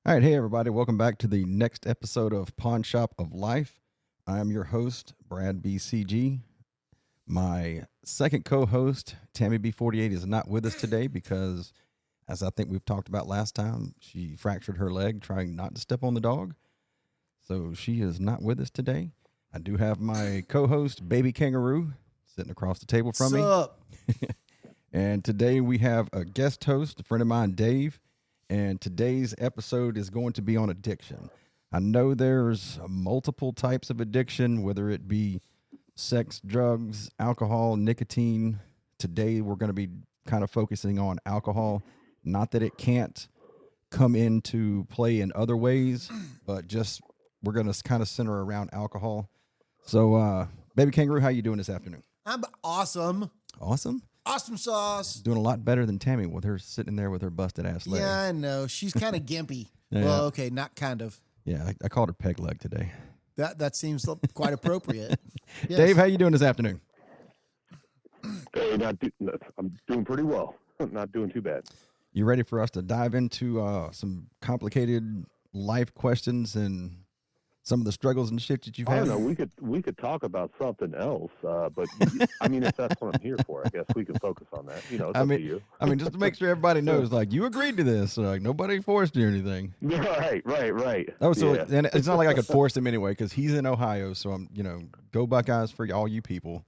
All right, hey everybody, welcome back to the next episode of Pawn Shop of Life. I am your host, Brad BCG. My second co-host, Tammy B48, is not with us today because, as I think we've talked about last time, she fractured her leg trying not to step on the dog. So she is not with us today. I do have my co-host, Baby Kangaroo, sitting across the table from me. What's up? And today we have a guest host, a friend of mine, Dave. And today's episode is going to be on addiction. I know there's multiple types of addiction, whether it be sex, drugs, alcohol, nicotine. Today we're going to be kind of focusing on alcohol. Not that it can't come into play in other ways, but just we're going to kind of center around alcohol. So, Baby Kangaroo, how you doing this afternoon? I'm awesome. Awesome? Awesome sauce. Doing a lot better than Tammy with her sitting there with her busted ass leg. Yeah, I know. She's kind of gimpy. Yeah. Well, okay, not kind of. Yeah, I called her peg leg today. That seems quite appropriate. Yes. Dave, how you doing this afternoon? Hey, I'm doing pretty well. Not doing too bad. You ready for us to dive into some complicated life questions and some of the struggles and shit that you've I had? don't know. We could talk about something else, but I mean, if that's what I'm here for, I guess we can focus on that. You know, it's up to you. I mean, just to make sure everybody knows, like, you agreed to this. Like, nobody forced you or anything. Right. Oh, so Yeah. and it's not like I could force him anyway because he's in Ohio. So I'm, go Buckeyes for all you people.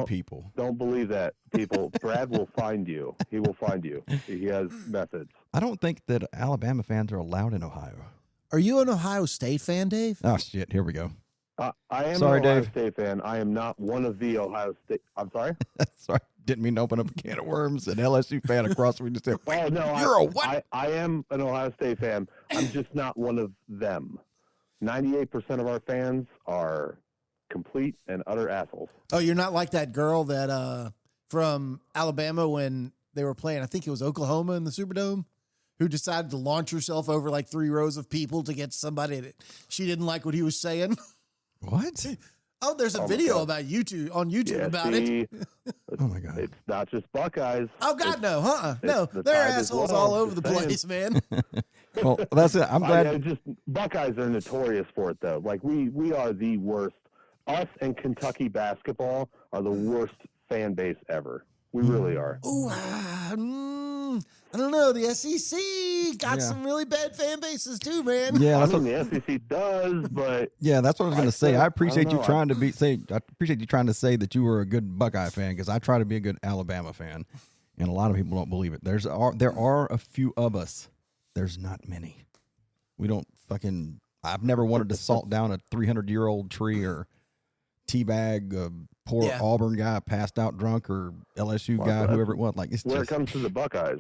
People. Don't believe that, people. Brad will find you. He will find you. He has methods. I don't think that Alabama fans are allowed in Ohio. Are you an Ohio State fan, Dave? Oh shit! Here we go. I am Sorry, an Ohio Dave. State fan. I am not one of the Ohio State. I'm sorry. Sorry, didn't mean to open up a can of worms. An LSU fan across from me just said, Oh no, "You're a what?" I am an Ohio State fan. I'm just not one of them. 98% of our fans are complete and utter assholes. Oh, you're not like that girl that from Alabama when they were playing, I think it was Oklahoma in the Superdome, who decided to launch herself over like 3 rows of people to get somebody that she didn't like what he was saying. What? Oh, there's a Oh, my video God. about YouTube on YouTube Yeah, about see, it. Oh my god! It's not just Buckeyes. Oh God, no, no, the they're tide is assholes low, all over the just saying. place, man. Well, that's it. I'm glad. Just Buckeyes are notorious for it, though. Like we are the worst. Us and Kentucky basketball are the worst fan base ever. We really are. Ooh, I don't know. The SEC got Yeah. some really bad fan bases too, man. Yeah, I that's mean, what. the SEC does, but Yeah, that's what I was going to say. I appreciate don't you know. trying to I appreciate you trying to say that you were a good Buckeye fan because I try to be a good Alabama fan, and a lot of people don't believe it. There are a few of us. There's not many. We don't fucking. I've never wanted to salt down a 300-year-old tree or teabag a poor Yeah. Auburn guy passed out drunk or LSU Well, guy, that's whoever it was. Like it's when it just comes to the Buckeyes,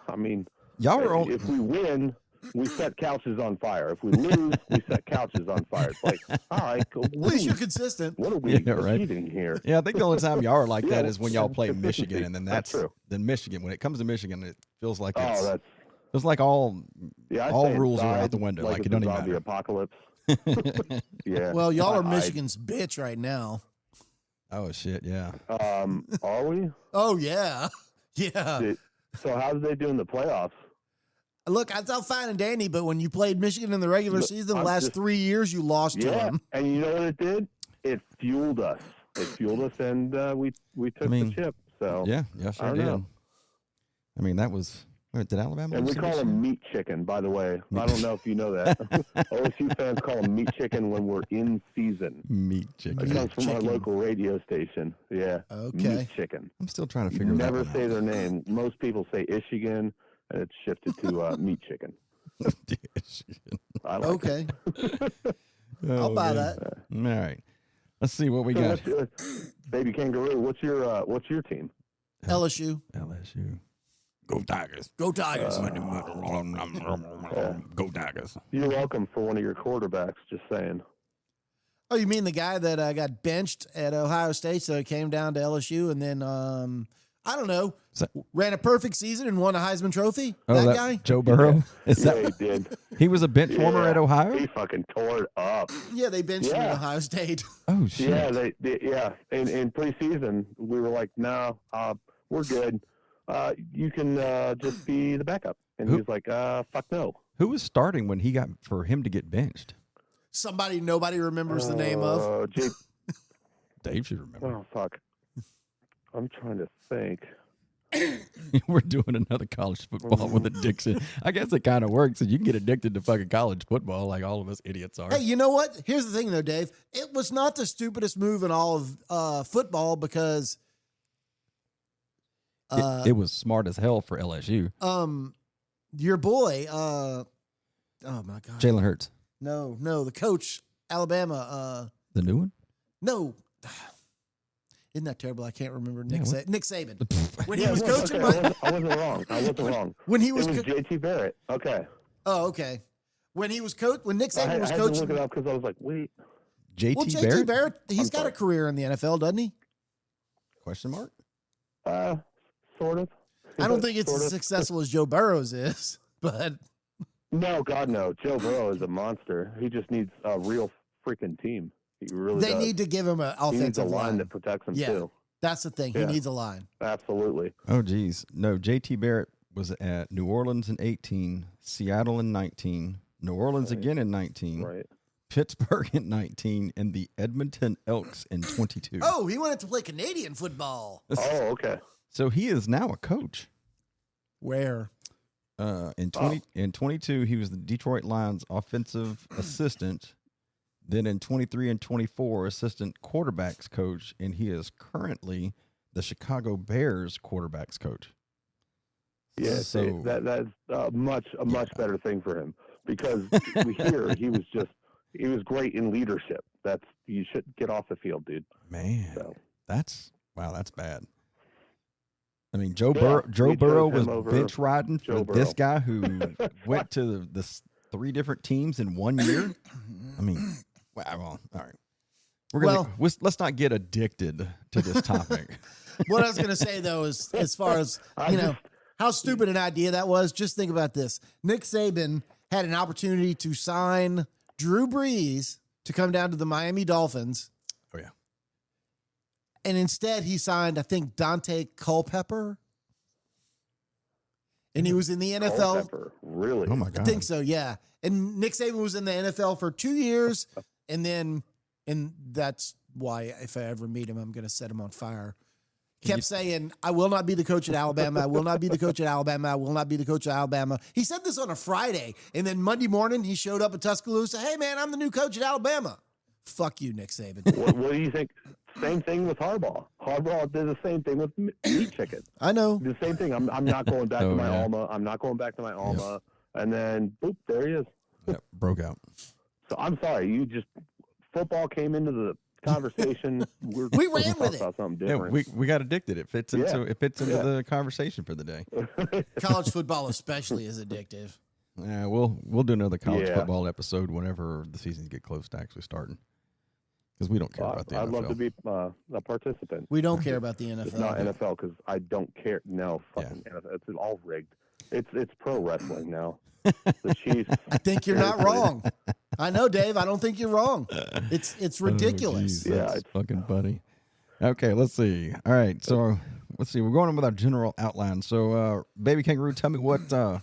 I mean, y'all are on. if we win, we set couches on fire. If we lose, we set couches on fire. It's like, all right, cool. At least you're consistent. What are we Yeah, right. achieving here? Yeah, I think the only time y'all are like that Yeah. is when y'all play Michigan, and then That's true. Then Michigan. When it comes to Michigan, it feels like it's. Oh, that's It's like all I'd all say it's rules are out died the window. Like it's it don't a even zombie matter. apocalypse. Yeah. Well, y'all are I- Michigan's bitch right now. Oh shit, yeah. Are we? Oh yeah, yeah. So how did they do in the playoffs? Look, I thought fine and dandy, but when you played Michigan in the regular Look, season, the I'm last just- 3 years, you lost to Yeah, them. and you know what it did? It fueled us. And we took mean, the chip. So Yeah, I sure don't did. know. I mean, that was. Wait, did Alabama? And we lose to call Michigan? them meat chicken, by the way. I don't know if you know that. OSU fans call them meat chicken when we're in season. meat It chicken. Meat comes from our chicken. local radio station. Yeah. Okay. Meat chicken. I'm still trying to You figure that never one say out. their name. Most people say Michigan, and it's shifted to meat chicken. I like Okay, Oh, I'll buy man. that. All right, let's see what we So got. Baby Kangaroo, what's your team? LSU, LSU. Go Tigers. go Tigers. Go Tigers. You're welcome for one of your quarterbacks, just saying. Oh, you mean the guy that got benched at Ohio State, so he came down to LSU, and then I don't know, ran a perfect season and won a Heisman Trophy? Oh, that guy? Joe Burrow. Is Yeah, that he did. he was a bench warmer Yeah. at Ohio? He fucking tore it up. Yeah, they benched him at Yeah. Ohio State. Oh shit. Yeah, yeah. In preseason, we were like, no, we're good. You can just be the backup. And Who- he was like, fuck no. Who was starting when for him to get benched? Somebody nobody remembers the name of. Dave should remember. Oh, fuck. I'm trying to think. We're doing another college football with addiction. I guess it kind of works. You can get addicted to fucking college football like all of us idiots are. Hey, you know what? Here's the thing, though, Dave. It was not the stupidest move in all of football because it was smart as hell for LSU. Your boy, oh my God, Jalen Hurts. No, the coach, Alabama. The new one? No. Isn't that terrible? I can't remember Nick Saban. When Yeah, he was coaching, okay, I wasn't wrong. when he was it was JT Barrett. Okay. Oh, okay. When he was when Nick Saban was I had coaching, to look it up because I was like, wait. JT Barrett, he's got a career in the NFL, doesn't he? Question mark? Sort of. I don't think it's as successful as Joe Burrow's is, but no, God no. Joe Burrow is a monster. He just needs a real freaking team. He really they does. need to give him an He needs a offensive line that protects him too. That's the thing. He needs a line. Absolutely. Oh, geez. No, JT Barrett was at New Orleans in 18, Seattle in 19, New Orleans again in 19, Right. Pittsburgh in 19, and the Edmonton Elks in 22. Oh, he wanted to play Canadian football. Oh, okay. So he is now a coach. Where? In 22, he was the Detroit Lions offensive assistant. Then in 23 and 24, assistant quarterbacks coach, and he is currently the Chicago Bears quarterbacks coach. Yeah, so that's a much better thing for him because we hear he was great in leadership. You should get off the field, dude. Man, So. that's bad. I mean, Joe Burrow was bench riding for this guy who went to the 3 different teams in 1 year. I mean, well, all right. Let's not get addicted to this topic. What I was going to say, though, is as far as, how stupid an idea that was, just think about this. Nick Saban had an opportunity to sign Drew Brees to come down to the Miami Dolphins. Oh, yeah. And instead, he signed, I think, Dante Culpepper. And he was in the NFL. Culpepper, really? Oh, my God. I think so, yeah. And Nick Saban was in the NFL for 2 years. And that's why if I ever meet him, I'm going to set him on fire. Kept saying, I will not be the coach at Alabama. I will not be the coach at Alabama. I will not be the coach at Alabama. He said this on a Friday. And then Monday morning, he showed up at Tuscaloosa. Hey, man, I'm the new coach at Alabama. Fuck you, Nick Saban. What do you think? Same thing with Harbaugh. Harbaugh did the same thing with meat chicken. I know. The same thing. I'm not going back to my alma. I'm not going back to my alma. Yep. And then, boop, there he is. Yep, broke out. So I'm sorry. Football came into the conversation. We ran with it. About something different. Yeah, we got addicted. It fits into the conversation for the day. College football especially is addictive. Yeah, we'll do another college football episode whenever the seasons get close to actually starting. Because we don't care about the NFL. I'd love to be a participant. We don't care about the NFL. It's not NFL because I don't care. No, fucking NFL. It's all rigged. It's pro wrestling now. The Chiefs. I think you're not wrong. I know, Dave. I don't think you're wrong. It's ridiculous. Oh, geez, it's fucking funny. Okay, let's see. All right, so let's see. We're going on with our general outline. So, Baby Kangaroo, tell me what do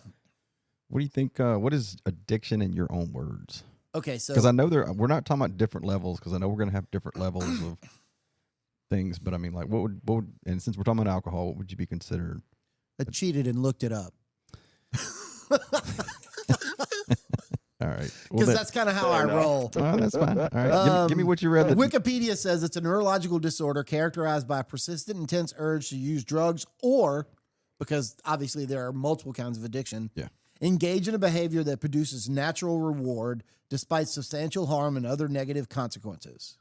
you think? What is addiction in your own words? Okay, so because I know we're not talking about different levels because I know we're going to have different levels of things. But I mean, like, what would and since we're talking about alcohol, what would you be considered? I cheated and looked it up. All right, because that's kind of how I roll. Oh, that's fine. All right, give me what you read. Wikipedia says it's a neurological disorder characterized by a persistent, intense urge to use drugs, or because obviously there are multiple kinds of addiction. Yeah. Engage in a behavior that produces natural reward despite substantial harm and other negative consequences.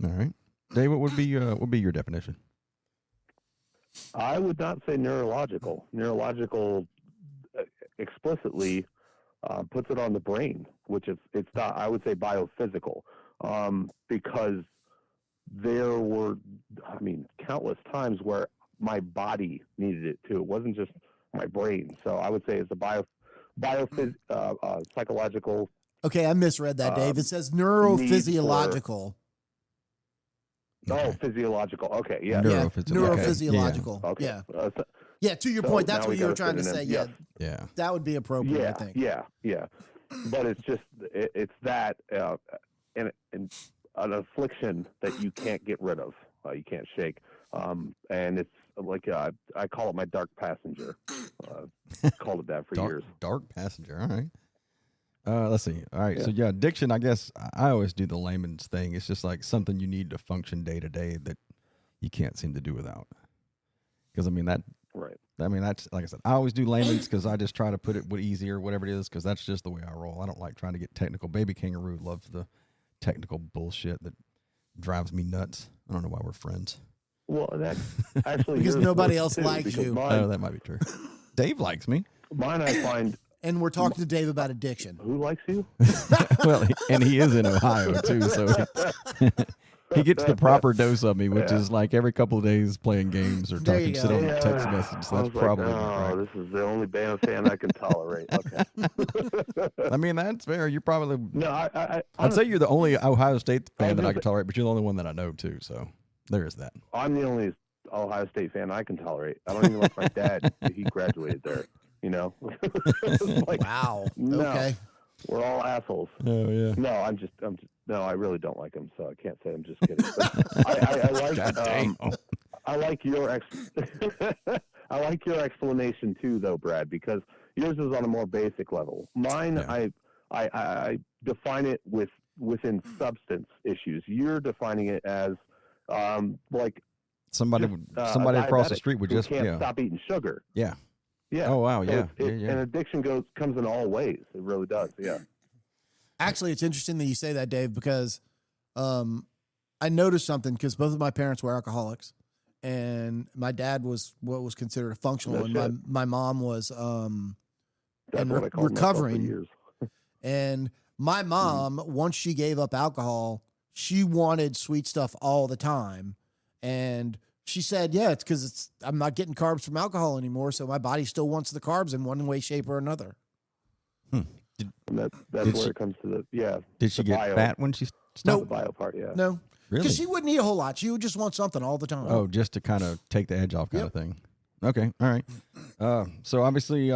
All right, Dave, what would be your definition? I would not say neurological. Neurological explicitly puts it on the brain, which it's not. I would say biophysical, because there were, countless times where my body needed it too. It wasn't just my brain. So I would say it's a psychological. Okay, I misread that, Dave. It says neurophysiological. Oh, physiological. Okay, yeah. Neurophysiological. Okay. Yeah. Yeah, to your point, that's what you were trying to say. Yeah. Yeah. That would be appropriate, I think. Yeah. But it's just it's that and an affliction that you can't get rid of, you can't shake, and it's like I call it my dark passenger. Called it that for years. Dark passenger. All right. Let's see. All right. Yeah. So yeah, addiction. I guess I always do the layman's thing. It's just like something you need to function day to day that you can't seem to do without. Because I mean that. Right. I mean that's like I said. I always do layman's because I just try to put it with easier, whatever it is, because that's just the way I roll. I don't like trying to get technical. Baby Kangaroo loves the technical bullshit that drives me nuts. I don't know why we're friends. Well, that's actually Because yours nobody too, else likes you. Oh, that might be true. Dave likes me. Mine, I find. And we're talking to Dave about addiction. Who likes you? Well, and he is in Ohio too, so he gets the proper dose of me, which is like every couple of days playing games or There you talking shit go. on a text message. So that's probably like, right. this is the only band fan I can tolerate. Okay. I mean, that's fair. You're probably. No, I'd say you're the only Ohio State fan that I just- can tolerate, but you're the only one that I know too. So there is that. I'm the only Ohio State fan I can tolerate. I don't even like my dad. He graduated there. You know. Like, Wow. no, Okay. we're all assholes. Oh yeah. No, I'm just. No, I really don't like him, so I can't say I'm just kidding. But I like. God damn. I like your I like your explanation too, though, Brad, because yours is on a more basic level. Mine, Yeah. I define it within substance issues. You're defining it as like Somebody across the street would who just can't stop eating sugar. Yeah. Yeah. Oh wow. So Yeah. And addiction comes in all ways. It really does. Yeah. Actually, it's interesting that you say that, Dave, because I noticed something because both of my parents were alcoholics, and my dad was what was considered a functional, No and my mom was That's and what I called myself for recovering. years. And my mom, once she gave up alcohol, she wanted sweet stuff all the time, and she said, "Yeah, it's because I'm not getting carbs from alcohol anymore, so my body still wants the carbs in one way, shape, or another." And that's Did where she- it comes to the Did she the get bio, fat when she the stopped? bio part. Yeah. No, Really? because she wouldn't eat a whole lot. She would just want something all the time. Oh, just to kind of take the edge off, kind Yep. of thing. Okay, all right. So obviously,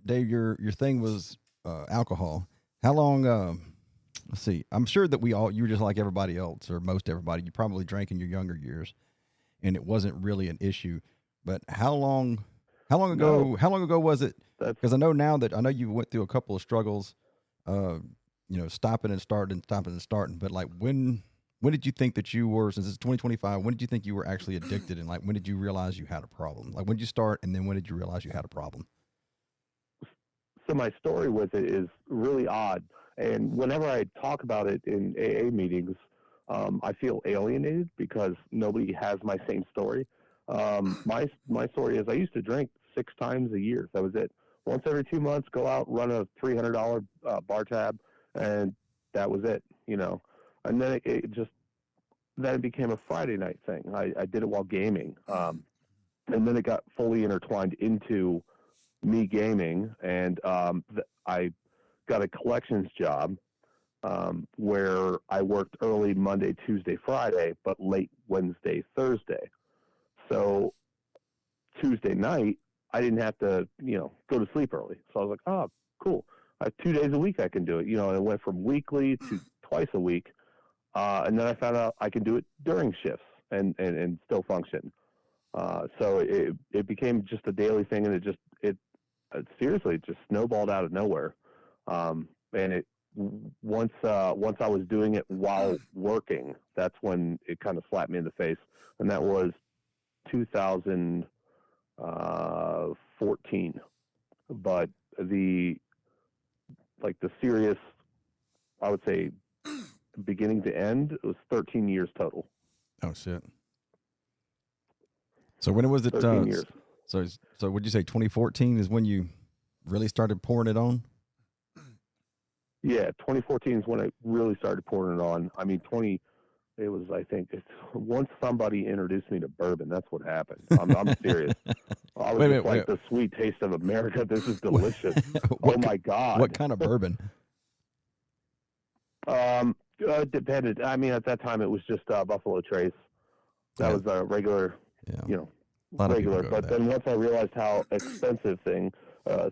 Dave, your thing was alcohol. How long? Let's see. I'm sure that you were just like everybody else, or most everybody. You probably drank in your younger years, and it wasn't really an issue. But how long ago? No. How long ago was it? That's Because I know you went through a couple of struggles. Stopping and starting, But like when did you think that you were, since it's 2025, when did you think you were actually addicted? And like, when did you realize you had a problem? Like, when did you start? And then when did you realize you had a problem? so my story with it is really odd. And whenever I talk about it in AA meetings, I feel alienated because nobody has my same story. My story is I used to drink 6 times a year. That was it. Once every 2 months, go out, run a $300 bar tab, and that was it, you know. And then it became a Friday night thing. I did it while gaming. And then it got fully intertwined into me gaming, and I got a collections job where I worked early Monday, Tuesday, Friday, but late Wednesday, Thursday. So Tuesday night, I didn't have to, go to sleep early. So I was like, oh, cool. I have 2 days a week I can do it. And it went from weekly to twice a week. And then I found out I can do it during shifts and still function. So it became just a daily thing, and it seriously just snowballed out of nowhere. And once I was doing it while working, that's when it kind of slapped me in the face. And that was 2014. But the serious, I would say, beginning to end, it was 13 years total. Oh shit. So when was it? 13 years. So would you say 2014 is when you really started pouring it on? Yeah, 2014 is when I really started pouring it on. I mean, once somebody introduced me to bourbon, that's what happened. I'm serious. I was Wait. the sweet taste of America. This is delicious. Oh my God. What kind of bourbon? Depended. I mean, at that time it was just Buffalo Trace. That was a regular, A lot of people regular. go But with then once I realized how expensive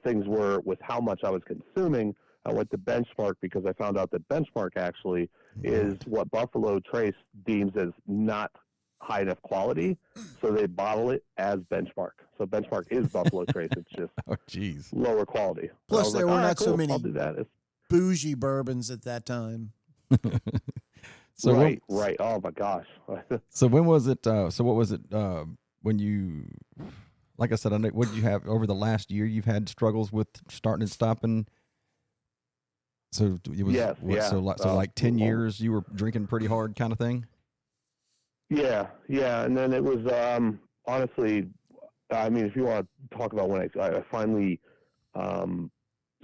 things were with how much I was consuming. I went to Benchmark because I found out that Benchmark actually is what Buffalo Trace deems as not high enough quality, so they bottle it as Benchmark. So Benchmark is Buffalo Trace. It's just lower quality. Plus, there were not so many I'll do that. bougie bourbons at that time. So right. Oh my gosh. So when was it? So what was it when you? Like I said, I know, what did you have over the last year? You've had struggles with starting and stopping. So it was So like 10 years you were drinking pretty hard, kind of thing. Yeah, and then it was honestly, I mean, if you want to talk about when I finally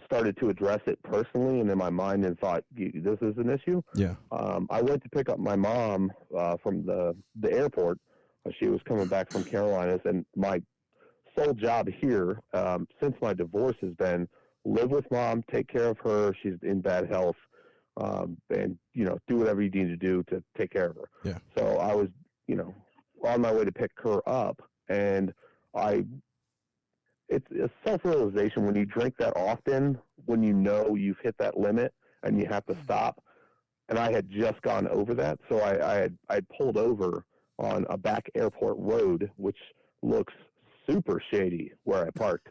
started to address it personally and in my mind and thought this is an issue. Yeah. I went to pick up my mom from the airport. She was coming back from Carolinas, and my sole job here since my divorce has been live with mom, take care of her. She's in bad health. And do whatever you need to do to take care of her. Yeah. So I was, on my way to pick her up, and it's a self-realization when you drink that often, when you've hit that limit and you have to stop. And I had just gone over that, so I had pulled over on a back airport road, which looks super shady where I parked,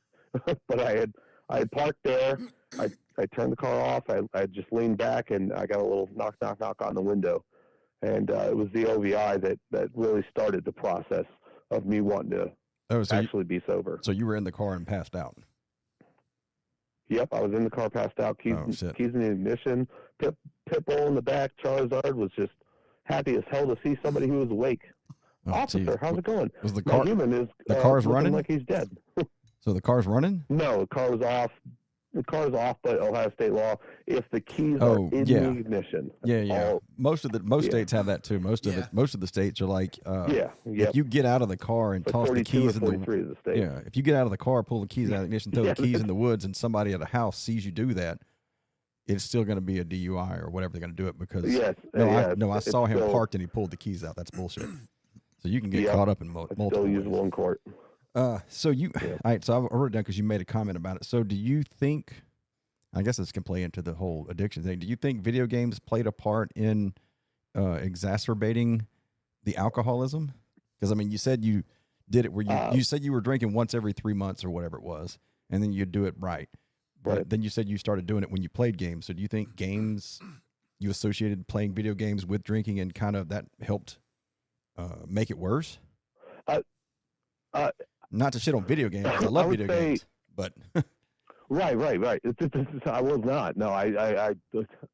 but I had parked there. I turned the car off. I just leaned back, and I got a little knock on the window. And it was the OVI that really started the process of me wanting to actually be sober. So you were in the car and passed out? Yep, I was in the car, passed out, keys in the ignition, Pitbull in the back. Charizard was just happy as hell to see somebody who was awake. Officer, how's it going? Was the car? The car's running like he's dead. So the car's running? No, the car was off. The car is off by Ohio state law if the keys are in the ignition. Yeah. Most states have that too. Most of the states are like, if you get out of the car and toss the keys in the if you get out of the car, pull the keys out of the ignition, throw the keys in the woods, and somebody at a house sees you do that, it's still going to be a DUI or whatever they're going to do it because. I saw him parked and he pulled the keys out. That's bullshit. So you can get caught up in multiple. Still usable in court. All right, so I wrote it down because you made a comment about it. So do you think, I guess this can play into the whole addiction thing, do you think video games played a part in exacerbating the alcoholism? Because, I mean, you said you did it where you said you were drinking once every 3 months or whatever it was, and then you'd do it right. But then you said you started doing it when you played games. So do you think you associated playing video games with drinking and kind of that helped make it worse? Not to shit on video games. I love video games, but right. I was not. No, I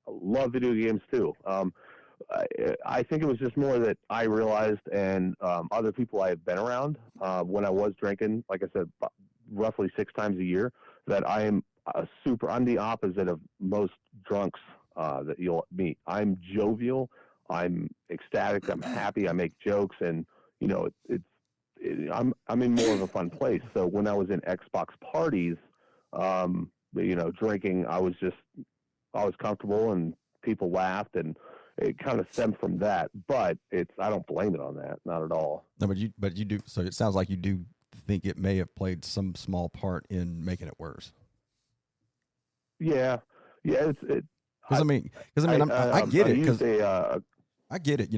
love video games too. I think it was just more that I realized, and other people I have been around when I was drinking, like I said, roughly 6 times a year, that I'm the opposite of most drunks that you'll meet. I'm jovial. I'm ecstatic. I'm happy. I make jokes, and I'm in more of a fun place. So when I was in Xbox parties, drinking, I was comfortable and people laughed, and it kind of stemmed from that. But I don't blame it on that, not at all. No, but you do. So it sounds like you do think it may have played some small part in making it worse. Yeah. Because I get it. I get it.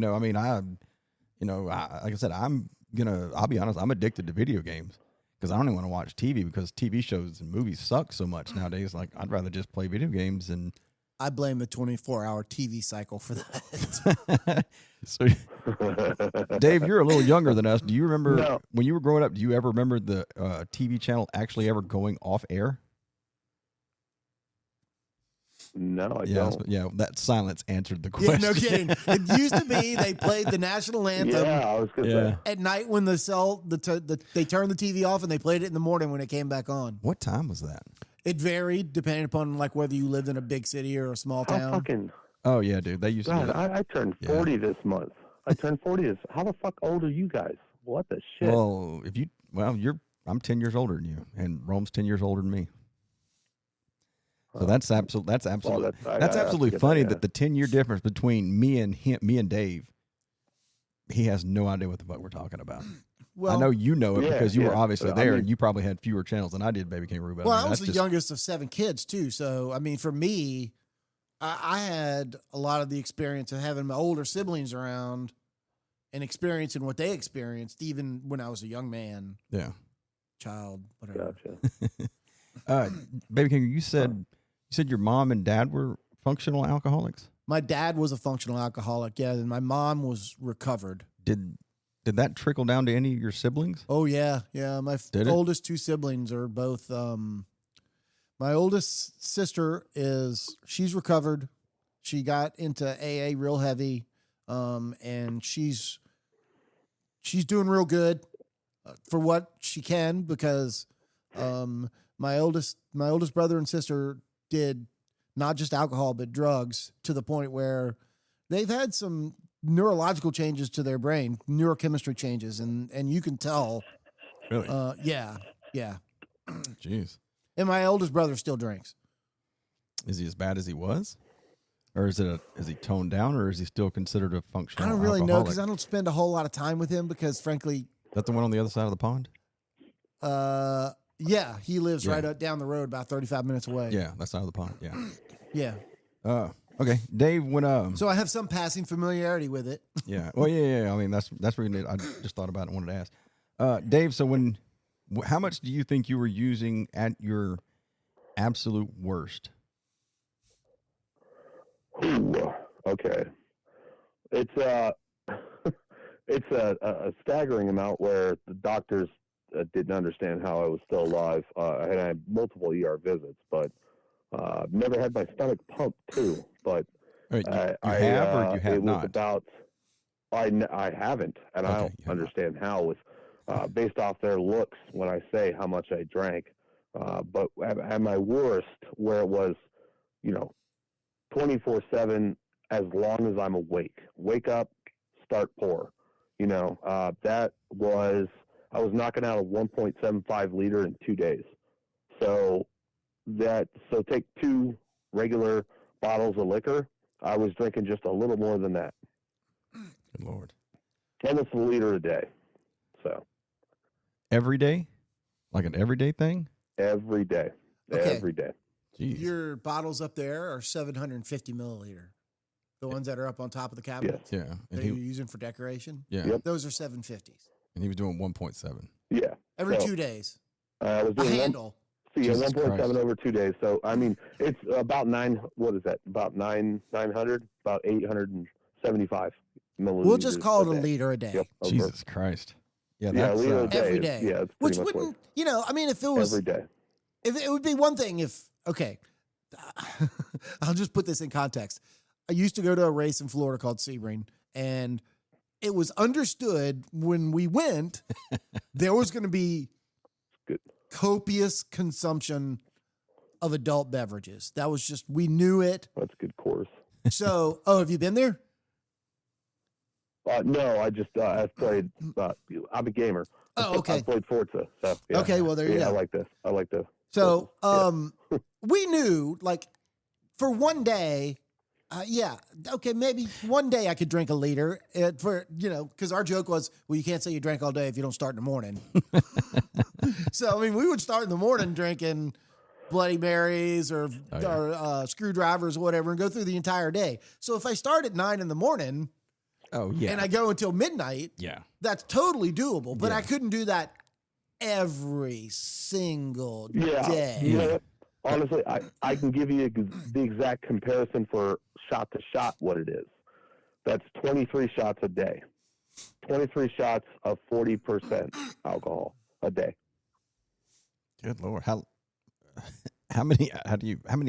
Like I said, I'll be honest, I'm addicted to video games because I don't even want to watch TV because TV shows and movies suck so much nowadays. Like, I'd rather just play video games. And I blame the 24-hour TV cycle for that. So, Dave, you're a little younger than us. Do you remember when you were growing up, do you ever remember the TV channel actually ever going off air? No, I don't. Yeah, that silence answered the question. Yeah, no kidding. It used to be they played the national anthem at night when they turned the TV off, and they played it in the morning when it came back on. What time was that? It varied depending upon like whether you lived in a big city or a small town. Oh yeah, dude. They used to. I turned 40 this month. I turned 40 how the fuck old are you guys? What the shit? Well, I'm 10 years older than you, and Rome's 10 years older than me. So that's absolutely funny that the 10-year difference between me and Dave, he has no idea what the fuck we're talking about. Well, I know you know it Yeah, because you were yeah. obviously I there, mean- and you probably had fewer channels than I did, Baby Kangaroo. But well, I mean, I was that's the just, youngest of 7 kids too. So, I mean, for me, I had a lot of the experience of having my older siblings around and experiencing what they experienced, even when I was a young man, yeah. child, whatever. Gotcha. Baby Kangaroo, you said your mom and dad were functional alcoholics. My dad was a functional alcoholic, yeah, and my mom was recovered. Did that trickle down to any of your siblings? Oh yeah, yeah. My Did it? oldest 2 siblings are both. My oldest sister she's recovered. She got into AA real heavy, and she's doing real good for what she can because my oldest brother and sister did not just alcohol but drugs to the point where they've had some neurological changes to their brain, neurochemistry changes, and you can tell. Really? Yeah. Jeez. And my oldest brother still drinks. Is he as bad as he was? Or is he toned down, or is he still considered a functional I don't really know alcoholic? because I don't spend a whole lot of time with him because, frankly, Is that the one on the other side of the pond? yeah, he lives Yeah. right up down the road, about 35 minutes away. Yeah, that side of the pond. Yeah. Yeah. Okay, Dave. When So I have some passing familiarity with it. yeah. Well, yeah. I mean, that's really. I just thought about it and wanted to ask. Dave. So how much do you think you were using at your absolute worst? Ooh, okay. It's it's a staggering amount where the doctors didn't understand how I was still alive. I had multiple ER visits, but never had my stomach pumped too. But You have or you have it was not? about I haven't, and I Okay, don't you have understand how. With based off their looks when I say how much I drank, but at my worst, where it was, 24/7 as long as I'm awake. Wake up, start pour. That was I was knocking out a 1.75 liter in 2 days. So take 2 regular bottles of liquor. I was drinking just a little more than that. Good Lord. Almost a liter a day. So Every day, like an everyday thing. every day. Okay. Every day. Jeez. Your bottles up there are 750 milliliter. The ones that are up on top of the cabinet Yeah, that and you're using for decoration. yeah, Yep. Those are 750s. and he was doing 1.7. Yeah. Every So, 2 days. I was A doing handle. Jesus 1.7 Christ. over 2 days. So I mean, it's about what is that? About 900, about 875 milliliters. We'll just call it a day. liter a day. Yep. over- Jesus Christ. Yeah, Yeah, a that's liter a day. Every is- day. Yeah, it's Which pretty much wouldn't, I mean, if it what, was, every day. if it would be one thing if, okay, I'll just put this in context. I used to go to a race in Florida called Sebring, and it was understood when we went, there was going to be Good. copious consumption of adult beverages. That was just, we knew it. That's a good course. So, have you been there? No, I just I've played. I'm a gamer. Oh, okay. I played Forza. So yeah. Okay, well, there you Yeah, go. I like this. I like this. So, Yeah. we knew like for one day, okay, maybe one day I could drink a liter because our joke was, well, you can't say you drank all day if you don't start in the morning. So, I mean, we would start in the morning drinking Bloody Marys or screwdrivers or whatever and go through the entire day. So if I start at 9 in the morning oh yeah, and I go until midnight, yeah. that's totally doable, but Yeah. I couldn't do that every single Yeah. day. You know what? Honestly, I can give you the exact comparison for shot to shot what it is. That's 23 shots a day. 23 shots of 40% alcohol a day. Good Lord, how many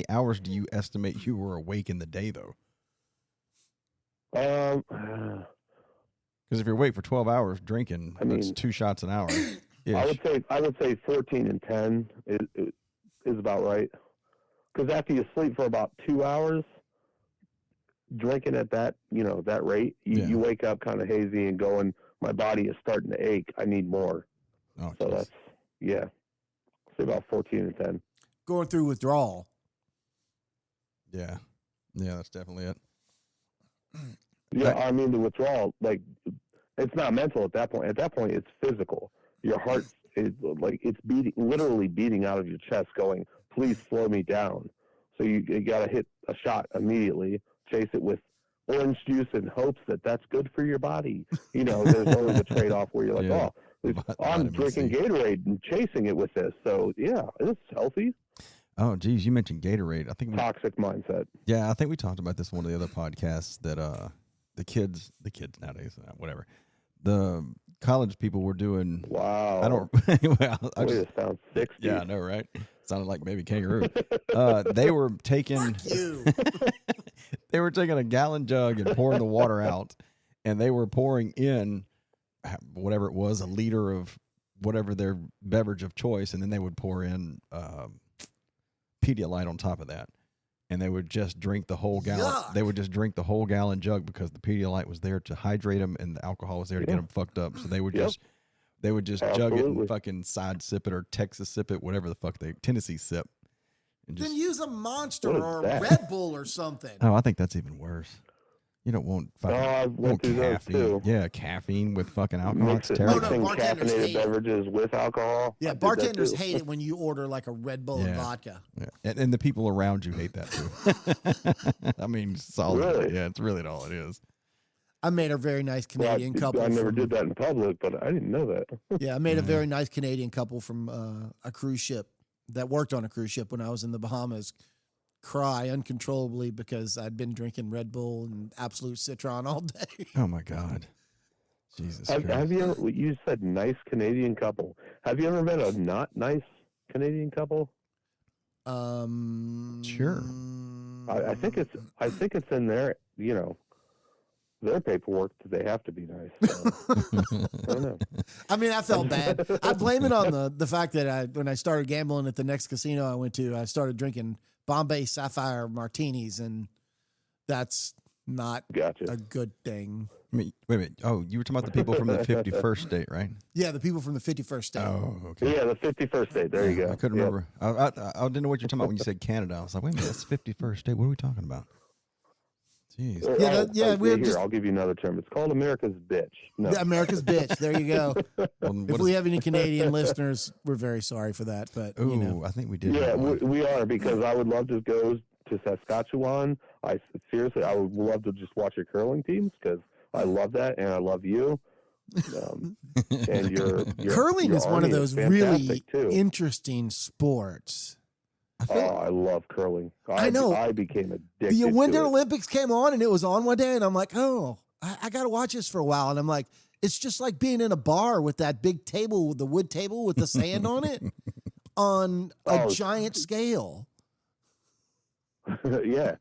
hours do you estimate you were awake in the day though? Um, Because if you're awake for 12 hours drinking, I that's mean, 2 shots an hour. I would say 14 and 10 is about right. Because after you sleep for about 2 hours, drinking at that rate, you wake up kind of hazy and going, my body is starting to ache. I need more. Oh, So geez. that's say about 14 and 10. Going through withdrawal. Yeah, that's definitely it. Yeah, I mean the withdrawal, like, It's not mental at that point. At that point, it's physical. Your heart is like it's beating, literally beating out of your chest, going, "Please slow me down." So you got to hit a shot immediately. Chase it with orange juice in hopes that that's good for your body. You know, there's always a trade-off where you're like, Yeah. I'm drinking Gatorade and chasing it with this. So yeah, it's healthy. Oh, geez, you mentioned Gatorade. I think Toxic mindset. Yeah, I think we talked about this in one of the other podcasts that the kids nowadays, whatever, the college people were doing. Wow. I don't. Well, It sounds 60. Yeah, I know, right? Sounded like maybe kangaroo. They were taking. You. They were taking a gallon jug and pouring the water out, and they were pouring in whatever it was, a liter of whatever their beverage of choice, and then they would pour in Pedialyte on top of that, and they would just drink the whole gallon. Yuck. They would just drink the whole gallon jug because the Pedialyte was there to hydrate them, and the alcohol was there to get them fucked up. So they would just jug it and fucking side sip it or Texas sip it, whatever the fuck Tennessee sip. And just, Then use a Monster What is or a that? Red Bull or something. oh, I think that's even worse. You don't want fucking I went through those caffeine. too. Yeah, caffeine with fucking alcohol. It's Mixing terrible. no, bartenders hate caffeinated it. beverages with alcohol. Yeah, I did that bartenders too. hate it when you order like a Red Bull and Yeah. vodka. Yeah. And the people around you hate that too. I mean, solid. Really? Yeah, it's really all it is. I made a very nice Canadian couple. I never from- did that in public, but I didn't know that. Yeah, I made a very nice Canadian couple from a cruise ship that worked on a cruise ship when I was in the Bahamas cry uncontrollably because I'd been drinking Red Bull and Absolute Citron all day. Oh my God. Jesus Have Christ. you ever, you said nice Canadian couple. Have you ever met a not nice Canadian couple? Sure. I think it's in their, you know, their paperwork that they have to be nice. So, I don't know. I mean, I felt bad. I blame it on the fact that when I started gambling at the next casino I went to, I started drinking Bombay Sapphire martinis, and that's not Gotcha. a good thing. I mean, wait a minute. Oh, you were talking about the people from the 51st state, right? Yeah, the people from the 51st state. Oh, okay. Yeah, the 51st state. There you go. I couldn't Yep. remember. I didn't know what you're talking about when you said Canada. I was like, wait a minute, that's 51st state. What are we talking about? Jeez. We're Here, just I'll give you another term. It's called America's bitch. No. Yeah, America's bitch. There you go. Well, If we have any Canadian listeners, we're very sorry for that. But ooh, you know, I think we did. Yeah, have one. we are, because I would love to go to Saskatchewan. I would love to just watch your curling teams because I love that and I love you. And your curling your is one of army those fantastic, really too. interesting sports. I love curling. I know. I became addicted. The Winter to it. Olympics came on, and it was on one day, and I'm like, oh, I got to watch this for a while. And I'm like, it's just like being in a bar with that big table, the wood table with the sand on it, on a giant scale. Yeah,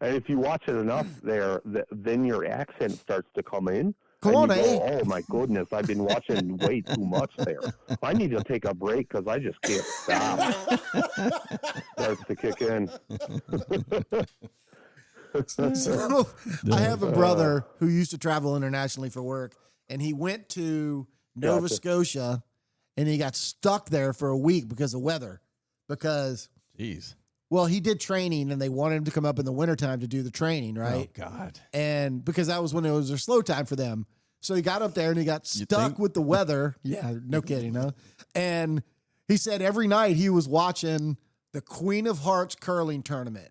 and if you watch it enough, then your accent starts to come in. Come on, and you go, eh? oh my goodness, I've been watching way too much there. I need to take a break because I just can't stop. Starts to kick in. So I have a brother who used to travel internationally for work, and he went to Nova Gotcha. Scotia, and he got stuck there for a week because of weather. Because, Jeez. well, he did training, and they wanted him to come up in the wintertime to do the training, right? Oh God. And because that was when it was their slow time for them. So he got up there and he got stuck think? with the weather. Yeah, no kidding, huh? And he said every night he was watching the Queen of Hearts curling tournament.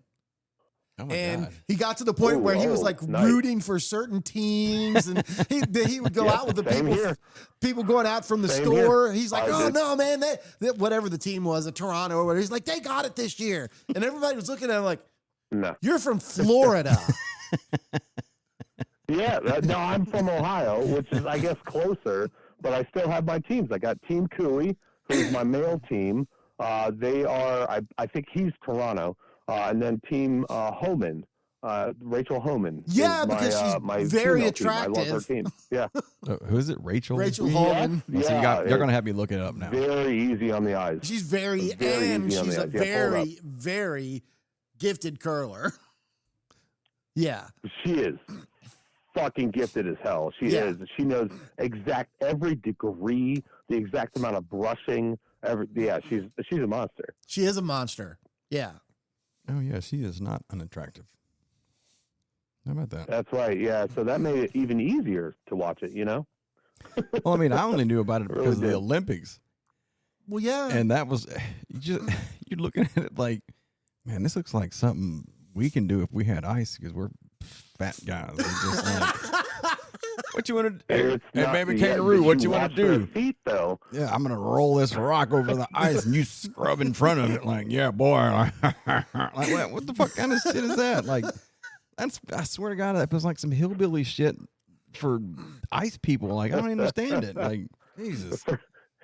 Oh my And God. he got to the point where he was like nice. rooting for certain teams, and he would go Yeah, out with the same here. people going out from the Same store. here. He's like, I oh did. no, man, that whatever the team was, Toronto or whatever. He's like, they got it this year, and everybody was looking at him like, No. you're from Florida. Yeah, no, I'm from Ohio, which is, I guess, closer, but I still have my teams. I got Team Cooey, who's my male team. They are, I think he's Toronto, and then Team Homan, Rachel Homan. Yeah, is because she's my very female team. I love her attractive. team. Yeah, Who is it? Rachel. Rachel Yeah. Holman. Oh, so Yeah, you're going to have me look it up now. very easy on the eyes. She's very and easy on she's the a eyes. Yeah, pull it up. very gifted curler. Yeah. She is fucking gifted as hell. She Yeah. is. She knows every degree, the exact amount of brushing. She's a monster. She is a monster. Yeah. Oh yeah, she is not unattractive. How about that? That's right. Yeah. So that made it even easier to watch it. You know. Well, I mean, I only knew about it Really because of the did. Olympics, Well, yeah. and that was you're looking at it like, man, this looks like something we can do if we had ice because we're fat guys. We're just like, what you want to do? It's Hey, not- baby yeah, kangaroo, did what you want watch to their do? Feet though. Yeah, I'm gonna roll this rock over the ice and you scrub in front of it. Like, yeah, boy. Like, what the fuck kind of shit is that? Like, I swear to God, that was like some hillbilly shit for ice people. Like, I don't understand it. Like, Jesus.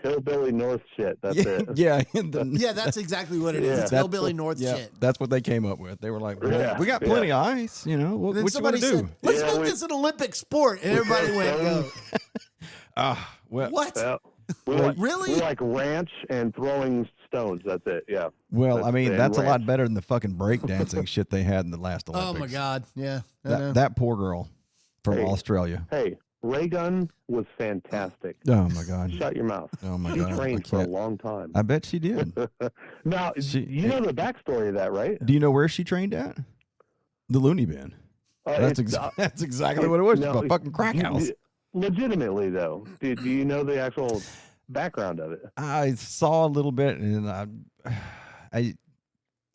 Hillbilly North shit. That's Yeah, it. yeah, Yeah, that's exactly what it is. Yeah. It's hillbilly North yeah, shit. that's what they came up with. They were like, well, Yeah, we got plenty of ice, you know. What, And then what you want somebody to do? said, let's Yeah, make we- this an Olympic sport. And everybody went, go, Well, what? Yeah. We Well, like, really? We like ranch and throwing stones. That's it. Yeah. well, I mean, and that's a lot ranch. better than the fucking breakdancing shit they had in the last Oh, Olympics. my God. Yeah. I know. That poor girl from Hey. Australia. Hey, ray gun was fantastic. Oh my God. Shut your mouth. Oh my She God. I trained for a can't. long time. I bet she did. Now, She- you know the backstory of that, right? Do you know where she trained at? The Looney Bin. That's It's, that's exactly what it was. no, a fucking crack house. Legitimately, though, do you know the actual background of it? I saw a little bit, and I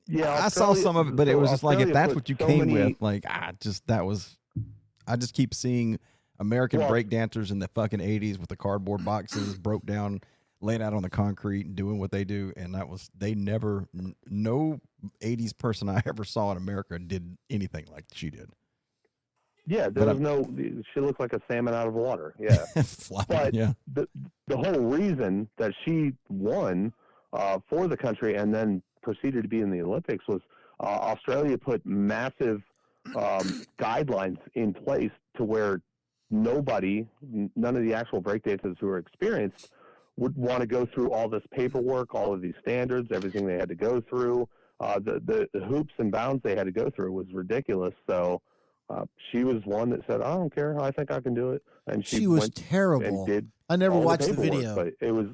Yeah, I saw Australia- some of it, but it so was just like if Australia that's put what you so came many- with, like I just keep seeing American Well- break dancers in the fucking 80s with the cardboard boxes broke down, laid out on the concrete and doing what they do, and no 80s person I ever saw in America did anything like she did. Yeah, But there was no. She looked like a salmon out of water. Yeah, Flopping, but yeah. the whole reason that she won for the country and then proceeded to be in the Olympics was Australia put massive guidelines in place to where none of the actual breakdancers who were experienced would want to go through all this paperwork, all of these standards, everything they had to go through. The hoops and bounds they had to go through was ridiculous. So she was one that said, "I don't care. I think I can do it." And She was went terrible. and did I never all watched the paperwork, video. but it was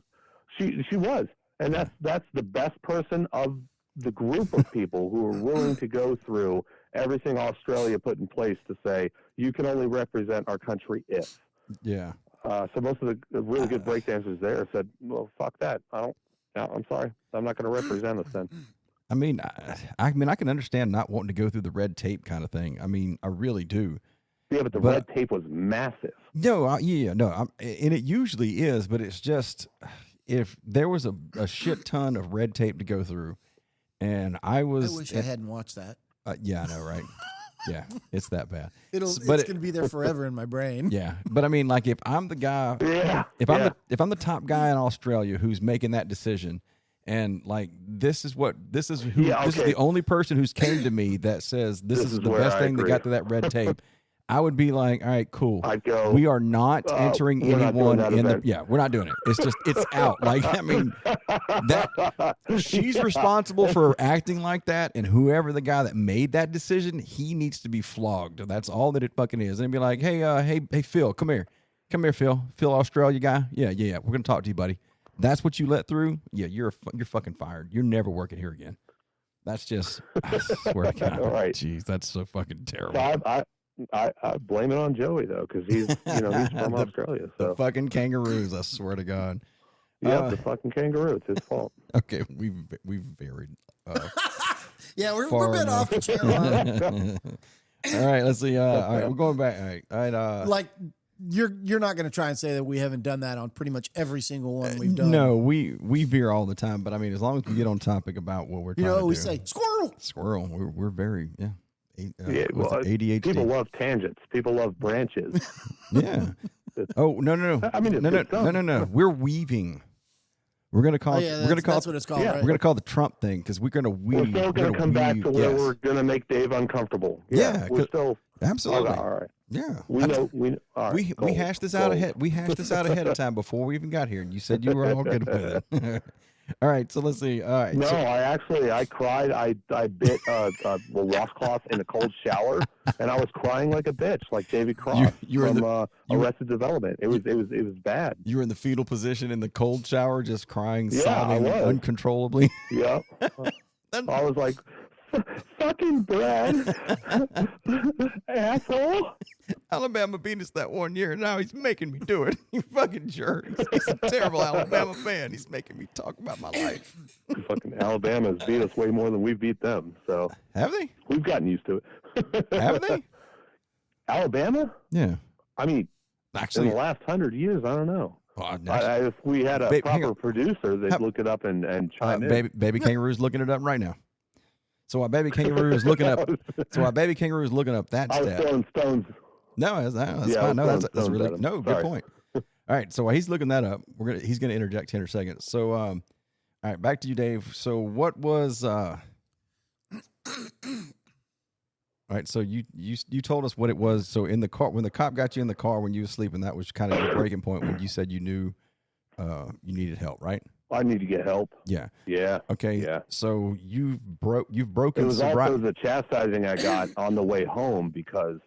she was, and that's the best person of the group of people who are willing to go through everything Australia put in place to say you can only represent our country if. Yeah. So most of the really good breakdancers there said, "Well, fuck that. I don't. No, I'm sorry. I'm not going to represent us then." I mean, I can understand not wanting to go through the red tape kind of thing. I mean, I really do. Yeah, but the But- red tape was massive. No, and it usually is, but it's just if there was a shit ton of red tape to go through, and I I was, wish I hadn't watched that. yeah, I know, right? Yeah, it's that bad. It's but going to be there forever in my brain. Yeah, but I mean, like if I'm the guy, Yeah. if I'm the top guy in Australia who's making that decision, and like this is who this is the only person who's came to me that says this is the where best I thing that agree. got to that red tape. I would be like, all right, cool. I'd go. We are not entering we're not anyone doing that in the. event. Yeah, we're not doing it. It's just it's out. Like I mean, that she's responsible for acting like that, and whoever the guy that made that decision, he needs to be flogged. That's all that it fucking is. And be like, hey, Phil, come here, Phil, Australia guy. Yeah. We're gonna talk to you, buddy. That's what you let through. Yeah, you're fucking fired. You're never working here again. That's just. I swear to God. All right. Jeez, that's so fucking terrible. So I blame it on Joey though, because he's he's from Australia. The So fucking kangaroos. I swear to God. the fucking kangaroo. It's his fault. Okay, we've varied. Yeah, we're Far a bit enough. off the channel. Huh? All right, let's see. All right, we're going back. All right. Like you're not going to try and say that we haven't done that on pretty much every single one we've done. No, we veer all the time, but I mean, as long as we get on topic about what we're You trying know, to we do. say squirrel. Squirrel. We're very Yeah, what's well, it, ADHD. people love tangents. People love branches. Yeah. Oh no. I mean, it's good stuff. No. We're weaving. We're gonna call. Oh, yeah, we're gonna call. that's what it's called. yeah, Right? We're gonna call it the Trump thing because we're gonna weave. We're still going to come back to where yes. we're going to make Dave uncomfortable. Yeah, we're still. Absolutely. Okay, all right. Yeah. We know. All right, We cool, hashed this out cool. ahead. We hashed this out ahead of time before we even got here, and you said you were all good with it. All right, so let's see. All right, No, so, I cried. I bit a washcloth in a cold shower, and I was crying like a bitch, like Davy Cross you were in from Arrested Development. It was bad. you were in the fetal position in the cold shower, just crying, Yeah, sobbing I was. uncontrollably. Yeah, I was like, fucking Brad, asshole. Alabama beat us that one year, and now he's making me do it. You fucking jerk. He's a terrible Alabama fan. He's making me talk about my life. Fucking Alabama's beat us way more than we beat them. So Have they? we've gotten used to it. Have they? Alabama? Yeah. I mean, Actually, in the last 100 years, I don't know. Actually, If we had a proper producer, they'd look it up and chime in. Baby Kangaroo's looking it up right now. So while Baby Kangaroo is looking up, that I was stat. throwing stones. No, that's Yeah, fine. No, that's stones really at him. no. Good Sorry. point. All right, so while he's looking that up, he's gonna interject here in a second. So, all right, back to you, Dave. So, what was all right? So you told us what it was. So in the car, when the cop got you in the car when you were sleeping, that was kind of your breaking point when you said you knew you needed help, right? I need to get help. Yeah. Yeah. Okay. Yeah. So you've broken. It was also the chastising I got on the way home because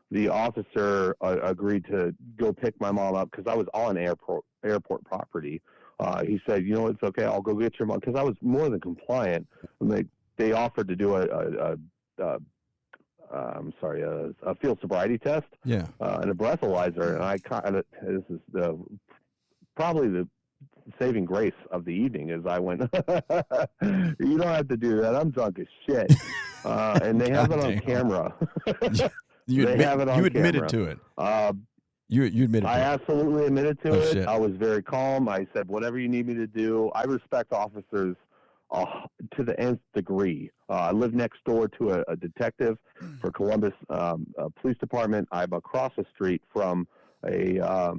the officer agreed to go pick my mom up because I was on airport property. He said, you know, it's okay. I'll go get your mom because I was more than compliant. And they offered to do a field sobriety test. Yeah. And a breathalyzer. And I kind of, this is probably the saving grace of the evening is I went, you don't have to do that. I'm drunk as shit. And they have it on camera. You admitted to it. You admitted I to it. absolutely admitted to it. Shit. I was very calm. I said, whatever you need me to do. I respect officers to the nth degree. I live next door to a detective for Columbus Police Department. I'm across the street from a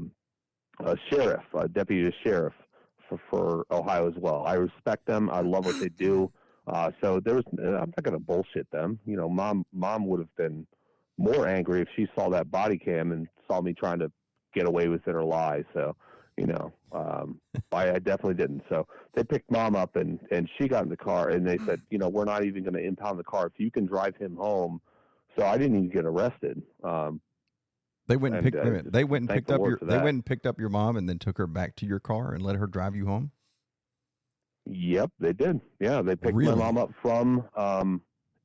sheriff, a deputy sheriff for Ohio as well. I respect them. I love what they do. So I'm not going to bullshit them. You know, mom would have been more angry if she saw that body cam and saw me trying to get away with it or lie. So, you know, I definitely didn't. So they picked mom up and she got in the car and they said, you know, we're not even going to impound the car if you can drive him home. So I didn't even get arrested. They went and picked up your mom and then took her back to your car and let her drive you home. Yep, they did. Yeah, they picked Really? my mom up from.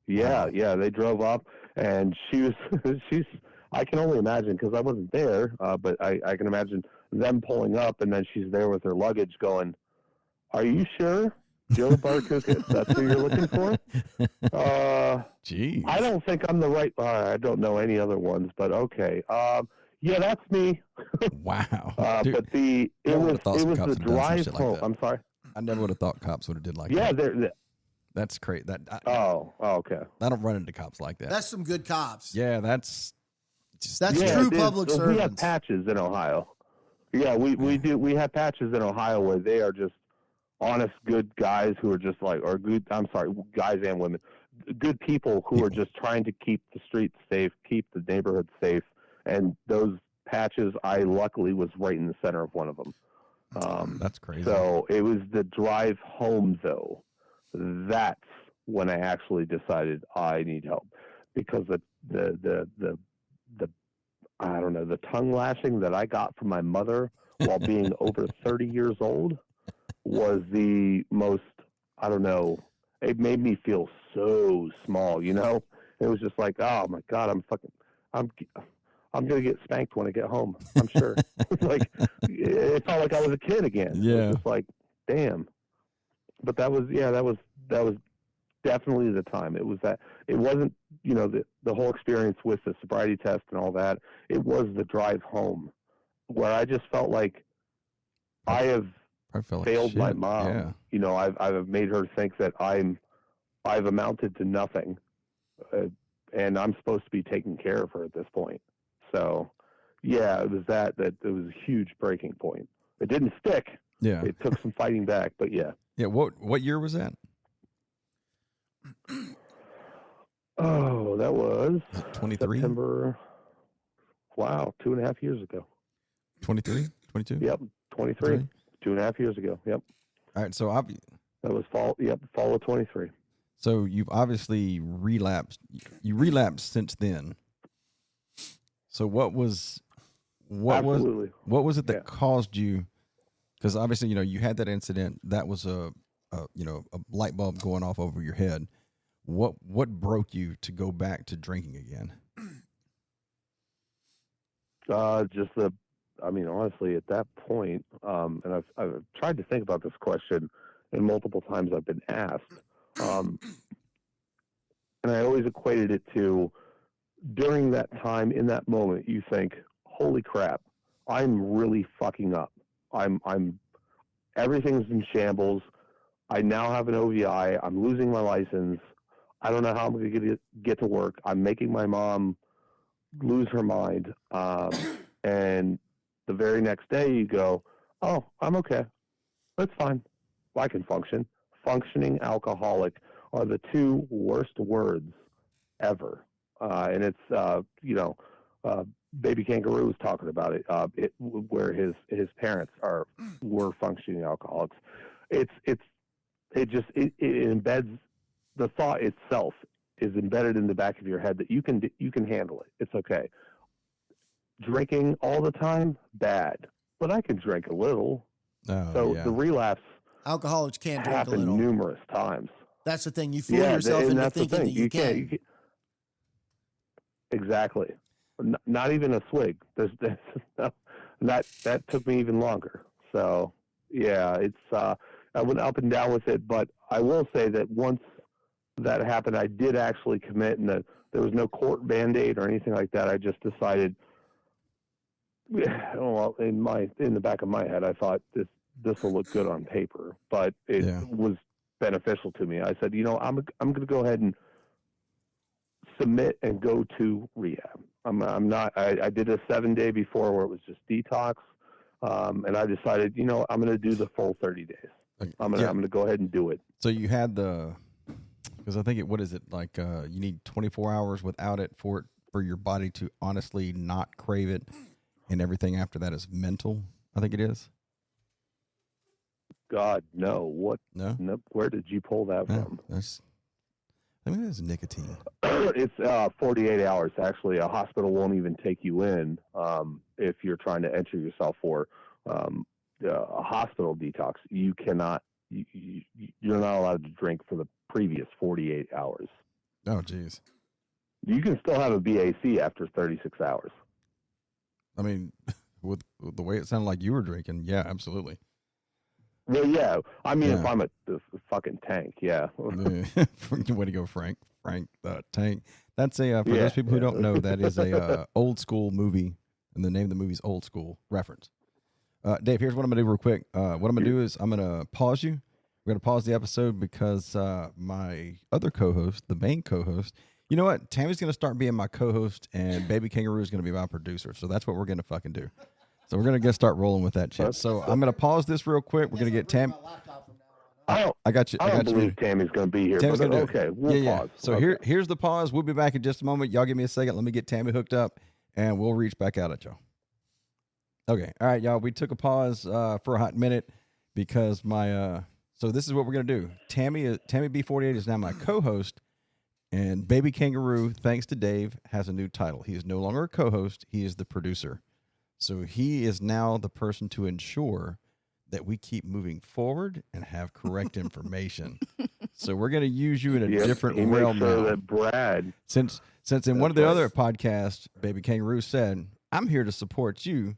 Yeah, they drove up, and she's. I can only imagine because I wasn't there, but I can imagine them pulling up, and then she's there with her luggage, going, "Are you sure, Joe Barkukas? That's who you're looking for?" Jeez. I don't think I'm the right. I don't know any other ones, but okay. Yeah, that's me. Wow. But it was the drive home. Like I'm sorry. I never would have thought cops would have did like that. Yeah, that's great. Okay. I don't run into cops like that. That's some good cops. Yeah, that's true public servants. We have patches in Ohio. Yeah, we do. We have patches in Ohio where they are just honest, good guys who are just like, or good. I'm sorry, guys and women, good people who are just trying to keep the streets safe, keep the neighborhood safe. And those patches, I luckily was right in the center of one of them. That's crazy. So it was the drive home, though. That's when I actually decided I need help because the I don't know, the tongue lashing that I got from my mother while being over 30 years old was the most, I don't know, it made me feel so small, you know? It was just like, oh my God, I'm going to get spanked when I get home. I'm sure. Like, it felt like I was a kid again. Yeah. It was just like, damn. But that was definitely the time. It was that, it wasn't, you know, the whole experience with the sobriety test and all that. It was the drive home where I just felt like I have failed my mom. Yeah. You know, I've made her think that I've amounted to nothing. And I'm supposed to be taking care of her at this point. So, yeah, it was that it was a huge breaking point. It didn't stick. Yeah. It took some fighting back, but yeah. Yeah. What year was that? Oh, that was 23? September. Wow, 2.5 years ago. 23? 22? Yep, 23. 2.5 years ago. Yep. All right. So that was fall. Yep, fall of 23. So you've obviously relapsed. You relapsed since then. So what was it that caused you? Because obviously, you know, you had that incident. That was a light bulb going off over your head. What broke you to go back to drinking again? Honestly, at that point, and I've tried to think about this question, and multiple times I've been asked, and I always equated it to during that time, in that moment, you think, "Holy crap, I'm really fucking up. I'm everything's in shambles. I now have an OVI. I'm losing my license. I don't know how I'm going to get to work. I'm making my mom lose her mind." And the very next day you go, "Oh, I'm okay. That's fine. I can function." Functioning alcoholic are the two worst words ever. And it's, Baby Kangaroo was talking about it, where his parents were functioning alcoholics. It embeds the thought itself is embedded in the back of your head that you can handle it. It's okay. Drinking all the time, bad, but I can drink a little. The relapse alcoholics can't drink a happened little. numerous times. That's the thing. You fool yourself into thinking that you can. Exactly. Not even a swig. That took me even longer. So yeah, it's I went up and down with it, but I will say that once that happened, I did actually commit, and that there was no court Band-Aid or anything like that. I just decided, well, in the back of my head, I thought this will look good on paper, but it was beneficial to me. I said, I'm going to go ahead and submit and go to rehab. I'm not. I did a 7-day before where it was just detox, and I decided, I'm going to do the full 30 days. I'm going to go ahead and do it. So you had because I think what is it like? You need 24 hours without it for your body to honestly not crave it, and everything after that is mental. I think it is. God, no. What? No. Where did you pull that from? I mean, it's nicotine. It's 48 hours. Actually, a hospital won't even take you in if you're trying to enter yourself for a hospital detox. You cannot. You're not allowed to drink for the previous 48 hours. Oh, geez. You can still have a BAC after 36 hours. I mean, with the way it sounded like you were drinking, yeah, absolutely. Well, yeah. I mean, if I'm a fucking tank, yeah. Way to go, Frank. Frank the Tank. That's for those people who don't know, that is a old school movie, and the name of the movie is Old School reference. Dave, here's what I'm going to do real quick. What I'm going to do is I'm going to pause you. We're going to pause the episode because my other co-host, the main co-host, you know what? Tammy's going to start being my co-host, and Baby Kangaroo is going to be my producer. So that's what we're going to fucking do. So we're going to start rolling with that shit. So I'm going to pause this real quick. We're going to get Tammy. I got you. I don't believe Tammy's going to be here. Tammy's going to do it. Okay, we'll pause. So here's the pause. We'll be back in just a moment. Y'all give me a second. Let me get Tammy hooked up, and we'll reach back out at y'all. Okay. All right, y'all. We took a pause for a hot minute because my so this is what we're going to do. Tammy B48 is now my co-host, and Baby Kangaroo, thanks to Dave, has a new title. He is no longer a co-host. He is the producer. So he is now the person to ensure that we keep moving forward and have correct information. So we're going to use you in a different realm now. That Brad, since in one of the other podcasts, Baby Kangaroo said, "I'm here to support you."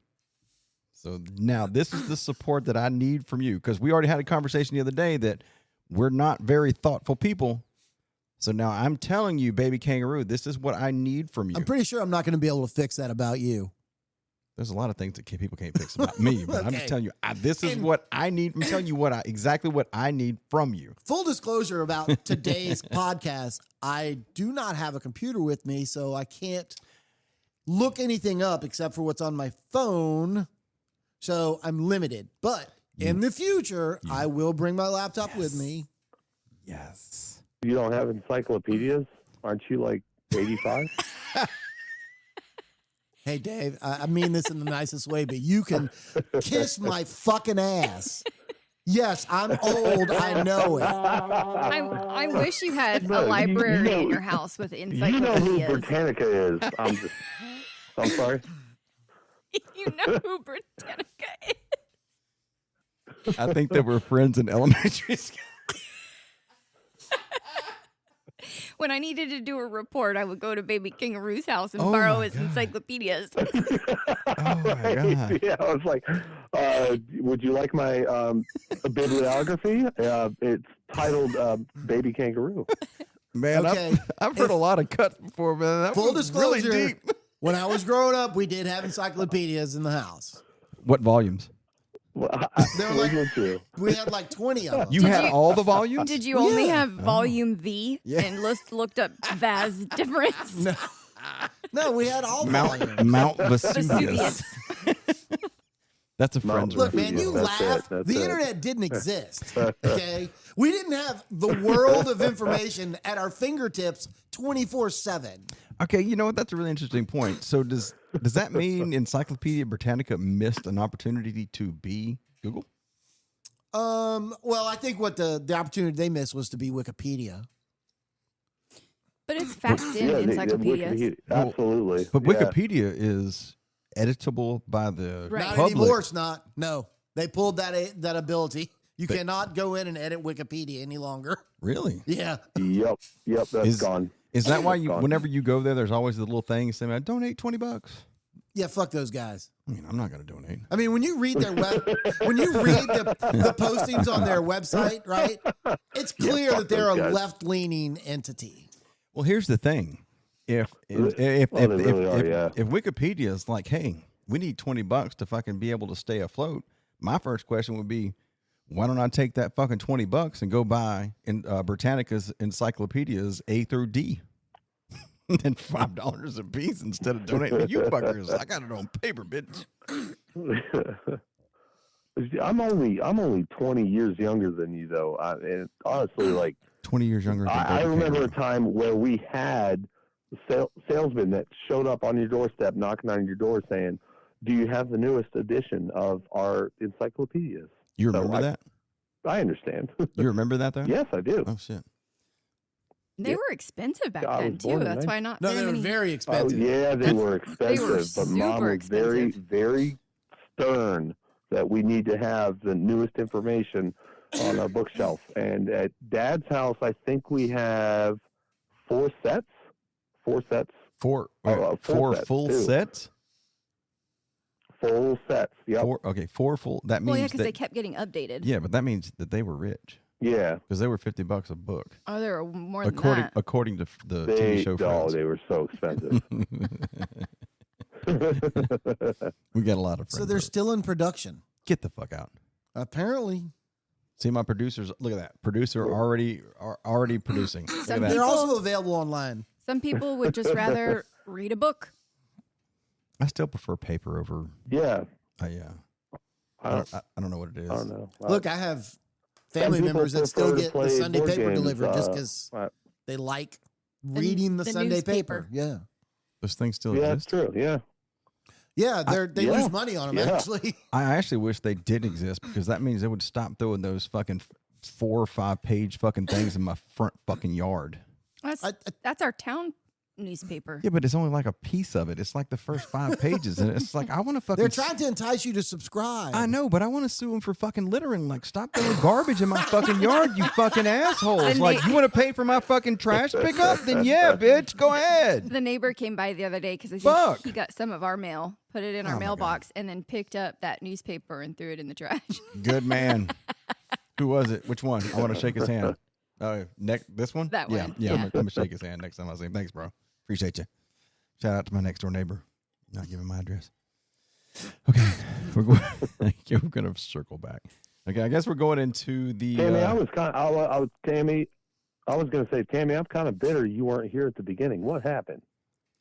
So now this is the support that I need from you, because we already had a conversation the other day that we're not very thoughtful people. So now I'm telling you, Baby Kangaroo, this is what I need from you. I'm pretty sure I'm not going to be able to fix that about you. There's a lot of things that people can't fix about me, but okay. I'm just telling you, this is what I need. I'm telling you exactly what I need from you. Full disclosure about today's podcast, I do not have a computer with me, so I can't look anything up except for what's on my phone. So I'm limited. But in the future, I will bring my laptop with me. Yes. You don't have encyclopedias? Aren't you like 85? Hey, Dave, I mean this in the nicest way, but you can kiss my fucking ass. Yes, I'm old. I know it. I wish you had a library in your house with encyclopedias. You know who Britannica is. I'm sorry. You know who Britannica is. I think they were friends in elementary school. When I needed to do a report, I would go to Baby Kangaroo's house and Oh borrow my his God. encyclopedias. Oh my God. Yeah, I was like, would you like my bibliography? It's titled Baby Kangaroo. Man, Okay, I've heard a lot of cuts before, man. That full was really disclosure, deep. when I was growing up, we did have encyclopedias in the house. What volumes? Well, They were like- too. We had like 20 of them. You Did had you- all the volumes? Did you only Yeah. have volume V Yeah. and looked up Vaz difference? No, we had all volumes. Mount Vesuvius. Vesuvius. That's a Mount friend's Look, recipe. man, you That's laugh. it, that's The it. internet didn't exist. Okay, we didn't have the world of information at our fingertips 24/7. Okay, you know what? That's a really interesting point. So does that mean Encyclopedia Britannica missed an opportunity to be Google? Well, I think what the opportunity they missed was to be Wikipedia. But it's faxed in Yeah, encyclopedias. Absolutely. But Yeah. Wikipedia is editable by the Right. Not public. anymore. It's not. No, they pulled that ability. You cannot go in and edit Wikipedia any longer. Really? Yeah. Yep. That's Is- gone. Is that why It's you, gone. whenever you go there, there's always the little thing saying, "Donate $20." Yeah, fuck those guys. I mean, I'm not going to donate. I mean, when you read their when you read the postings on their website, right? It's clear fuck that they're a those guys. left-leaning entity. Well, here's the thing: if Well, they really are, yeah. if Wikipedia is like, "Hey, we need $20 to fucking be able to stay afloat," my first question would be, why don't I take that fucking $20 and go buy Britannica's encyclopedias A through D? And $5 a piece instead of donating to you fuckers. I got it on paper, bitch. I'm only 20 years younger than you, though. And honestly, like 20 years younger than I David remember a Cameron. time where we had salesmen that showed up on your doorstep, knocking on your door, saying, "Do you have the newest edition of our encyclopedias?" You So remember that? I understand. You remember that, though? Yes, I do. Oh, shit. They Yeah. were expensive back I then was too. born in That's why not No, very they were many. very Oh, expensive. yeah, they were expensive, but Mom super was very, expensive. very stern that we need to have the newest information on our bookshelf. And at Dad's house, I think we have four sets. Four full sets, full too. sets? Full sets. Yep. Four full. That means Well, yeah, because that, they kept getting updated. yeah, but that means that they were rich Yeah. because they were $50 a book, Oh, there were more than according that. according to the TV show Friends. They were so expensive. We got a lot of friends. So they're still in production. Get the fuck out. Apparently. See my producers. Look at that producer already producing. Look Some at that. They're People- also available online. Some people would just rather read a book. I still prefer paper over. Yeah. Yeah. I don't, I don't know what it is. I don't know. Look, I have family people members that still prefer to get the play Sunday board paper games, delivered just because uh, they like reading the the Sunday newspaper. paper. Yeah. Those things still Yeah, that's exist. true. Yeah. Yeah, they yeah. lose money on them, Yeah. actually. I actually wish they did exist because that means they would stop throwing those fucking 4 or 5 page fucking things in my front fucking yard. That's our town newspaper. Yeah, but it's only like a piece of it. It's like the first 5 pages, and it's like I want to fucking. They're trying to entice you to subscribe. I know, but I want to sue them for fucking littering. Like, stop throwing garbage in my fucking yard, you fucking assholes. And Like, they- you want to pay for my fucking trash pickup? Then yeah, bitch, go ahead. The neighbor came by the other day because I think Fuck. he got some of our mail, put it in our Oh, my mailbox, and then picked up that newspaper and threw it in the trash. Good man. Who was it? Which one? I want to shake his hand. This one? That Yeah, one, yeah. yeah. I'm gonna shake his hand next time I see him. Thanks, bro. Appreciate you. Shout out to my next door neighbor. Not giving my address. Okay, we're going to circle back. Okay, I guess we're going into the. Tammy, I was going to say, Tammy, I'm kind of bitter you weren't here at the beginning. What happened?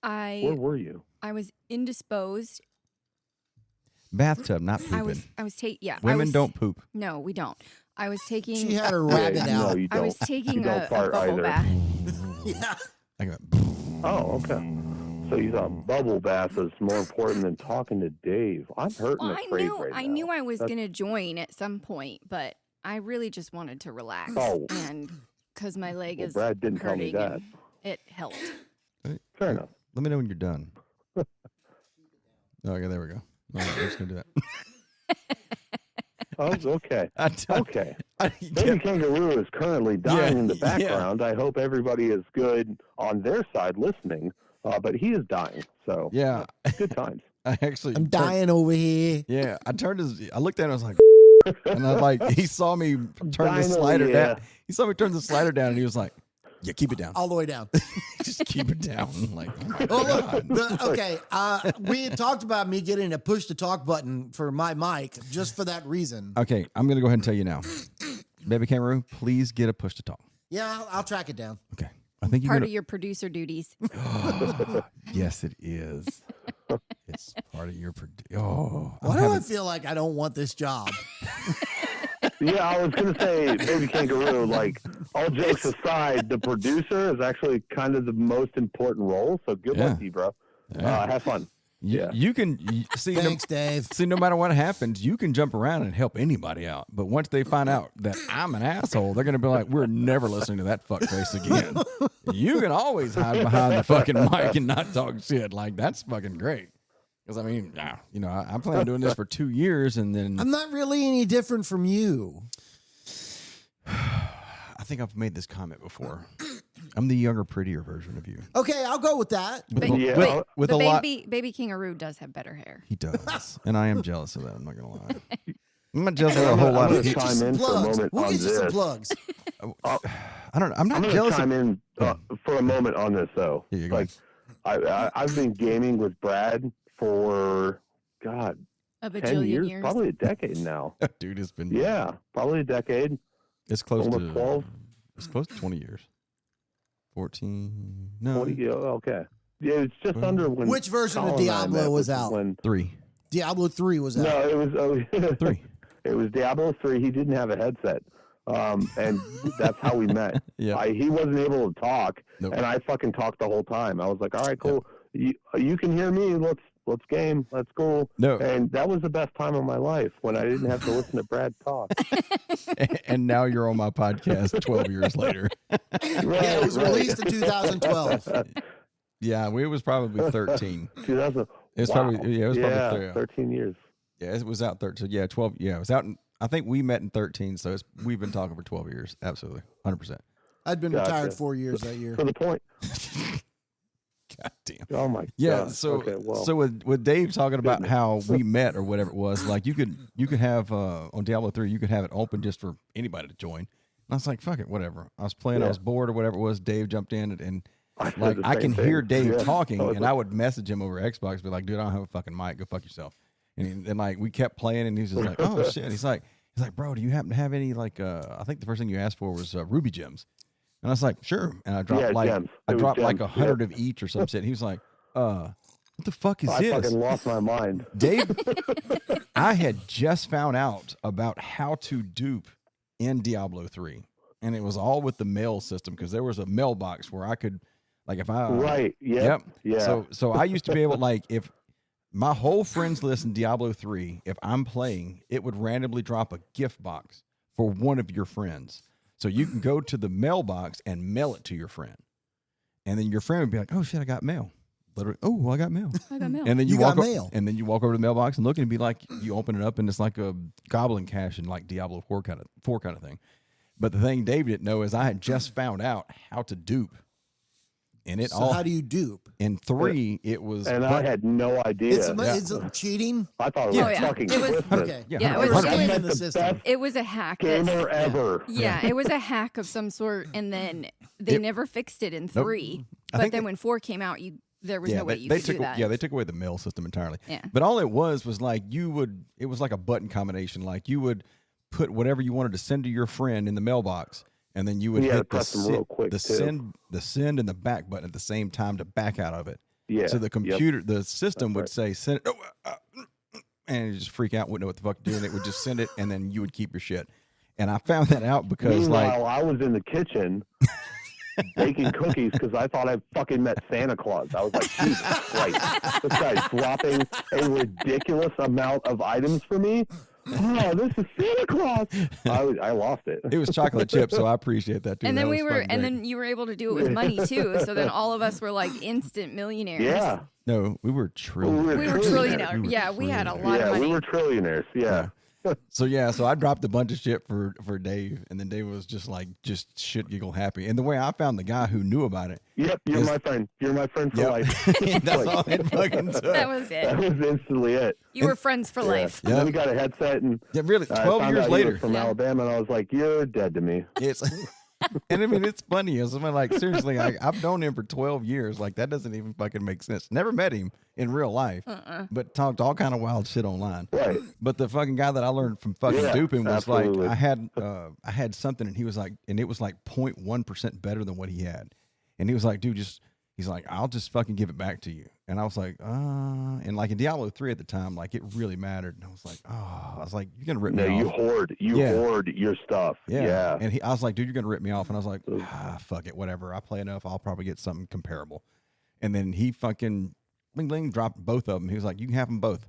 Where I were you? was indisposed. bathtub, not pooping. I was taking Women don't poop. No, we don't. I was taking. She had her rabbit no, out. you I don't. was taking You don't a fart bubble either. bath. Yeah. I go, Oh, okay. So you thought bubble bath is more important than talking to Dave. I'm hurting Well, afraid right I now. knew I was That's- gonna join at some point, but I really just wanted to relax, Oh. and because my leg Well, is Brad didn't tell me hurting, that. and it helped. Fair enough. let me know when you're done. Okay, there we go. All right, we're just gonna do that. Oh, okay. I Okay. Baby Kangaroo is currently dying in the background. I hope everybody is good on their side listening, but he is dying. So Yeah. Good times. I'm dying over here. Yeah, I looked at him, I was like, and I was like, he saw me turn the slider down. He saw me turn the slider down, and he was like, yeah, keep it down. All the way down. Just keep it down. I'm like, oh my Oh, God. look, we had talked about me getting a push to talk button for my mic just for that reason. Okay, I'm going to go ahead and tell you now. Baby Kangaroo, please get a push to talk. Yeah, I'll track it down. Okay. I think Part of your producer duties. Yes, it is. It's part of your Why do I feel like I don't want this job? Yeah, I was going to say, Baby Kangaroo, like, all jokes aside, the producer is actually kind of the most important role. So good luck to you, bro. Yeah. Have fun. You can see. Thanks, Dave. See, no matter what happens, you can jump around and help anybody out. But once they find out that I'm an asshole, they're going to be like, we're never listening to that fuckface again. You can always hide behind the fucking mic and not talk shit. Like, that's fucking great. Because, I mean, you know, I plan on doing this for 2 years, and then I'm not really any different from you. I think I've made this comment before. I'm the younger, prettier version of you. Okay, I'll go with that. With a lot. Baby Kangaroo does have better hair. He does, and I am jealous of that. I'm not gonna lie. I'm not jealous of a whole lot of people. Chime in for a moment We'll on get you some this. plugs. I don't. I'm not I'm jealous. chime in for a moment on this though. Here you go. Like, I've been gaming with Brad for A 10 bajillion years, years. probably a decade now. Dude, it's been Probably a decade. It's close Almost to 12. It's close to 20 years. 14. No. 20, okay. Yeah, it's just under when. Which version of Colin and I Diablo met, was which is out? When, 3. Diablo 3 was out. no, it was 3. It was Diablo 3. He didn't have a headset. And that's how we met. Yeah. He wasn't able to talk, Nope. and I fucking talked the whole time. I was like, all right, cool. You can hear me. Let's game. Let's go. No. And that was the best time of my life when I didn't have to listen to Brad talk. And now you're on my podcast 12 years later. Yeah, it was released in 2012. Yeah, it was probably 13. 2000. It was wow. probably 13 years. Yeah, it was out 13. Yeah, 12. Yeah, it was out. I think we met in 13, so we've been talking for 12 years. Absolutely, 100%. I'd been Gotcha. retired 4 years that year. For the point. God damn. Oh my Yeah, God. so okay, well, so with Dave talking about how we met or whatever it was, like you could have on Diablo 3, you could have it open just for anybody to join. And I was like, fuck it, whatever. I was playing, I was bored or whatever it was. Dave jumped in and like I can hear Dave talking, and I would message him over Xbox, be like, dude, I don't have a fucking mic. Go fuck yourself. And like we kept playing, and he's just like, oh shit. He's like, bro, do you happen to have any like I think the first thing you asked for was Ruby gems. And I was like, sure. And I dropped gems. I dropped gems. like 100 of each or some shit. He was like, what the fuck is this? I fucking lost my mind. Dave, I had just found out about how to dupe in Diablo 3. And it was all with the mail system because there was a mailbox where I could, like, if I. Right. Yep. Yeah. So I used to be able, like, if my whole friends list in Diablo 3, if I'm playing, it would randomly drop a gift box for one of your friends. So you can go to the mailbox and mail it to your friend. And then your friend would be like, oh, shit, I got mail. Literally, oh, well, I got mail. I got mail. And then You walk got mail. and then you walk over to the mailbox and look and be like, you open it up and it's like a goblin cache in like Diablo 4 kind of thing. But the thing Dave didn't know is I had just found out how to dupe. And it So how do you dupe? in 3, it was. And I had no idea. It's cheating? I thought it was Oh, yeah. fucking It was- twisted. Okay. Yeah, it was- There's it a game was- in the system. It was a hack. Gamer ever. Yeah, it was a hack of some sort, and then they never fixed it in 3. I But think then when 4 came out, there was no way you they could took do that. yeah they took away the mail system entirely. Yeah. But all it was like it was like a button combination. Like you would put whatever you wanted to send to your friend in the mailbox, and then you would You had hit to press them real quick, too. send and the back button at the same time to back out of it. Yeah. So the computer, the system would That's say send it, and you just freak out, wouldn't know what the fuck to do, and it would just send it, and then you would keep your shit. And I found that out because Meanwhile, I was in the kitchen baking cookies because I thought I fucking met Santa Claus. I was like, Jesus Christ, this guy's dropping a ridiculous amount of items for me. Oh, this is Santa Claus. I lost it. it was chocolate chip, so I appreciate that too. And then That was fucking great. then you were able to do it with money too. So then all of us were like instant millionaires. No, we were trillionaires. We were We were trillionaires. trillionaires. Yeah, we had a lot of Yeah, money. we were trillionaires. Yeah. So I dropped a bunch of shit for Dave, and then Dave was just shit giggle happy. And the way I found the guy who knew about it. Yep, you're my friend. You're my friend for life. That's all it fucking took. That was it. That was instantly it. You were friends for life. And then we got a headset, and really, 12 years later, from Alabama, and I was like, "You're dead to me." It's. And I mean, it's funny. It's like, seriously, I've known him for 12 years. Like, that doesn't even fucking make sense. Never met him in real life, but talked all kind of wild shit online. Right. But the fucking guy that I learned from fucking duping was absolutely. like, I had something, and he was like, and it was like 0.1% better than what he had. And he was like, dude, he's like, I'll just fucking give it back to you. And I was like, and like in Diablo 3 at the time, like it really mattered. And I was like, you're going to rip me off. No, you hoard your stuff. Yeah. And I was like, dude, you're going to rip me off. And I was like, fuck it, whatever. I play enough. I'll probably get something comparable. And then he fucking bling, bling, dropped both of them. He was like, you can have them both.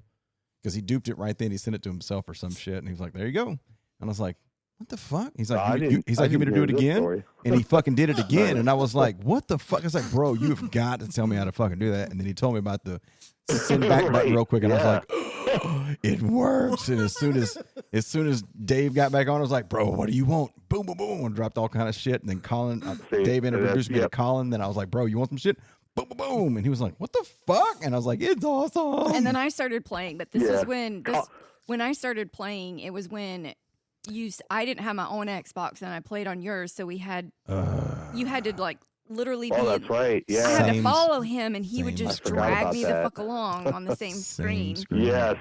Because he duped it right then. He sent it to himself or some shit. And he was like, there you go. And I was like, what the fuck? He's like, you want me to do it again? And he fucking did it again. And I was like, what the fuck? I was like, bro, you have got to tell me how to fucking do that. And then he told me about the send back button real quick. And I was like, oh, it works. And as soon as Dave got back on, I was like, bro, what do you want? Boom, boom, boom. And dropped all kind of shit. And then Colin, Dave introduced me to Colin. Then I was like, bro, you want some shit? Boom, boom, boom. And he was like, what the fuck? And I was like, it's awesome. And then I started playing. But this is when I started playing, it was when I didn't have my own Xbox and I played on yours, so we had you had to like literally be. Oh, that's right. Yeah, I had to follow him, and he would just drag me the fuck along on the same screen. Yes,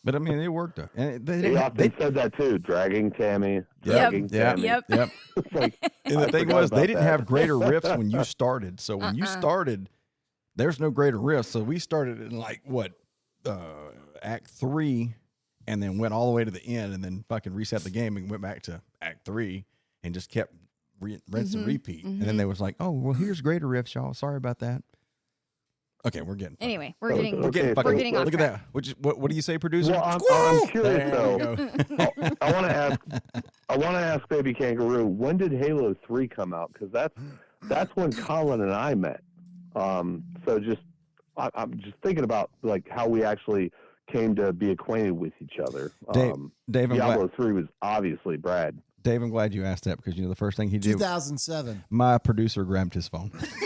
but I mean, it worked. And they often said that too, dragging Tammy. Dragging Tammy. Yep. And the thing was, they didn't have greater riffs when you started. So when you started, there's no greater riffs. So we started in like Act 3. And then went all the way to the end, and then fucking reset the game and went back to Act 3, and just kept rinse and repeat. And then they was like, "Oh, well, here's greater riffs, y'all. Sorry about that." Okay, we're getting. Anyway, we're getting off Look at track. that. What do you say, producer? Well, I'm curious There though. I want to ask Baby Kangaroo, when did Halo 3 come out? Because that's when Colin and I met. So I'm just thinking about like how we actually came to be acquainted with each other. Dave, Diablo 3 was obviously Brad. Dave, I'm glad you asked that because the first thing he did. 2007. My producer grabbed his phone. September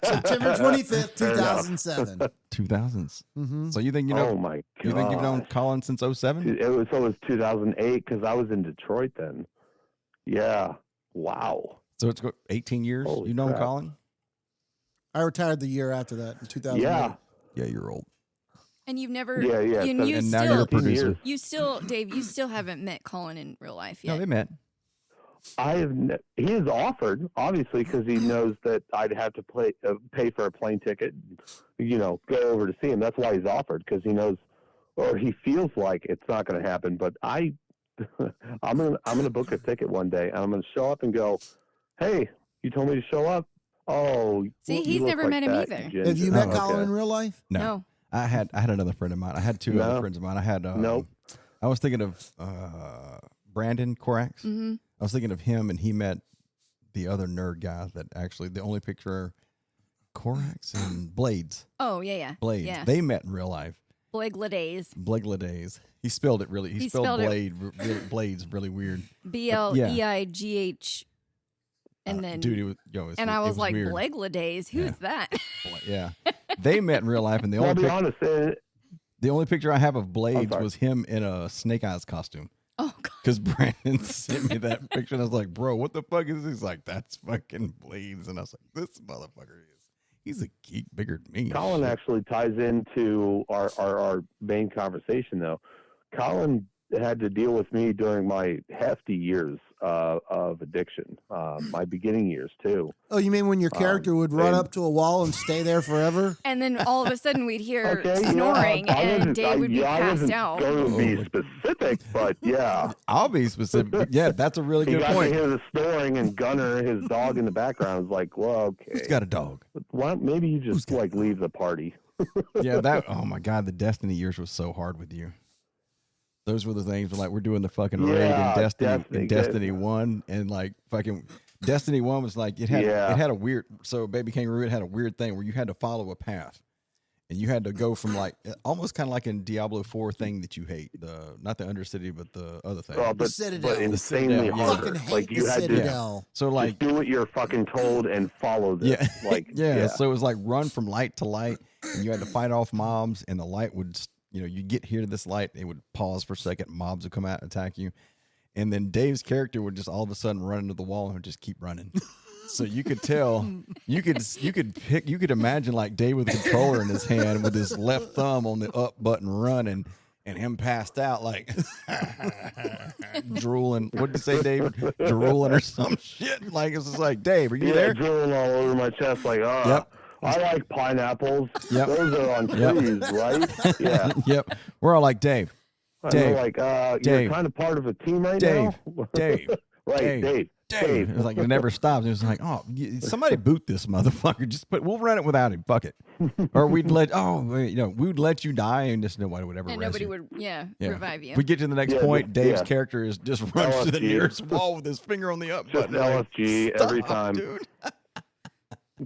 25th, 2007. 2000s. Mm-hmm. So you think you know? Oh my god! You think you've known Colin since 07? It was 2008 because I was in Detroit then. Yeah. Wow. So it's 18 years. Holy You known crap. Colin? I retired the year after that in 2008. Yeah, you're old. And you've never. Yeah. And now you're a producer. You still, Dave. You still haven't met Colin in real life yet. No, they met. He has offered, obviously, because he knows that I'd have to pay for a plane ticket, go over to see him. That's why he's offered, because he knows, or he feels like it's not going to happen. But I'm gonna book a ticket one day, and I'm gonna show up and go, "Hey, you told me to show up." Oh, see, he's never met him either. Jen. Have you met Colin in real life? No. I had another friend of mine. I had two other friends of mine. I had Nope. I was thinking of Brandon Corax. Mm-hmm. I was thinking of him, and he met the other nerd guy that actually the only picture Corax and Blades. Oh yeah. Blades. Yeah. They met in real life. Bleglades. He spelled it really. He spelled it- Blades really weird. BLEIGH. And then, dude, I was like, weird. Bleglades? Who's that? Yeah, they met in real life, and the I'll only be honest. the only picture I have of Blades was him in a Snake Eyes costume. Oh God. Because Brandon sent me that picture, and I was like, "Bro, what the fuck is this?" He's like, "That's fucking Blades," and I was like, "This motherfucker he's a geek bigger than me." Colin Shit. actually ties into our main conversation, though. Colin had to deal with me during my hefty years of addiction, my beginning years too. Oh, you mean when your character would run up to a wall and stay there forever? And then all of a sudden we'd hear snoring, and Dave would be passed out. I wasn't going to be specific, but yeah. I'll be specific. Yeah, that's a really good point. He got to hear the snoring, and Gunner, his dog in the background, was like, well, okay. Who's got a dog? Why don't maybe you just leave the party? Yeah, oh my God, the Destiny years was so hard with you. Those were the things where, like, we're doing the fucking raid in Destiny 1, and like fucking Destiny 1 was like it had a weird, so Baby Kangaroo, it had a weird thing where you had to follow a path. And you had to go from like almost kind of like in Diablo 4 thing that you hate, not the Undercity, but the other thing. The but Citadel. insanely Citadel, yeah. harder. Fucking hate Like the you had to Citadel. So like, just do what you're fucking told and follow this. yeah, Like yeah. So it was like run from light to light, and you had to fight off mobs, and the light would, you get here to this light, it would pause for a second, mobs would come out and attack you, and then Dave's character would just all of a sudden run into the wall and would just keep running. So you could tell, you could imagine like Dave with the controller in his hand with his left thumb on the up button running, and him passed out like drooling. What did you say, Dave? Drooling or some shit. Like it's just like, Dave, are you there? Drooling all over my chest. Like, Yep. I like pineapples. Yep. Those are on trees, right? Yeah. Yep. We're all like, Dave. And Dave. they're like, Dave. you're kind of part of a team right Dave. now. Dave. Right, Dave. It was like it never stops. It was like, oh, somebody boot this motherfucker. We'll run it without him. Fuck it. Or we'd let we'd let you die and just nobody would ever. And arrest nobody you. would, revive you. We get to the next point. Dave's character is just runs to the LFG. nearest wall with his finger on the up Just button. LFG Stop, every time. dude.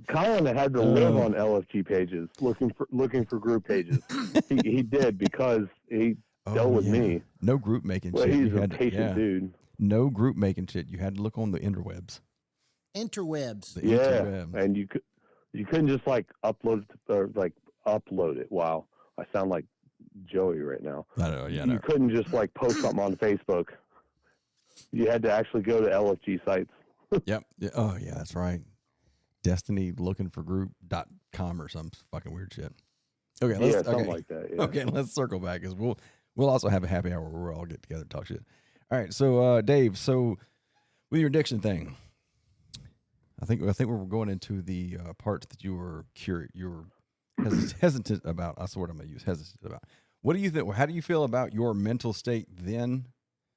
Colin had to live on LFG pages, looking for group pages. he did because he dealt with me. No group making Well, shit. he's You a had to- patient dude. No group making shit. You had to look on the interwebs. Interwebs. The Yeah, interwebs. and you couldn't just like upload it. Wow, I sound like Joey right now. I know. Yeah. You couldn't just like post something on Facebook. You had to actually go to LFG sites. Yep. Yeah. Oh yeah, that's right. Destiny looking for group.com or some fucking weird shit. Okay, Something like that. Yeah. Okay, let's circle back because we'll also have a happy hour where we'll all get together and talk shit. All right, so Dave, so with your addiction thing, I think we're going into the parts that you were hesitant about. That's the word I'm going to use. Hesitant about. What do you think? How do you feel about your mental state then,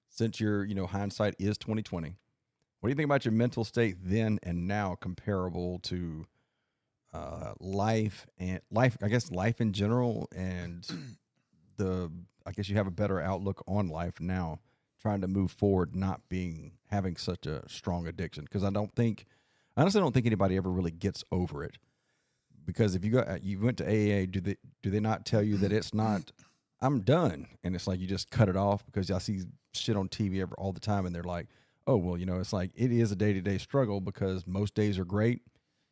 since your hindsight is 2020? What do you think about your mental state then and now, comparable to life? I guess life in general, and I guess you have a better outlook on life now, trying to move forward, not having such a strong addiction. Because I honestly don't think anybody ever really gets over it. Because if you went to AA, do they not tell you that it's not, I'm done, and it's like you just cut it off? Because I see shit on TV all the time, and they're like, oh well, it's like it is a day-to-day struggle because most days are great.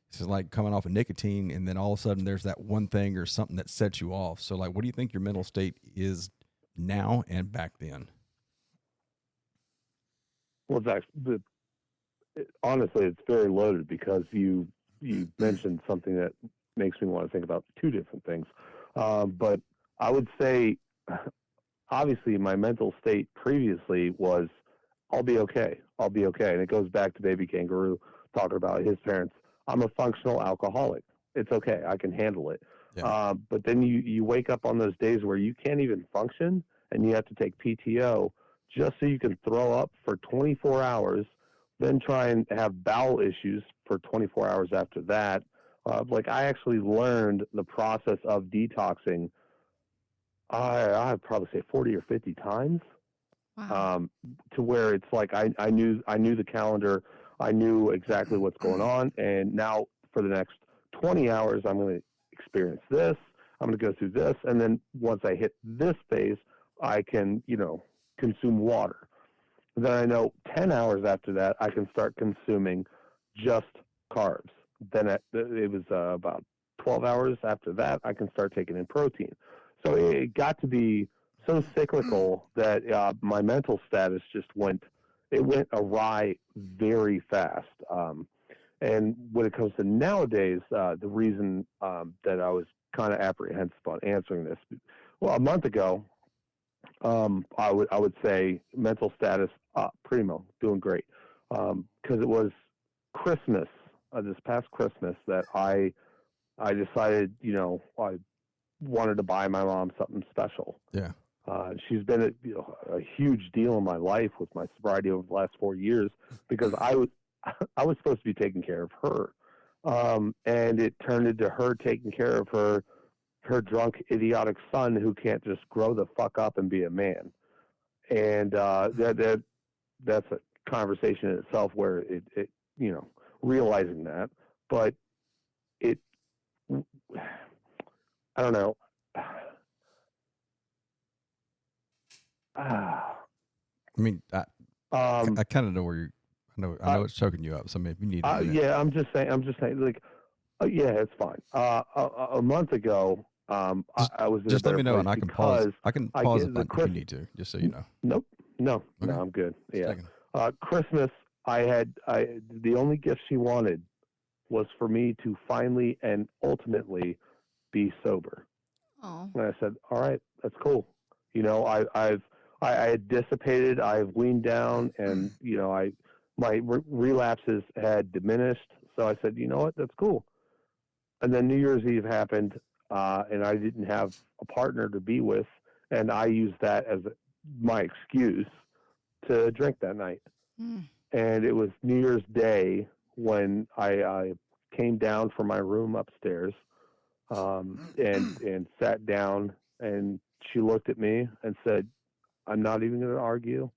It's like coming off of nicotine, and then all of a sudden there's that one thing or something that sets you off. So like, what do you think your mental state is now and back then? Well, honestly, it's very loaded because you mentioned something that makes me want to think about two different things. But I would say, obviously, my mental state previously was, I'll be okay. And it goes back to Baby Kangaroo talking about his parents. I'm a functional alcoholic. It's okay. I can handle it. Yeah. But then you wake up on those days where you can't even function and you have to take PTO just so you can throw up for 24 hours, then try and have bowel issues for 24 hours after that. I actually learned the process of detoxing, I'd probably say 40 or 50 times. Wow. To where it's like I knew the calendar, I knew exactly what's going on, and now for the next 20 hours I'm going to experience this, I'm going to go through this, and then once I hit this phase, I can consume water. Then I know 10 hours after that I can start consuming just carbs. Then it was about 12 hours after that I can start taking in protein. So it got to be so cyclical that my mental status just went awry very fast. And when it comes to nowadays, the reason that I was kind of apprehensive on answering this, well, a month ago, I would say mental status primo, doing great, because it was Christmas, this past Christmas, that I decided I wanted to buy my mom something special. Yeah. She's been a huge deal in my life with my sobriety over the last 4 years because I was supposed to be taking care of her. And it turned into her taking care of her drunk, idiotic son who can't just grow the fuck up and be a man. And that's a conversation in itself where it realizing that. But I don't know. I mean, I kind of know where I know it's choking you up. So maybe you need a minute. Yeah, I'm just saying, like, yeah, it's fine. A month ago, I was in Just a let better me know, place and I can pause. I can pause get if you need to, just so you know. Nope, no, Okay. I'm good. Yeah. Checking. Christmas, the only gift she wanted was for me to finally and ultimately be sober. Oh. And I said, all right, that's cool. You know, I had dissipated, I've weaned down, and you know, my relapses had diminished. So I said, you know what, that's cool. And then New Year's Eve happened, and I didn't have a partner to be with, and I used that as my excuse to drink that night. Mm. And it was New Year's Day when I came down from my room upstairs, and sat down, and she looked at me and said, I'm not even going to argue.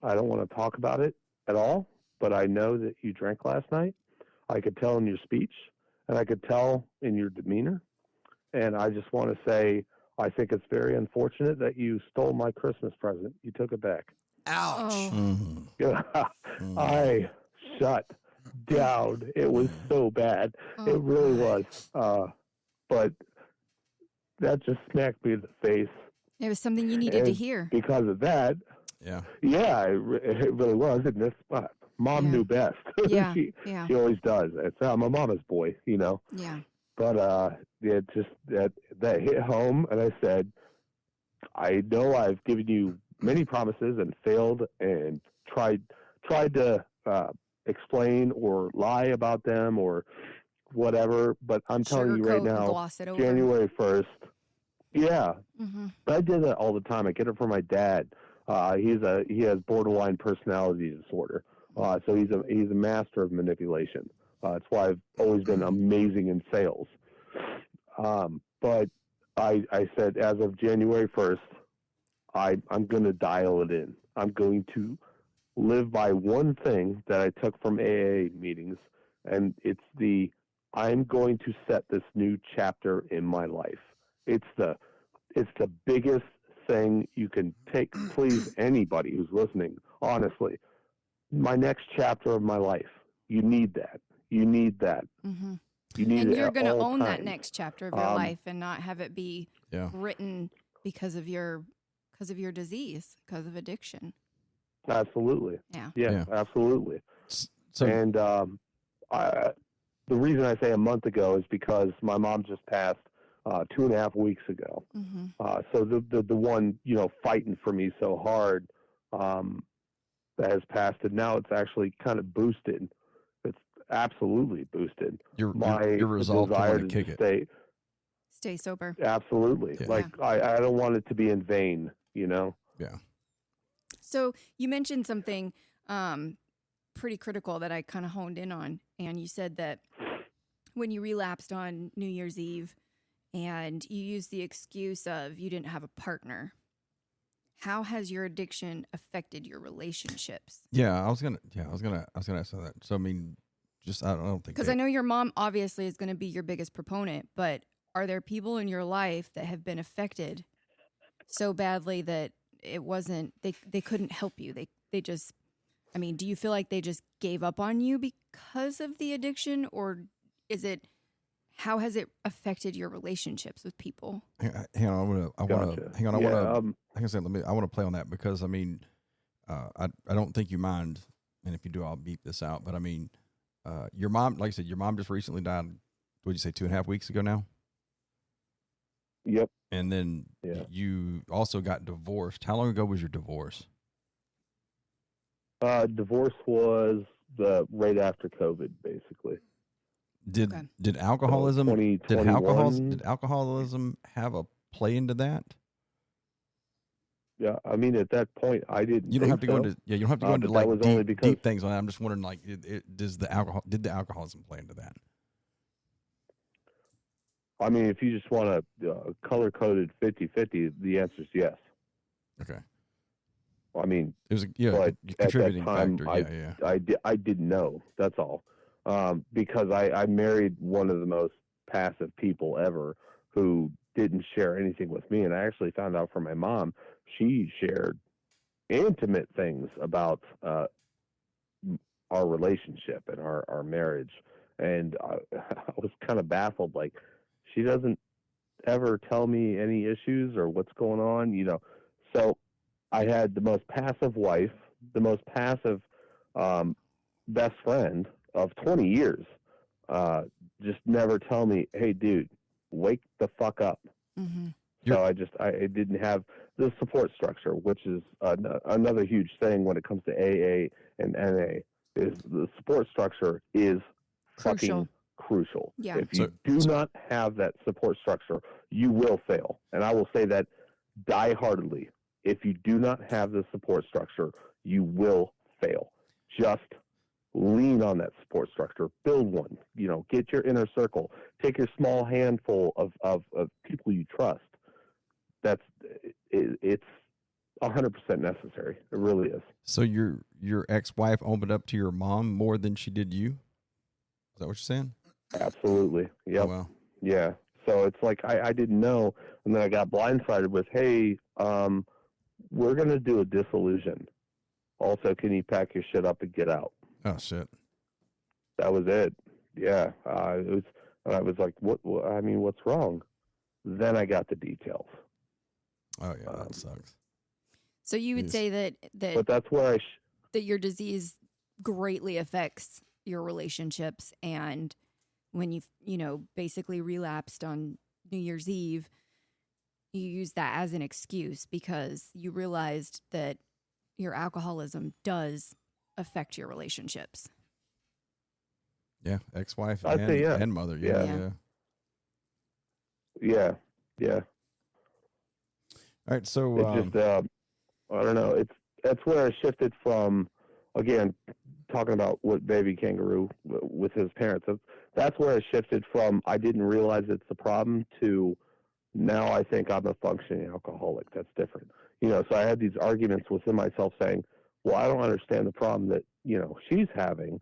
I don't want to talk about it at all, but I know that you drank last night. I could tell in your speech, and I could tell in your demeanor. And I just want to say, I think it's very unfortunate that you stole my Christmas present. You took it back. Ouch. Oh. I shut down. It was so bad. Oh, It really God. was. But that just smacked me in the face. It was something you needed to And hear. because of that, Yeah. it really was. And this mom Yeah. knew best. Yeah. she Yeah. always does. It's I'm a mama's boy, you know. Yeah. But it just that hit home, and I said, I know I've given you many promises and failed and tried to explain or lie about them or whatever. But I'm telling you right Sugarcoat and now, gloss it over. January 1st. Yeah, Mm-hmm. but I did that all the time. I get it from my dad. He has borderline personality disorder. So he's a master of manipulation. That's why I've always been amazing in sales. But I said, as of January 1st, I'm going to dial it in. I'm going to live by one thing that I took from AA meetings, and it's I'm going to set this new chapter in my life. It's the biggest thing you can take. Please, anybody who's listening, honestly, my next chapter of my life. You need that. You need that. Mm-hmm. You need And it you're at going to all own that times. next chapter of your life and not have it be written because of your disease, because of addiction. Absolutely. Yeah. Absolutely. So, And the reason I say a month ago is because my mom just passed 2.5 weeks ago. Mm-hmm. So the one, you know, fighting for me so hard that has passed, and now it's actually kind of boosted. It's absolutely boosted. your My resolve to desire want to kick to Stay sober. Absolutely. Yeah. Like I don't want it to be in vain, you know? Yeah. So you mentioned something pretty critical that I kind of honed in on. And you said that when you relapsed on New Year's Eve and you used the excuse of you didn't have a partner, how has your addiction affected your relationships? Yeah, I was gonna ask that. So I mean, I don't think, because I know your mom obviously is going to be your biggest proponent, but are there people in your life that have been affected so badly that it wasn't they couldn't help you? They just, I mean, do you feel like they just gave up on you because of the addiction, or is it, how has it affected your relationships with people? hang on, I want to hang on. I Yeah, want to, like I said, I want to play on that because I mean, I don't think you mind, and if you do, I'll beep this out. But I mean, your mom, like I said, your mom just recently died. What did you say, 2.5 weeks ago now? Yep. And then you also got divorced. How long ago was your divorce? Divorce was right after COVID, basically. Did alcoholism So did alcoholism have a play into that? Yeah, I mean, at that point, I didn't. You don't have to go so. into you don't have to go into But that was only because deep things on that. I'm just wondering, like, did the alcoholism play into that? I mean, if you just want a color-coded 50-50, the answer is yes. Okay. I mean, it was a but contributing at that time, factor. I didn't know. That's all. Because I married one of the most passive people ever, who didn't share anything with me. And I actually found out from my mom, she shared intimate things about our relationship and our marriage. And I was kind of baffled. Like, she doesn't ever tell me any issues or what's going on, So I had the most passive wife, the most passive best friend of 20 years, just never tell me, hey, dude, wake the fuck up. Mm-hmm. So I didn't have the support structure, which is another huge thing when it comes to AA and NA, is the support structure is fucking crucial. Yeah. If you do not have that support structure, you will fail. And I will say that die-heartedly. If you do not have the support structure, you will fail. Just lean on that support structure. Build one. Get your inner circle. Take your small handful of people you trust. It's 100% necessary. It really is. So your ex-wife opened up to your mom more than she did you? Is that what you're saying? Absolutely. Yep. Oh, wow. Yeah. So it's like I didn't know, and then I got blindsided with, hey, we're gonna do a dissolution. Also, can you pack your shit up and get out? Oh shit. That was it. Yeah. It was. And I was like, what? I mean, what's wrong? Then I got the details. Oh yeah, that sucks. So you would say that But that's where that your disease greatly affects your relationships, and when you basically relapsed on New Year's Eve, you use that as an excuse because you realized that your alcoholism does affect your relationships. Yeah, ex-wife I'd say yeah. and mother. Yeah. Yeah. Yeah. All right, so It's just I don't know. That's where I shifted from, again, talking about what baby kangaroo with his parents. That's where I shifted from I didn't realize it's a problem to now I think I'm a functioning alcoholic. That's different. So I had these arguments within myself saying, well, I don't understand the problem that, she's having.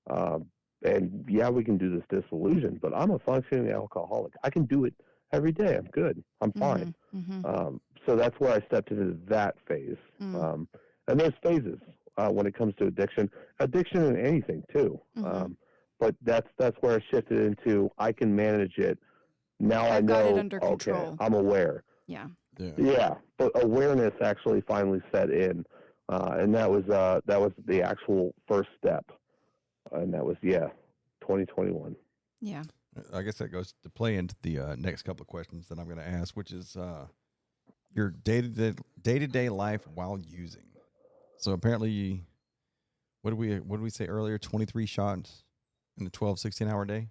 And yeah, we can do this dissolution, but I'm a functioning alcoholic. I can do it every day. I'm good. I'm fine. Mm-hmm. So that's where I stepped into that phase. Mm. And there's phases when it comes to addiction in anything too. Mm-hmm. But that's where I shifted into, I can manage it. Now I I've know, got it under okay, control. I'm aware. Yeah. Yeah. But awareness actually finally set in. And that was the actual first step. And that was, 2021. Yeah. I guess that goes to play into the next couple of questions that I'm going to ask, which is your day-to-day life while using. So apparently, what did we say earlier? 23 shots in a 12, 16-hour day?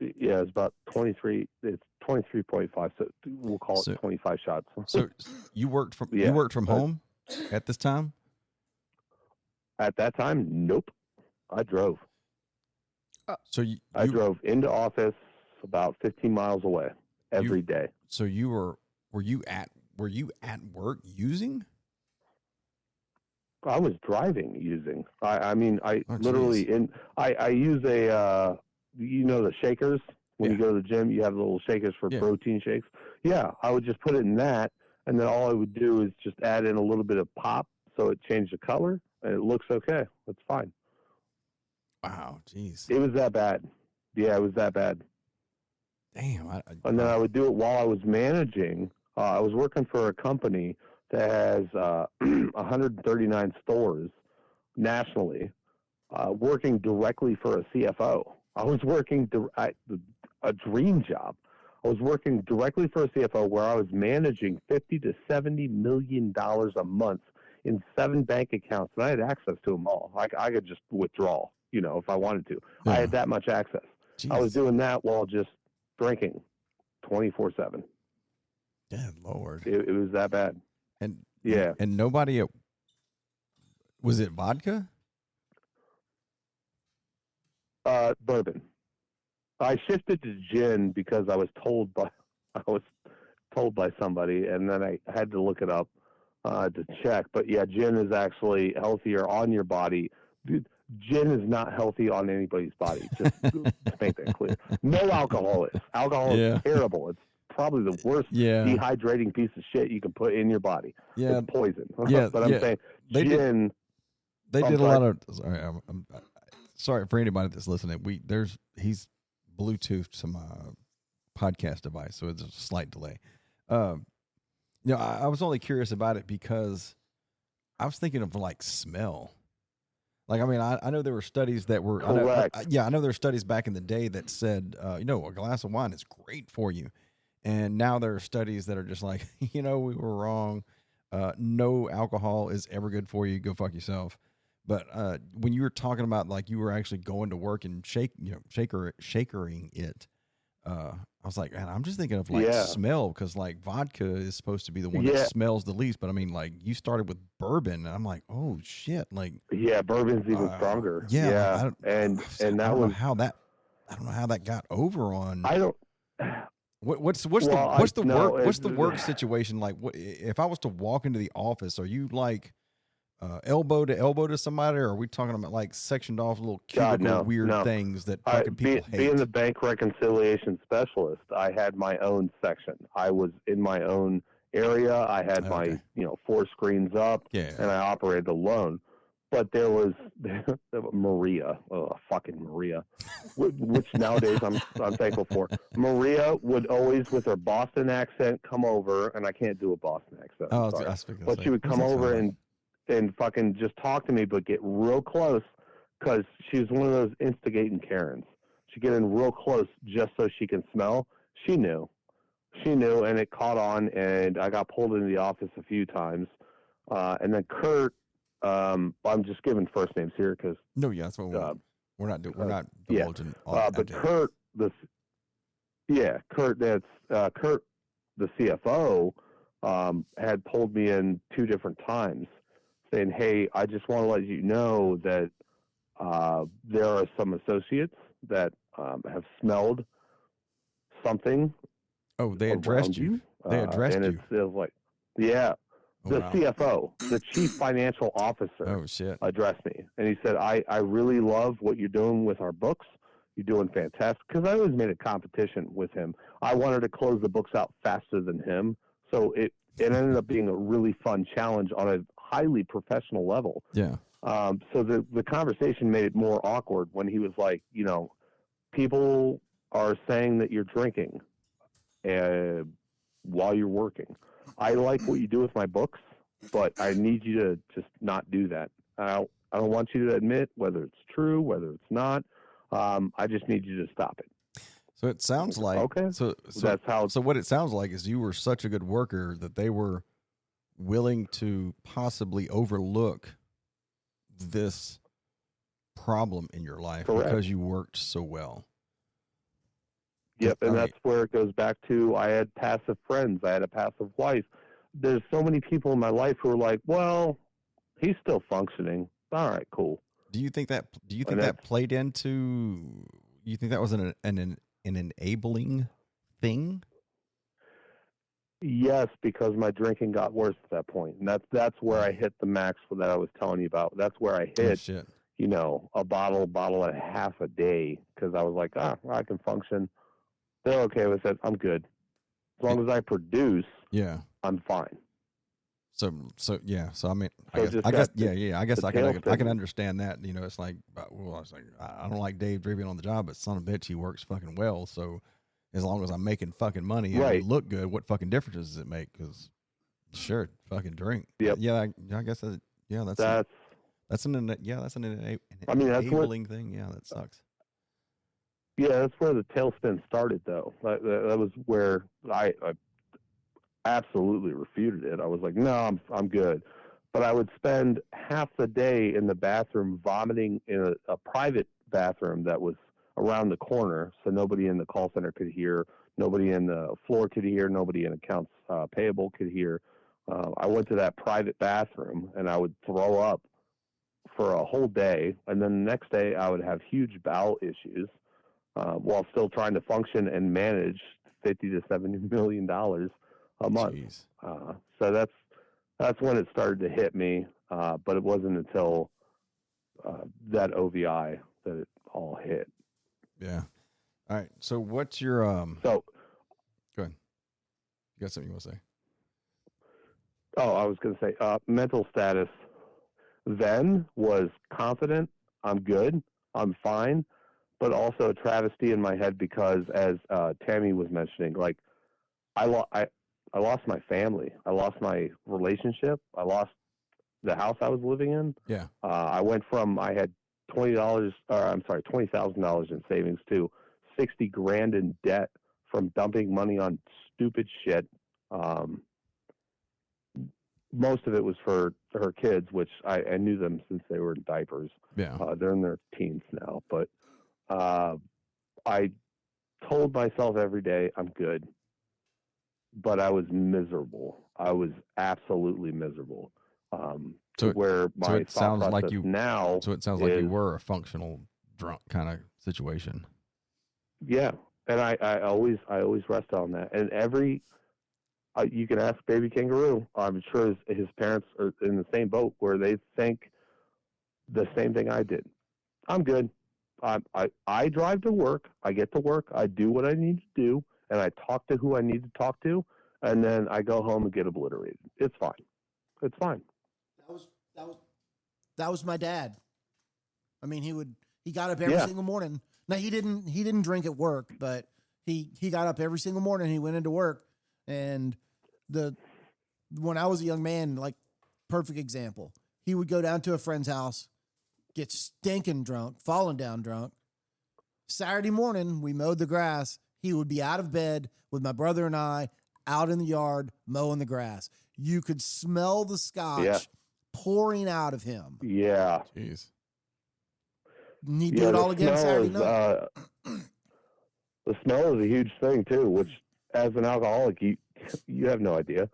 Yeah, it's about 23. It's 23.5. So we'll call it 25 shots. So you worked from home at this time? At that time, nope. I drove. So I drove into office about 15 miles away every day. So were you at work using? I was driving using. I literally geez. I use a the shakers when you go to the gym, you have the little shakers for protein shakes. Yeah, I would just put it in that, and then all I would do is just add in a little bit of pop so it changed the color and it looks okay. That's fine. Wow, jeez. It was that bad. Yeah, it was that bad. Damn. And then I would do it while I was managing. I was working for a company that has 139 stores nationally, working directly for a CFO. I was working a dream job. I was working directly for a CFO where I was managing $50 to $70 million a month in 7 bank accounts, and I had access to them all. I could just withdraw, if I wanted to. Yeah. I had that much access. Jeez. I was doing that while just drinking 24/7. Yeah, Lord. It was that bad. And yeah. And nobody was it vodka? Bourbon. I shifted to gin because I was told by somebody, and then I had to look it up to check. But yeah, gin is actually healthier on your body. Dude, Gin is not healthy on anybody's body. Just to make that clear. No alcohol is. Alcohol Yeah. is terrible. It's probably the worst Yeah. dehydrating piece of shit you can put in your body. Yeah. It's poison. Yeah. But I'm saying They did- gin. They I'm did a sorry. lot of. Sorry, I'm sorry for anybody that's listening. He's Bluetoothed some podcast device, so it's a slight delay. I was only curious about it because I was thinking of like smell. Like, I mean, I know there were studies that were Correct. I know there were studies back in the day that said, a glass of wine is great for you, and now there are studies that are just like, we were wrong. No alcohol is ever good for you. Go fuck yourself. But when you were talking about like you were actually going to work and shakering it, I was like, man, I'm just thinking of like smell, because like vodka is supposed to be the one that smells the least. But I mean, like you started with bourbon, and I'm like, oh shit, like bourbon's even stronger. Yeah, like, and I that don't was know how that got over on. I don't. What's the work situation like? What if I was to walk into the office? Are you like elbow to elbow to somebody, or are we talking about like sectioned off little cubicle weird things that fucking people hate? Being the bank reconciliation specialist, I had my own section. I was in my own area. I had my 4 screens up, and I operated alone. But there was Maria, fucking Maria, which nowadays I'm thankful for. Maria would always, with her Boston accent, come over, and I can't do a Boston accent. But she would come over and fucking just talk to me, but get real close, because she was one of those instigating Karens. She'd get in real close just so she can smell. She knew, and it caught on, and I got pulled into the office a few times. And then Kurt, I'm just giving first names here because that's what we're not doing. We're not divulging. But Kurt, Kurt, Kurt, the CFO, had pulled me in 2 different times, saying, "Hey, I just want to let you know that there are some associates that have smelled something." Oh, they addressed you. They addressed you. It's like, the CFO, the chief financial officer, addressed me, and he said, "I really love what you're doing with our books. You're doing fantastic." Because I always made a competition with him. I wanted to close the books out faster than him, so it ended up being a really fun challenge on a highly professional level. Yeah. So the conversation made it more awkward when he was like, people are saying that you're drinking while you're working. I like what you do with my books, but I need you to just not do that. I don't want you to admit whether it's true, whether it's not. I just need you to stop it. So it sounds like okay. So that's how. So what it sounds like is you were such a good worker that they were willing to possibly overlook this problem in your life because you worked so well. Yep, and that's where it goes back to I had passive friends. I had a passive wife. There's so many people in my life who are like, well, he's still functioning. All right, cool. Do you think that played into? You think that was an enabling thing? Yes, because my drinking got worse at that point, and that's where I hit the max that I was telling you about. That's where I hit, a bottle and a half a day, because I was like, I can function. They're okay with it. I'm good. As long as I produce, I'm fine. So I mean, I guess I can understand that. I was like, I don't like Dave dripping on the job, but son of a bitch, he works fucking well. So as long as I'm making fucking money and we look good, what fucking difference does it make? Because sure, fucking drink. Yep. Yeah, I guess that's an enabling thing. Yeah, that sucks. Yeah, that's where the tailspin started, though. That was where I absolutely refuted it. I was like, no, I'm good. But I would spend half the day in the bathroom vomiting in a private bathroom that was around the corner, so nobody in the call center could hear, nobody in the floor could hear, nobody in accounts payable could hear. I went to that private bathroom, and I would throw up for a whole day, and then the next day I would have huge bowel issues. While still trying to function and manage $50 to $70 million a month. So that's when it started to hit me. But it wasn't until that OVI that it all hit. Yeah. All right. So what's your So, go ahead. You got something you want to say? I was going to say, mental status then was confident. I'm good. I'm fine. But also a travesty in my head because, as Tammy was mentioning, like I lost my family. I lost my relationship. I lost the house I was living in. Yeah. I went from I had $20,000 in savings to $60,000 in debt from dumping money on stupid shit. Most of it was for her kids, which I knew them since they were in diapers. Yeah. They're in their teens now, but I told myself every day I'm good, but I was miserable. I was absolutely miserable. Where my it sounds thought like process you now. So it sounds like you were a functional drunk kind of situation. Yeah, and I always rest on that. And you can ask Baby Kangaroo. I'm sure his parents are in the same boat where they think the same thing I did. I'm good. I drive to work. I get to work. I do what I need to do, and I talk to who I need to talk to, and then I go home and get obliterated. It's fine. It's fine. That was my dad. I mean, he got up every single morning. Now he didn't drink at work, but he got up every single morning. He went into work, and when I was a young man, like perfect example, he would go down to a friend's house, get stinking drunk, falling down drunk. Saturday morning, we mowed the grass. He would be out of bed with my brother and I out in the yard mowing the grass. You could smell the scotch pouring out of him. Yeah. Jeez. And he'd do it all again Saturday night. The smell is a huge thing too, which as an alcoholic, you have no idea,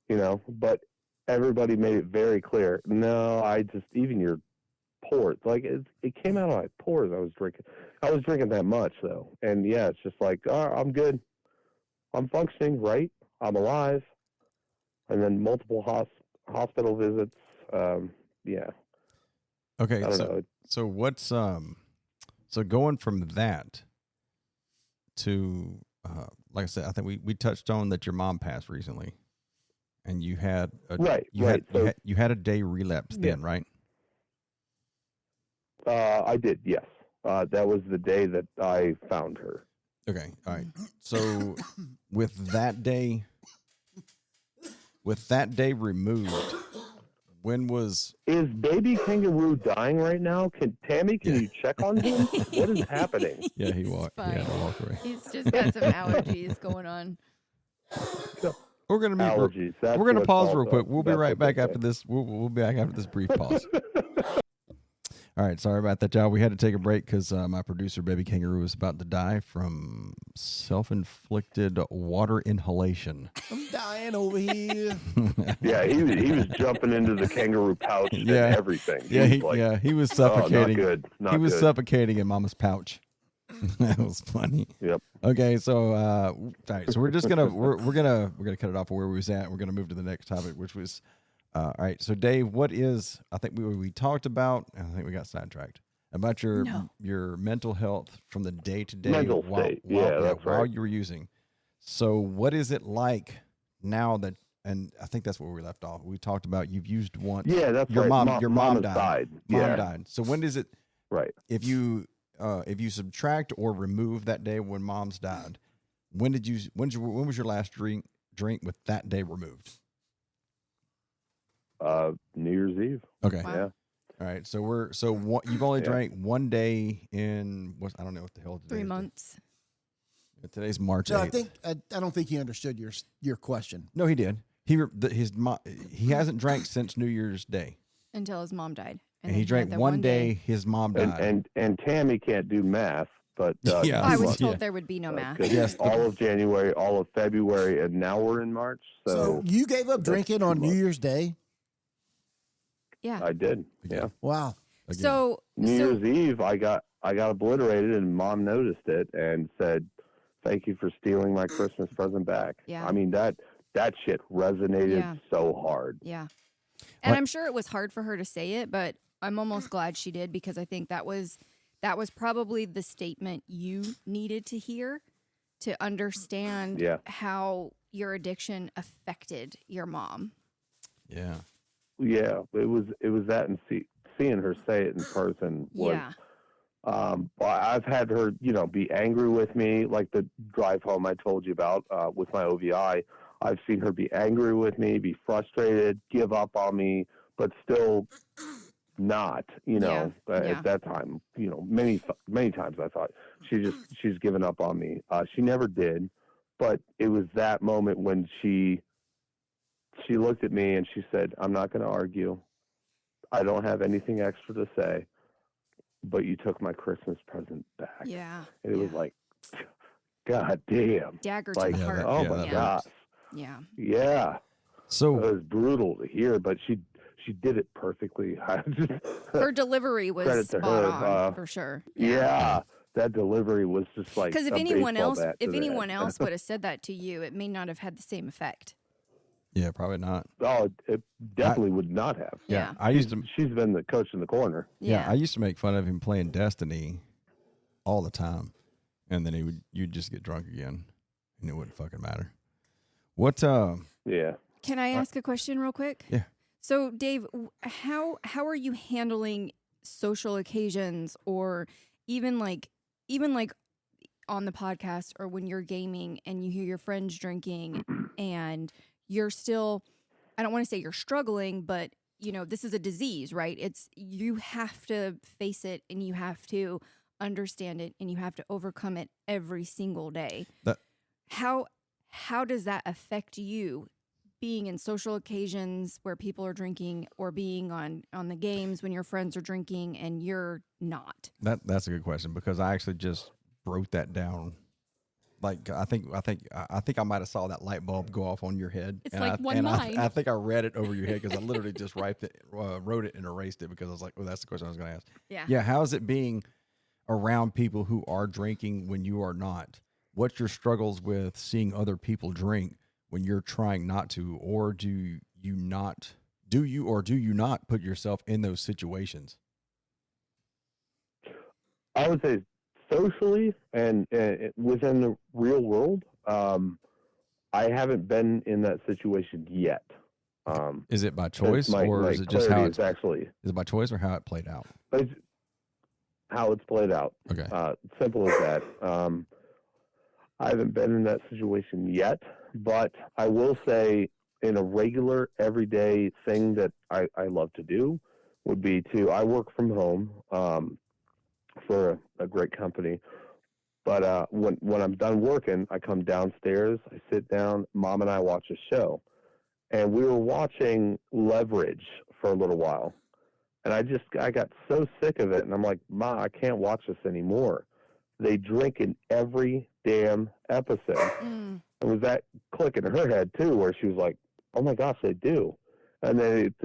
but everybody made it very clear. No, even your pores, like it came out of my pores. I was drinking that much though. And yeah, it's just like, I'm good. I'm functioning, right? I'm alive. And then multiple hospital visits. Yeah. Okay. I don't know. So what's so going from that to like I said, I think we touched on that your mom passed recently, and you had you had a day relapse then, right? I did, yes. That was the day that I found her. Okay, all right. So with that day removed, is Baby Kangaroo dying right now? Can you check on him? What is happening? Yeah, he had to walk away. He's just got some allergies going on. We're gonna allergies. We're gonna pause real quick. We'll be right back after this. We'll be back after this brief pause. All right, sorry about that, y'all. We had to take a break because my producer, Baby Kangaroo, was about to die from self-inflicted water inhalation. I'm dying over here. Yeah, he was jumping into the kangaroo pouch and everything. He was suffocating. Not good. He was suffocating in Mama's pouch. That was funny. Yep. Okay, so all right, so we're just gonna we're gonna cut it off where we was at. We're gonna move to the next topic, which was. All right, so Dave, what is? I think we talked about. I think we got sidetracked about your mental health from the day to day while you were using. So, what is it like now that? And I think that's where we left off. We talked about you've used once. Yeah, that's your right. mom. Your mom died. Mom died. So when is it? Right. If you subtract or remove that day when mom's died, when was your last drink with that day removed? New Year's Eve. Okay. Wow. Yeah. All right. So you've only drank one day in I don't know what the hell today 3 is. months. Today's March 8th. So I don't think he understood your question. No, he did. He hasn't drank since New Year's Day. Until his mom died. And he drank one day his mom died. And Tammy can't do math, but I was told there would be no math. Yes, all of January, all of February, and now we're in March. So you gave up drinking on New Year's Day? Yeah. I did. Yeah. Wow. Again. So New Year's Eve, I got obliterated, and Mom noticed it and said, "Thank you for stealing my Christmas present back." Yeah. I mean that shit resonated so hard. Yeah. And I'm sure it was hard for her to say it, but I'm almost glad she did, because I think that was probably the statement you needed to hear to understand how your addiction affected your mom. Yeah. Yeah, it was that, and seeing her say it in person was. I've had her, be angry with me, like the drive home I told you about with my OVI. I've seen her be angry with me, be frustrated, give up on me, but still not, at that time, many times I thought she's given up on me. She never did, but it was that moment when she looked at me and she said, "I'm not going to argue. I don't have anything extra to say, but you took my Christmas present back." Yeah. And it was like, God damn. Dagger like, to the heart. oh my gosh. Yeah. Yeah. So it was brutal to hear, but she did it perfectly. Her delivery was spot on, for sure. Yeah. That delivery was just like, because if anyone else would have said that to you, it may not have had the same effect. Yeah, probably not. Oh, it definitely would not have. Yeah. She's been the coach in the corner. Yeah, I used to make fun of him playing Destiny all the time, and then you'd just get drunk again, and it wouldn't fucking matter. What? Yeah. Can I ask a question real quick? Yeah. So, Dave, how are you handling social occasions, or even like on the podcast, or when you're gaming and you hear your friends drinking and you're still, I don't want to say you're struggling, but this is a disease, right? You have to face it, and you have to understand it, and you have to overcome it every single day. How does that affect you, being in social occasions where people are drinking, or being on the games when your friends are drinking and you're not? That's a good question, because I actually just wrote that down. Like, I think I might have saw that light bulb go off on your head. It's like one line. I think I read it over your head, because I literally just wrote it and erased it, because I was like, oh, that's the question I was going to ask. Yeah. How is it being around people who are drinking when you are not? What's your struggles with seeing other people drink when you're trying not to, or do you not put yourself in those situations? I would say socially and within the real world, I haven't been in that situation yet. Is it by choice, or is it just how it's actually? Is it by choice, or how it played out? It's how it's played out. Okay. Simple as that. I haven't been in that situation yet, but I will say, in a regular, everyday thing that I love to do would be I work from home for a great company. But when I'm done working, I come downstairs, I sit down, Mom and I watch a show. And we were watching Leverage for a little while. And I got so sick of it, and I'm like, Ma, I can't watch this anymore. They drink in every damn episode. And was that click in her head too, where she was like, oh my gosh, they do. And then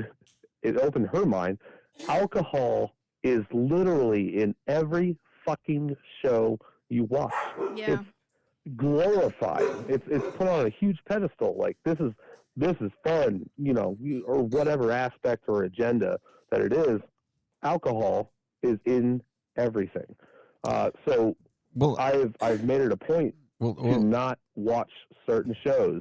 it opened her mind. Alcohol is literally in every fucking show you watch. Yeah. It's glorified. It's put on a huge pedestal. Like, this is fun, or whatever aspect or agenda that it is. Alcohol is in everything. So I've made it a point to not watch certain shows.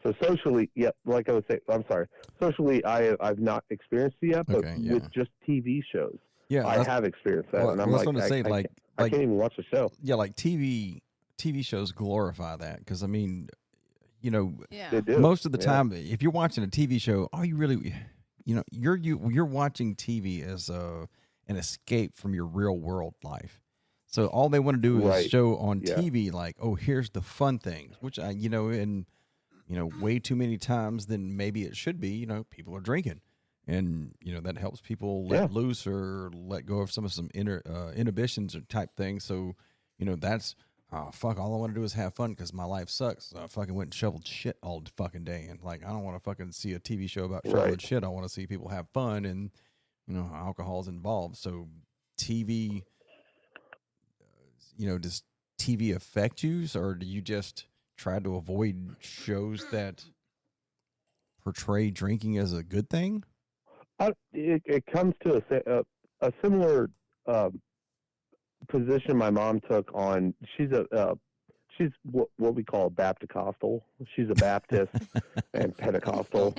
So socially, like I would say, I'm sorry. Socially, I've not experienced it yet, but with just TV shows, I have experienced that. And I'm like, I can't even watch the show. Yeah, like TV shows glorify that, because I mean, They do. most of the time, if you're watching a TV show, all you really, you're watching TV as an escape from your real world life. So all they want to do is show on TV, like, oh, here's the fun things, which way too many times than maybe it should be. People are drinking, and that helps people let loose or let go of some inhibitions or type things. So that's fuck. All I want to do is have fun, because my life sucks. So I fucking went and shoveled shit all fucking day, and like, I don't want to fucking see a TV show about shoveling shit. I want to see people have fun, and alcohol's involved. So TV. Does TV affect you, or do you just try to avoid shows that portray drinking as a good thing? It comes to a similar position my mom took on. She's what we call a Baptist-costal. She's a Baptist and Pentecostal.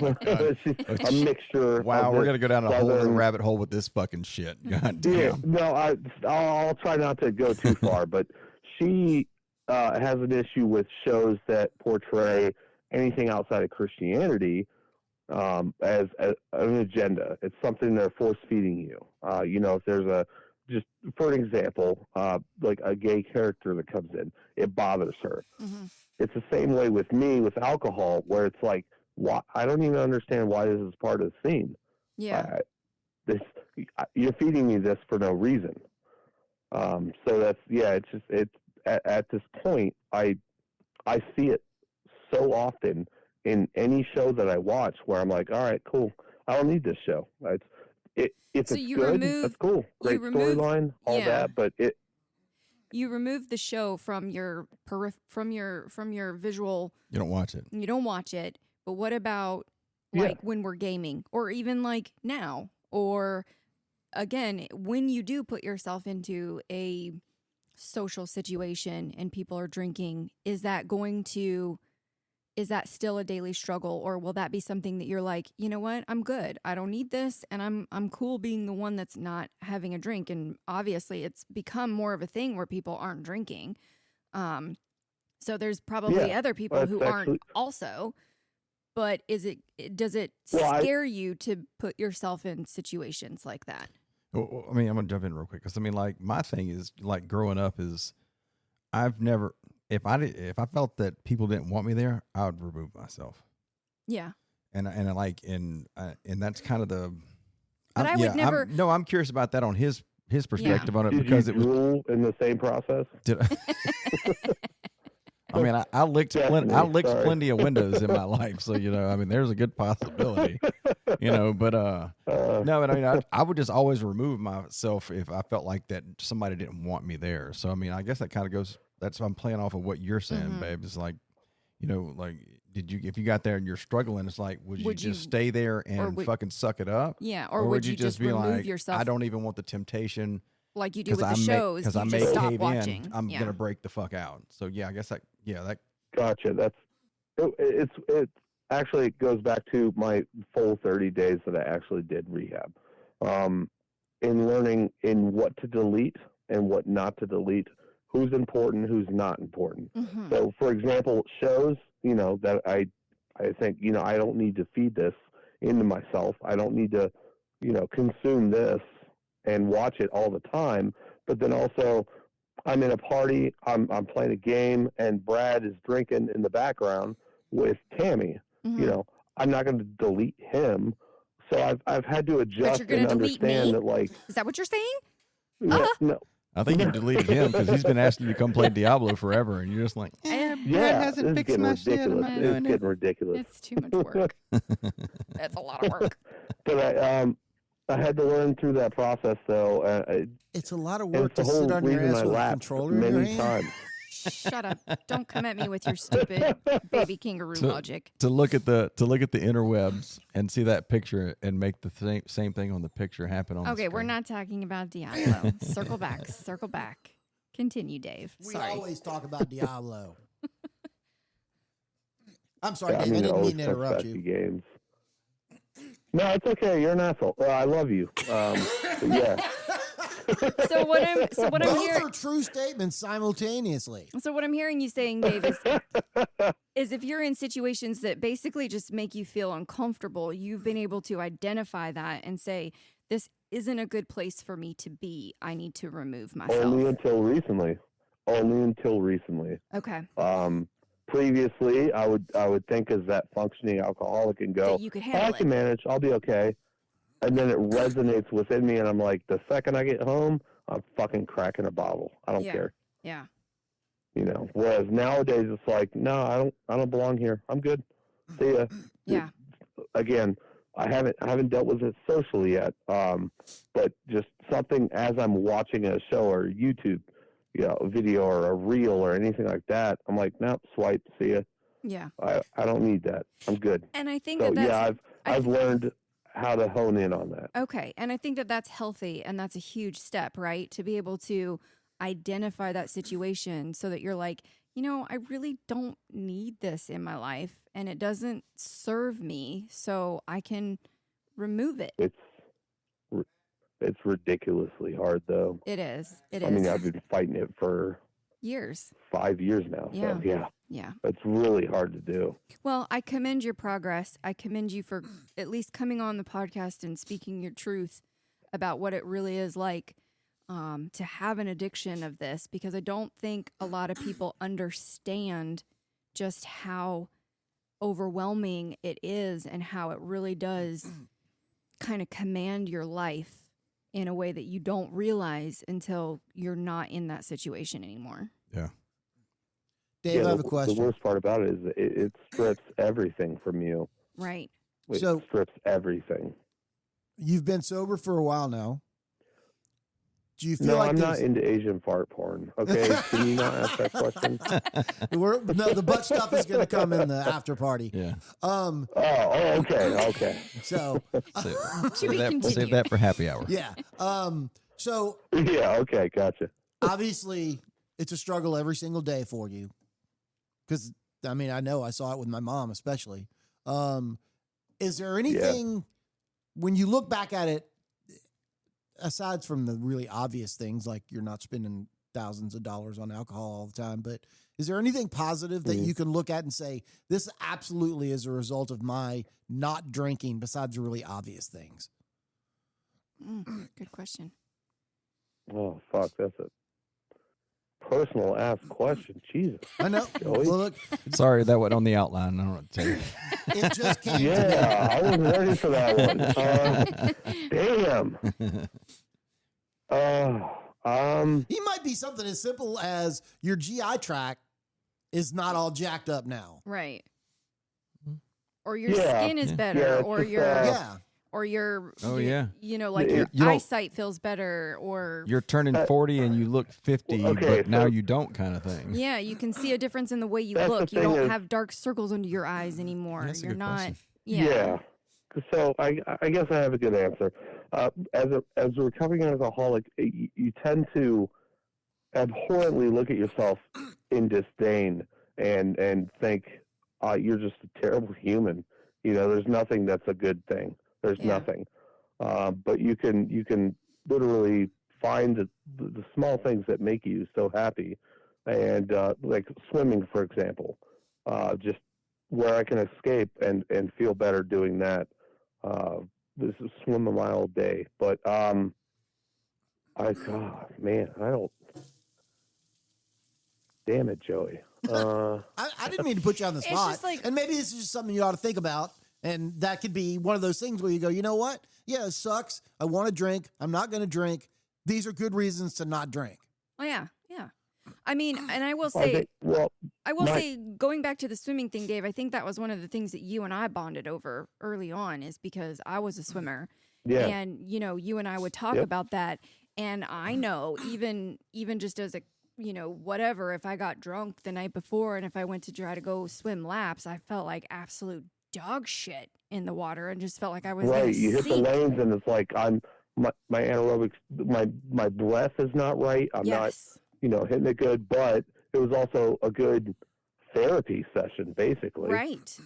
She's a mixture. Wow, we're gonna go down a whole other Southern rabbit hole with this fucking shit. God damn. Yeah, no, I'll try not to go too far, but she has an issue with shows that portray anything outside of Christianity as an agenda. It's something they're force feeding you. If there's just for an example, like a gay character that comes in, it bothers her. Mm-hmm. It's the same way with me with alcohol, where it's like, I don't even understand why this is part of the theme. Yeah. You're feeding me this for no reason. So that's, it's at this point, I see it so often in any show that I watch where I'm like, all right, cool. I don't need this show. If So it's you good, remove- that's cool. Great storyline, all yeah. that, but You remove the show from your from your visual. You don't watch it. You don't watch it. But what about like when we're gaming, or even like now, or again when you do put yourself into a social situation and people are drinking? Is that still a daily struggle, or will that be something that you're like, you know what, I'm good, I don't need this, and I'm cool being the one that's not having a drink? And obviously it's become more of a thing where people aren't drinking, so there's probably other people who aren't also, but does it scare you to put yourself in situations like that? Well, I mean, I'm gonna jump in real quick because I mean, like, my thing is, like, growing up is I've never, if I felt that people didn't want me there, I would remove myself. Yeah. And that's kind of the. But I would never. I'm curious about that on his perspective on it, did because you it was drool in the same process. I mean, I licked Sorry. plenty of windows in my life, so I mean, there's a good possibility, but no, but I mean, I would just always remove myself if I felt like that somebody didn't want me there. So I mean, I guess that kind of goes. That's I'm playing off of what you're saying, babe. It's like, like, if you got there and you're struggling, it's like, would you just stay there and fucking suck it up? Yeah, or would you just be remove like, yourself? I don't even want the temptation. Like you do with the shows, because you I just may stop cave watching. in. I'm gonna break the fuck out. So yeah, I guess that. Gotcha. It actually goes back to my full 30 days that I actually did rehab. In learning in what to delete and what not to delete, who's important, who's not important. Mm-hmm. So, for example, shows, that I think, I don't need to feed this into myself. I don't need to, consume this and watch it all the time. But then also, I'm in a party, I'm playing a game, and Brad is drinking in the background with Tammy. Mm-hmm. I'm not going to delete him. So I've had to adjust and understand that, like, is that what you're saying? No. I think you deleted him because he's been asking you to come play Diablo forever, and you're just like, Yeah, hasn't fixed my shit. It's getting ridiculous. It's too much work. That's a lot of work. But I had to learn through that process, though. It's a lot of and work it's the to whole sit on your reason ass I with a laughed controller in your many hand. times. Shut up! Don't come at me with your stupid baby kangaroo logic. To look at the interwebs and see that picture and make the same thing on the picture happen on. Okay, the we're screen. not talking about Diablo. Circle back. Continue, Dave. We Sorry. always talk about Diablo. I'm sorry, Yeah, Dave. I it didn't always mean to comes interrupt back to you. games. No, it's okay. You're an asshole. I love you. But yeah. So what I'm Both hearing. are true statements simultaneously. So what I'm hearing you saying, Dave, is if you're in situations that basically just make you feel uncomfortable, you've been able to identify that and say, this isn't a good place for me to be. I need to remove myself. Only until recently. Okay. Previously, I would think as that functioning alcoholic and go, That you could handle I can manage. I'll be okay. And then it resonates within me, and I'm like, the second I get home, I'm fucking cracking a bottle. I don't care. Yeah. Whereas nowadays it's like, no, I don't belong here. I'm good. See ya. Yeah. Again, I haven't dealt with it socially yet. But just something as I'm watching a show or YouTube, a video or a reel or anything like that, I'm like, nope, swipe, see ya. Yeah. I don't need that. I'm good. And I think So that's yeah, I've learned how to hone in on that. Okay. And I think that that's healthy and that's a huge step, right? To be able to identify that situation so that you're like, I really don't need this in my life and it doesn't serve me, so I can remove it. It's ridiculously hard, though. It is. I mean, I've been fighting it for years. 5 years now. Yeah. So, Yeah. it's really hard to do. Well, I commend your progress. I commend you for at least coming on the podcast and speaking your truth about what it really is like to have an addiction of this, because I don't think a lot of people understand just how overwhelming it is and how it really does kind of command your life in a way that you don't realize until you're not in that situation anymore. Yeah. Dave, I have a question. The worst part about it is it strips everything from you. Right. It So- strips everything. You've been sober for a while now. Do you feel No, like I'm not there's- into Asian fart porn. Okay, can you not ask that question? No, the butt stuff is going to come in the after party. Yeah. Um. Okay. So. Save that for happy hour. Yeah. So Yeah, okay, gotcha. obviously, it's a struggle every single day for you. Because I mean, I know I saw it with my mom, especially. Is there anything when you look back at it, aside from the really obvious things like you're not spending thousands of dollars on alcohol all the time, but is there anything positive that you can look at and say, this absolutely is a result of my not drinking besides the really obvious things? Good question. Oh, fuck, that's a personal ass question. Jesus. I know. Joey? Well, look, Sorry, that wasn't on the outline. I don't know what to tell you. it just came to me. Yeah, I wasn't ready for that one. Damn. He might be something as simple as your GI tract is not all jacked up now. Right. Or your Yeah. skin is Yeah. better, Yeah, it's or just, your Yeah. or your Oh, yeah. like You your don't- eyesight feels better, or You're turning 40 and you look 50, Okay, but now so- you don't, kind of thing. yeah, you can see a difference in the way you That's the look. You thing don't is- have dark circles under your eyes anymore. That's a You're good not. question. Yeah. So I guess I have a good answer. As a recovering alcoholic, you tend to abhorrently look at yourself in disdain and think you're just a terrible human. There's nothing that's a good thing. There's Yeah. nothing. But you can literally find the small things that make you so happy, and like swimming, for example, just where I can escape and feel better doing that. This is swim a mile a day, but I don't. Damn it, Joey. I didn't mean to put you on the It's spot. just like- and maybe this is just something you ought to think about. And that could be one of those things where you go, you know what? Yeah, it sucks. I want to drink. I'm not going to drink. These are good reasons to not drink. Oh yeah. Yeah. I mean, and I will I say, think, well, going back to the swimming thing, Dave, I think that was one of the things that you and I bonded over early on, is because I was a swimmer. yeah, And, you and I would talk Yep. about that. And I know even just as a, whatever, if I got drunk the night before and if I went to try to go swim laps, I felt like absolute dog shit in the water and just felt like I was gonna right. You hit the sink. lanes, and it's like my anaerobics, my breath is not right. I'm Yes. not, hitting it good. But it was also a good therapy session, basically. Right.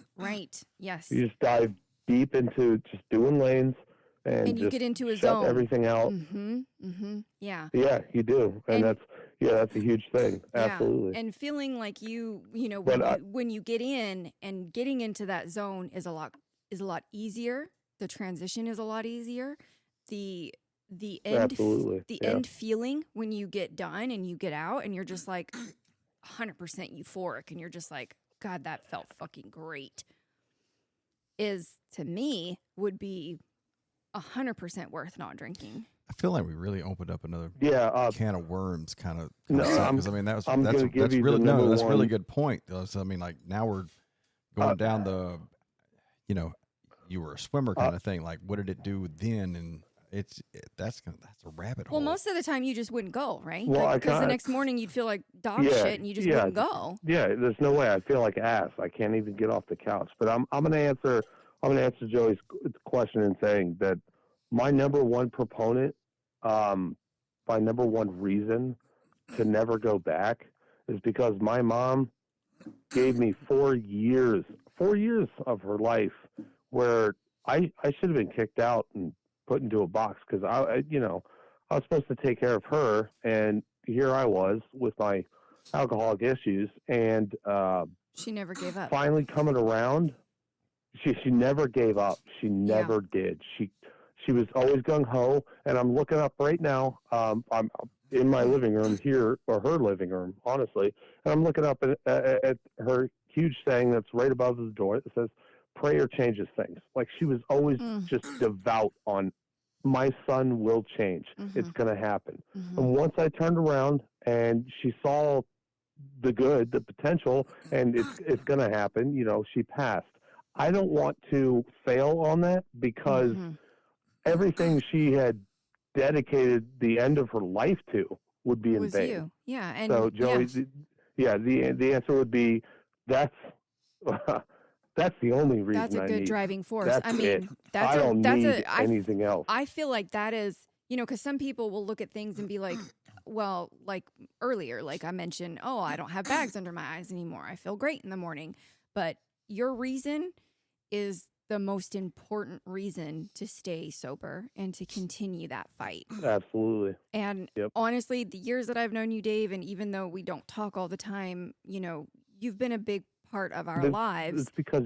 Yes. You just dive deep into just doing lanes and And you just get into a shut zone. everything out. Yeah. Yeah, you do, and And- that's a huge thing. Yeah. Absolutely. And feeling like when But when you get in and getting into that zone is a lot easier. The transition is a lot easier. The end Absolutely. Yeah. end feeling when you get done and you get out and you're just like 100% euphoric and you're just like, God, that felt fucking great. Is to me would be 100% worth not drinking. I feel like we really opened up another Yeah, can of worms, kind of. No, Because I mean, that's I'm gonna give you the really number that's a really one- good point. So I mean, like now we're going down the, you were a swimmer kind of thing. Like, what did it do then? And that's a rabbit hole. Well, most of the time you just wouldn't go, right? Well, I Because the kinda- next morning you'd feel like dog Yeah, shit and you just yeah. wouldn't go. yeah. There's no way. I feel like ass. I can't even get off the couch. But I'm going to answer I'm going to answer Joey's question in saying that my number one proponent, my number one reason to never go back is because my mom gave me 4 years of her life where I should have been kicked out and put into a box because I was supposed to take care of her, and here I was with my alcoholic issues, and She never gave up. finally coming around. She never gave up. She never did. She was always gung ho. And I'm looking up right now. I'm in my living room here, or her living room, honestly. And I'm looking up at her huge saying that's right above the door. It says, "Prayer changes things." Like, she was always just devout on, my son will change. It's going to happen. And once I turned around and she saw the good, the potential, and it's going to happen, she passed. I don't want to fail on that because everything she had dedicated the end of her life to would be in vain. You. Yeah. And so, Joey, the answer would be that's that's the only reason. That's a good driving force. That's I mean, it. that's I don't need I anything else. I feel like that is, because some people will look at things and be like, well, like earlier, like I mentioned, oh, I don't have bags under my eyes anymore. I feel great in the morning. But your reason is the most important reason to stay sober and to continue that fight. Absolutely. And honestly, the years that I've known you, Dave, and even though we don't talk all the time, you've been a big part of our lives. It's because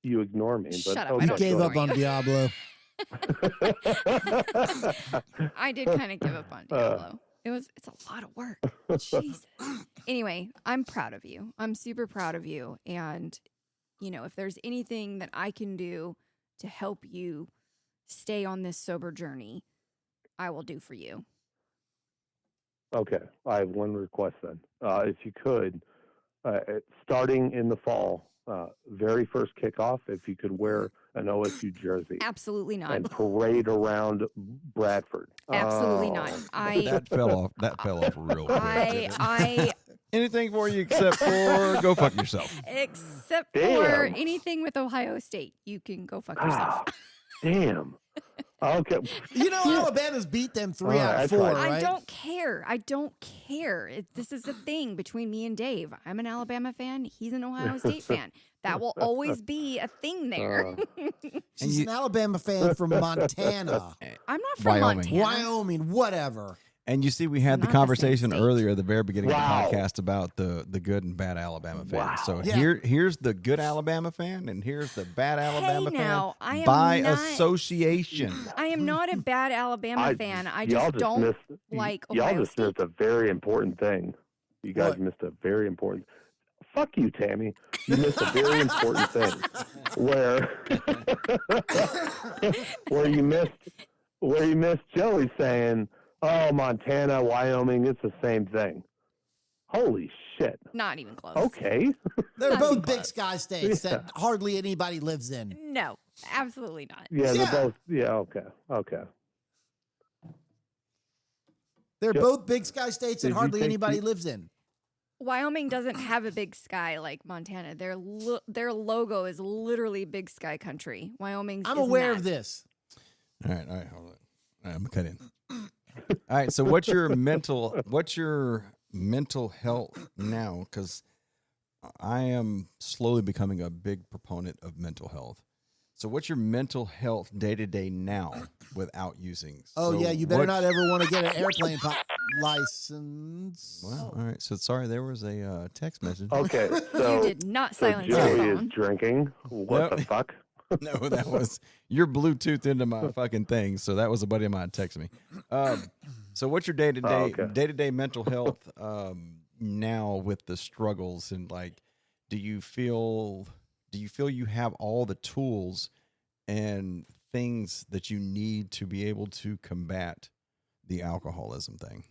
you ignore me. Shut up. Okay. You gave up on Diablo. I did kind of give up on Diablo. It's a lot of work. Jesus. Anyway, I'm proud of you. I'm super proud of you. And, if there's anything that I can do to help you stay on this sober journey, I will do for you. Okay. I have one request then. If you could, starting in the fall, very first kickoff, if you could wear an OSU jersey. Absolutely not. And parade around Bradford. Absolutely not. That fell off real quick. I Anything for you except for go fuck yourself. Except for anything with Ohio State. You can go fuck yourself. Damn. Okay. Alabama's beat them 3 out of 4, right? I don't care. This is the thing between me and Dave. I'm an Alabama fan. He's an Ohio State fan. That will always be a thing there. She's an Alabama fan from Montana. I'm not from Montana. Wyoming, whatever. And you see, we had the conversation earlier at the very beginning of the podcast about the good and bad Alabama fan. So here's the good Alabama fan, and here's the bad Alabama fan by association. I am not a bad Alabama fan. I just don't like Ohio Y'all just missed a very important thing. You guys missed a very important. Fuck you, Tammy. You missed a very important thing where you missed Joey saying, "Oh, Montana, Wyoming, it's the same thing." Holy shit. Not even close. Okay. They're both big sky states that hardly anybody lives in. No, absolutely not. Yeah, they're both. Yeah, okay. They're both big sky states that hardly anybody lives in. Wyoming doesn't have a big sky like Montana. Their logo is literally big sky country. Wyoming's I'm aware of this. All right, hold on. All right, I'm gonna cut in. All right, so what's your mental health now? Because I am slowly becoming a big proponent of mental health. So what's your mental health day to day now without using? Oh, yeah, you better not ever want to get an airplane license. Well, all right. So sorry, there was a text message. Okay, so you did not silence your Joey phone. is drinking. What the fuck? No, that was your Bluetooth into my fucking thing. So that was a buddy of mine texting me. So what's your day to day mental health now with the struggles, and like, do you feel you have all the tools and things that you need to be able to combat the alcoholism thing?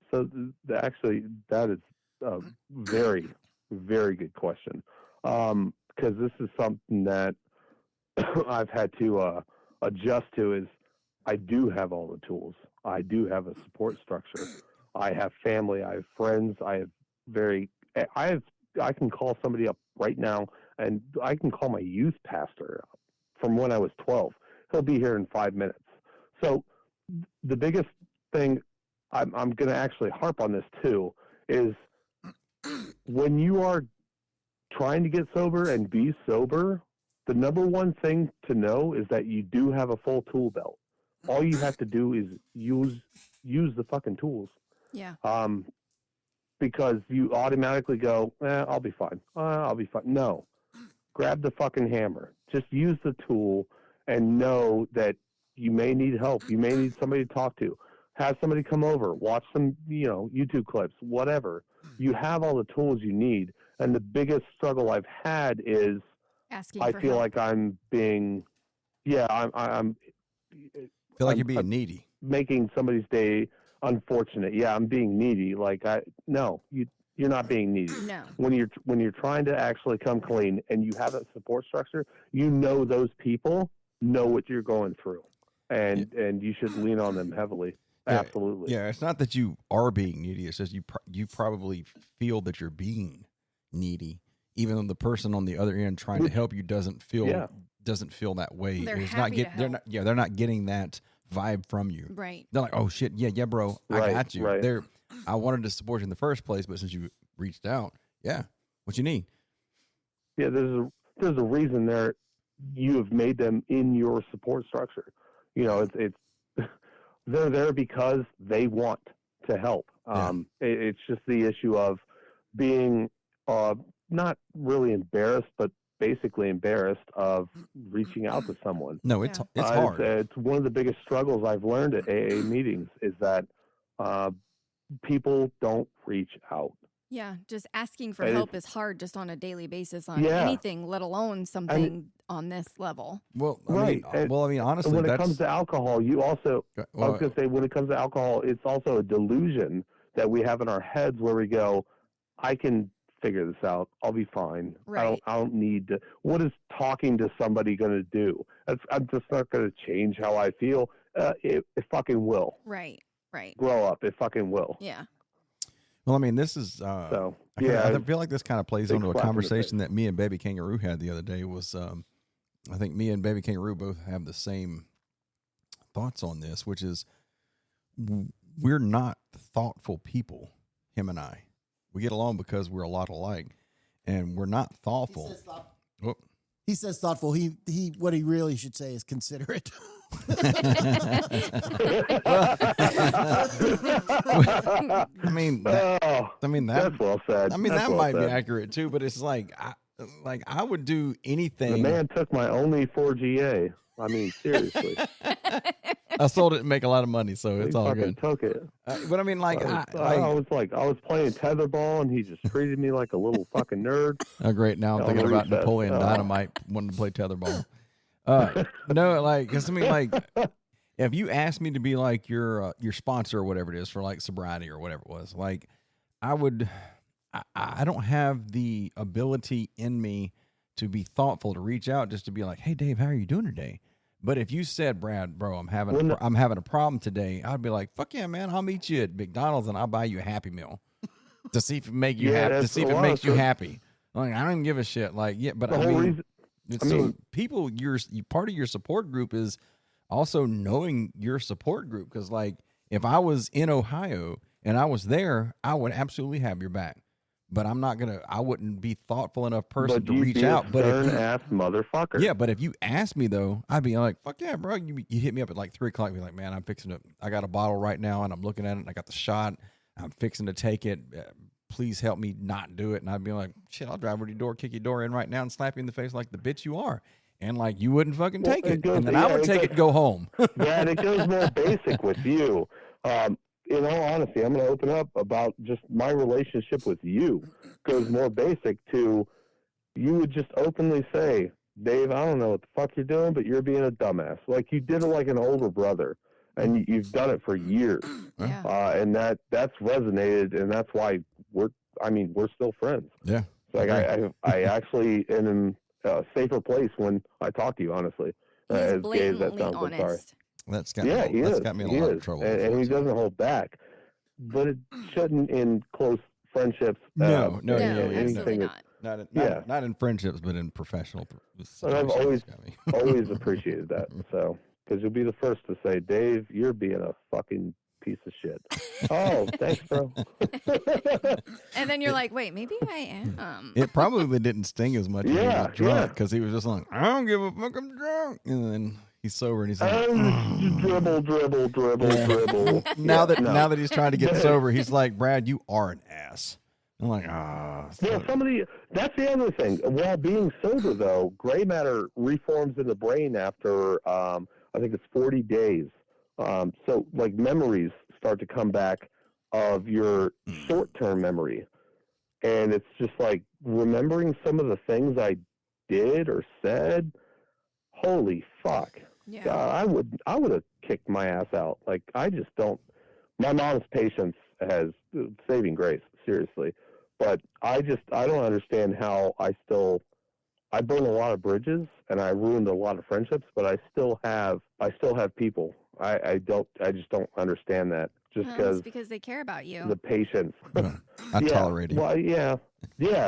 So actually, that is a very, very good question. Because this is something that I've had to adjust to. Is I do have all the tools. I do have a support structure. I have family. I have friends. I can call somebody up right now and I can call my youth pastor from when I was 12. He'll be here in 5 minutes. So the biggest thing, I'm going to actually harp on this too, is when you are trying to get sober and be sober, the number one thing to know is that you do have a full tool belt. All you have to do is use the fucking tools. Yeah. Because you automatically go, I'll be fine. I'll be fine. No, grab the fucking hammer. Just use the tool and know that you may need help. You may need somebody to talk to. Have somebody come over, watch some, YouTube clips, whatever. You have all the tools you need. And the biggest struggle I've had is Asking I for feel help. like I'm being, I'm Feel like you're being needy. making somebody's day unfortunate. Yeah, I'm being needy. Like you're not being needy. No. When you're trying to actually come clean and you have a support structure, those people know what you're going through, and you should lean on them heavily. Yeah, Absolutely. Yeah, it's not that you are being needy. It's just you probably feel that you're being needy, even though the person on the other end trying to help you doesn't feel that way. They're It's happy to they're help. they're not getting that vibe from you. Right. They're like, oh shit, yeah, bro, I Right, got you. right. I wanted to support you in the first place, but since you reached out, yeah, what you need? Yeah, there's a reason you have made them in your support structure. It's they're there because they want to help. It's just the issue of being not really embarrassed, but basically embarrassed of reaching out to someone. No, it's hard. It's one of the biggest struggles I've learned at AA meetings is that people don't reach out. Yeah, just asking for And help is hard just on a daily basis on Yeah. anything, let alone something on this level. Well, Right. I mean, honestly, when it that's comes to alcohol, you also, I was going to say, when it comes to alcohol, it's also a delusion that we have in our heads where we go, I can figure this out. I'll be fine. Right. I don't need to. What is talking to somebody going to do? I'm just not going to change how I feel. It fucking will. Right. Grow up. It fucking will. Yeah. Well, I mean, this is So, I feel like this kind of plays big into a slap in the conversation face. that me and Baby Kangaroo had the other day. Was I think me and Baby Kangaroo both have the same thoughts on this, which is we're not thoughtful people. Him and I, we get along because we're a lot alike, and we're not thoughtful. He says thoughtful. He what he really should say is considerate. I mean, that's well said. I mean, That's that well might be said. accurate too, but it's like I would do anything. The man took my only 4GA. I mean, seriously. I sold it and make a lot of money, so it's He all fucking good. took it. But I mean, like, I was playing tetherball, and he just treated me like a little fucking nerd. oh, great. Now I'm On thinking the about recess. Napoleon Oh. Dynamite wanting to play tetherball. No, like, 'cause I mean, like, if you asked me to be like your sponsor or whatever it is for like sobriety or whatever it was, like, I don't have the ability in me to be thoughtful, to reach out, just to be like, hey, Dave, how are you doing today? But if you said, Brad, bro, I'm having a problem today, I'd be like, fuck yeah, man, I'll meet you at McDonald's and I'll buy you a Happy Meal to see if it make you happy, to see if it makes you happy. Like, I don't even give a shit. Like, yeah, but The whole reason. so people, part of your support group is also knowing your support group. Because, like, if I was in Ohio and I was there, I would absolutely have your back. But I wouldn't be thoughtful enough person to reach out. But stern ass motherfucker. Yeah, but if you ask me though, I'd be like, fuck yeah, bro. You hit me up at like 3:00, be like, man, I got a bottle right now and I'm looking at it and I got the shot. I'm fixing to take it. Please help me not do it. And I'd be like, shit, I'll drive over to your door, kick your door in right now and slap you in the face like the bitch you are. And like, you wouldn't fucking take it. And then I would take it and go home. Yeah, and it goes more basic with you. In all honesty, I'm going to open up about just my relationship with you. Goes more basic to, you would just openly say, Dave, I don't know what the fuck you're doing, but you're being a dumbass. Like, you did it like an older brother, and you've done it for years. Yeah. And that's resonated, and that's why we're still friends. Yeah. Like, I actually am in a safer place when I talk to you, honestly. He's As gay as that blatantly sounds, I'm sorry. honest. That's got me in a lot of trouble. And he before, so. doesn't hold back. But it shouldn't in close friendships. No, No, yeah, anything absolutely that- not. Not in friendships, but in professional And I've situations. always appreciated that. So, because you'll be the first to say, Dave, you're being a fucking piece of shit. Oh, thanks, bro. And then you're like, wait, maybe I am. It probably didn't sting as much when he Yeah, was drunk yeah. because he was just like, I don't give a fuck, I'm drunk. And then he's sober and he's like, dribble. now Yeah, no. that he's trying to get sober, he's like, Brad, you are an ass. I'm like, Yeah, that's the other thing. While being sober, though, gray matter reforms in the brain after, I think it's 40 days. So, like, memories start to come back of your short-term memory. And it's just like remembering some of the things I did or said. Holy fuck. Yeah. God, I would have kicked my ass out. Like, I just don't. My mom's patience has saving grace, seriously. But I don't understand how I burned a lot of bridges and I ruined a lot of friendships, but I still have people. I just don't understand that. Just It's because they care about you. the patience. I tolerate him. Well, yeah.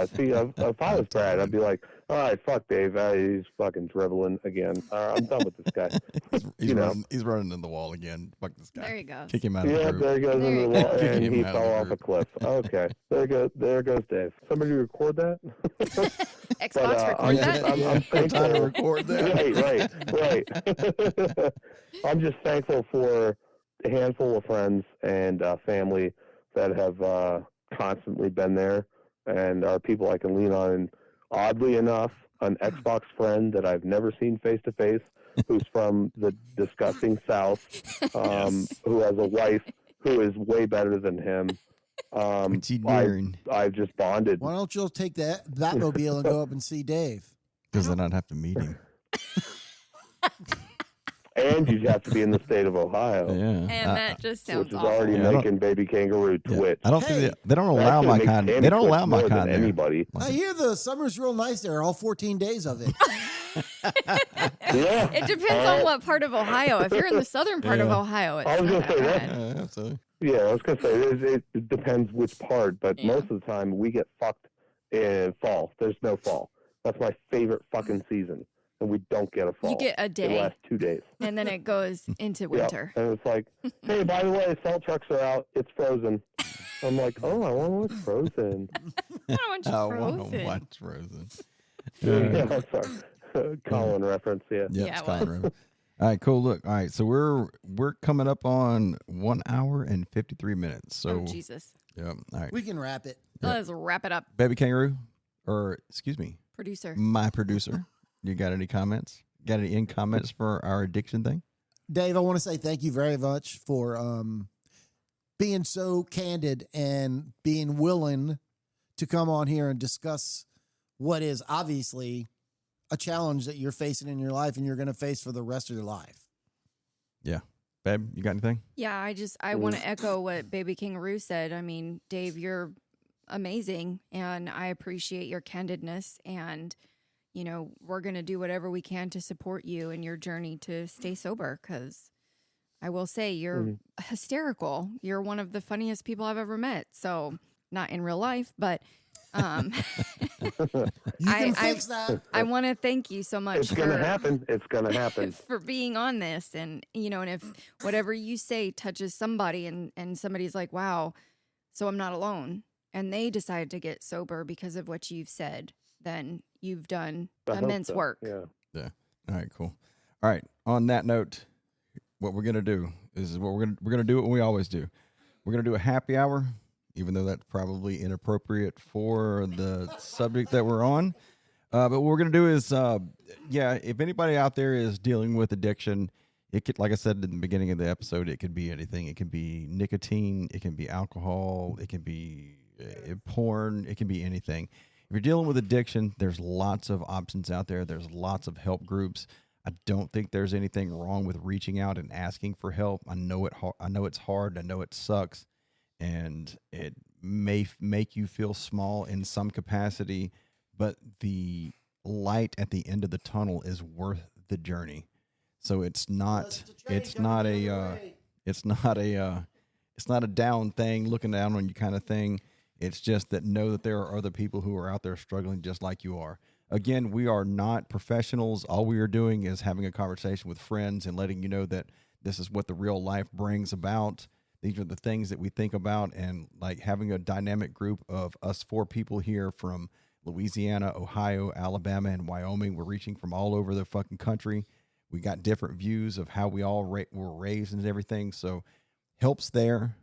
See, if I was Brad, I'd be like, all right, fuck Dave. He's fucking dribbling again. I'm done with this guy. He's running in the wall again. Fuck this guy. There he goes. Kick him out of the Yeah, group. there he goes into the wall, Kick and him he out of fell the off a group. cliff. Okay, there goes Dave. Somebody record that. Xbox record that. I'm Time to thankful. record that. Right. I'm just thankful for a handful of friends and family that have constantly been there and are people I can lean on. And oddly enough, an Xbox friend that I've never seen face to face, who's from the disgusting South, who has a wife who is way better than him. What's he doing? I've just bonded. Why don't you take that Batmobile and go up and see Dave? Because then I'd have to meet him. And you have to be in the state of Ohio. Yeah. And that just sounds Which is awful. already making baby kangaroo twitch. I don't think they don't allow That my makes kind. Tammy They don't twitch allow my more than kind there. anybody. I hear the summer's real nice there, all 14 days of it. Yeah. It depends on what part of Ohio. If you're in the southern part of Yeah. Ohio, it's I was not gonna say that that. bad. Absolutely. Yeah, I was gonna say it depends which part, but Yeah. most of the time we get fucked in fall. There's no fall. That's my favorite fucking season, and we don't get a fall. You get a It day, lasts 2 days. and then it goes into winter. Yep. And it's like, hey, by the way, salt trucks are out. It's frozen. I'm like, oh, I want to look frozen. I don't want you I want to frozen. watch Frozen. Yeah, I'm sorry. Colin reference, yeah. Yep, Yeah, it's it Colin River. All right, cool. Look, all right, so we're coming up on 1 hour and 53 minutes. So, Oh, Jesus. yep. All right, We can wrap it. Let's wrap it up. Baby Kangaroo, or excuse me, Producer. my producer. You got any comments? Got any in comments for our addiction thing? Dave, I want to say thank you very much for being so candid and being willing to come on here and discuss what is obviously a challenge that you're facing in your life and you're going to face for the rest of your life. Yeah, babe, you got anything? Yeah, I want to echo what Baby Kangaroo said. I mean, Dave, you're amazing, and I appreciate your candidness. And, you know, we're going to do whatever we can to support you in your journey to stay sober, because I will say you're hysterical. You're one of the funniest people I've ever met. So, not in real life, but You can fix that. I want to thank you so much It's going to happen. It's going to happen. for being on this. And, you know, and if whatever you say touches somebody and somebody's like, wow, so I'm not alone, and they decide to get sober because of what you've said, then you've done I hope immense so, work. Yeah. Yeah. All right, cool. All right. On that note, what we're gonna do is we're gonna do what we always do. We're gonna do a happy hour, even though that's probably inappropriate for the subject that we're on. But what we're gonna do is, if anybody out there is dealing with addiction, it could, like I said in the beginning of the episode, it could be anything. It could be nicotine, it can be alcohol, it can be porn, it can be anything. If you're dealing with addiction, there's lots of options out there. There's lots of help groups. I don't think there's anything wrong with reaching out and asking for help. I know it's hard. I know it sucks, and it may make you feel small in some capacity, but the light at the end of the tunnel is worth the journey. So it's not a down thing, looking down on you kind of thing. It's just that know that there are other people who are out there struggling just like you are. Again, we are not professionals. All we are doing is having a conversation with friends and letting you know that this is what the real life brings about. These are the things that we think about, and like having a dynamic group of us 4 people here from Louisiana, Ohio, Alabama, and Wyoming. We're reaching from all over the fucking country. We got different views of how we all were raised and everything. So helps there.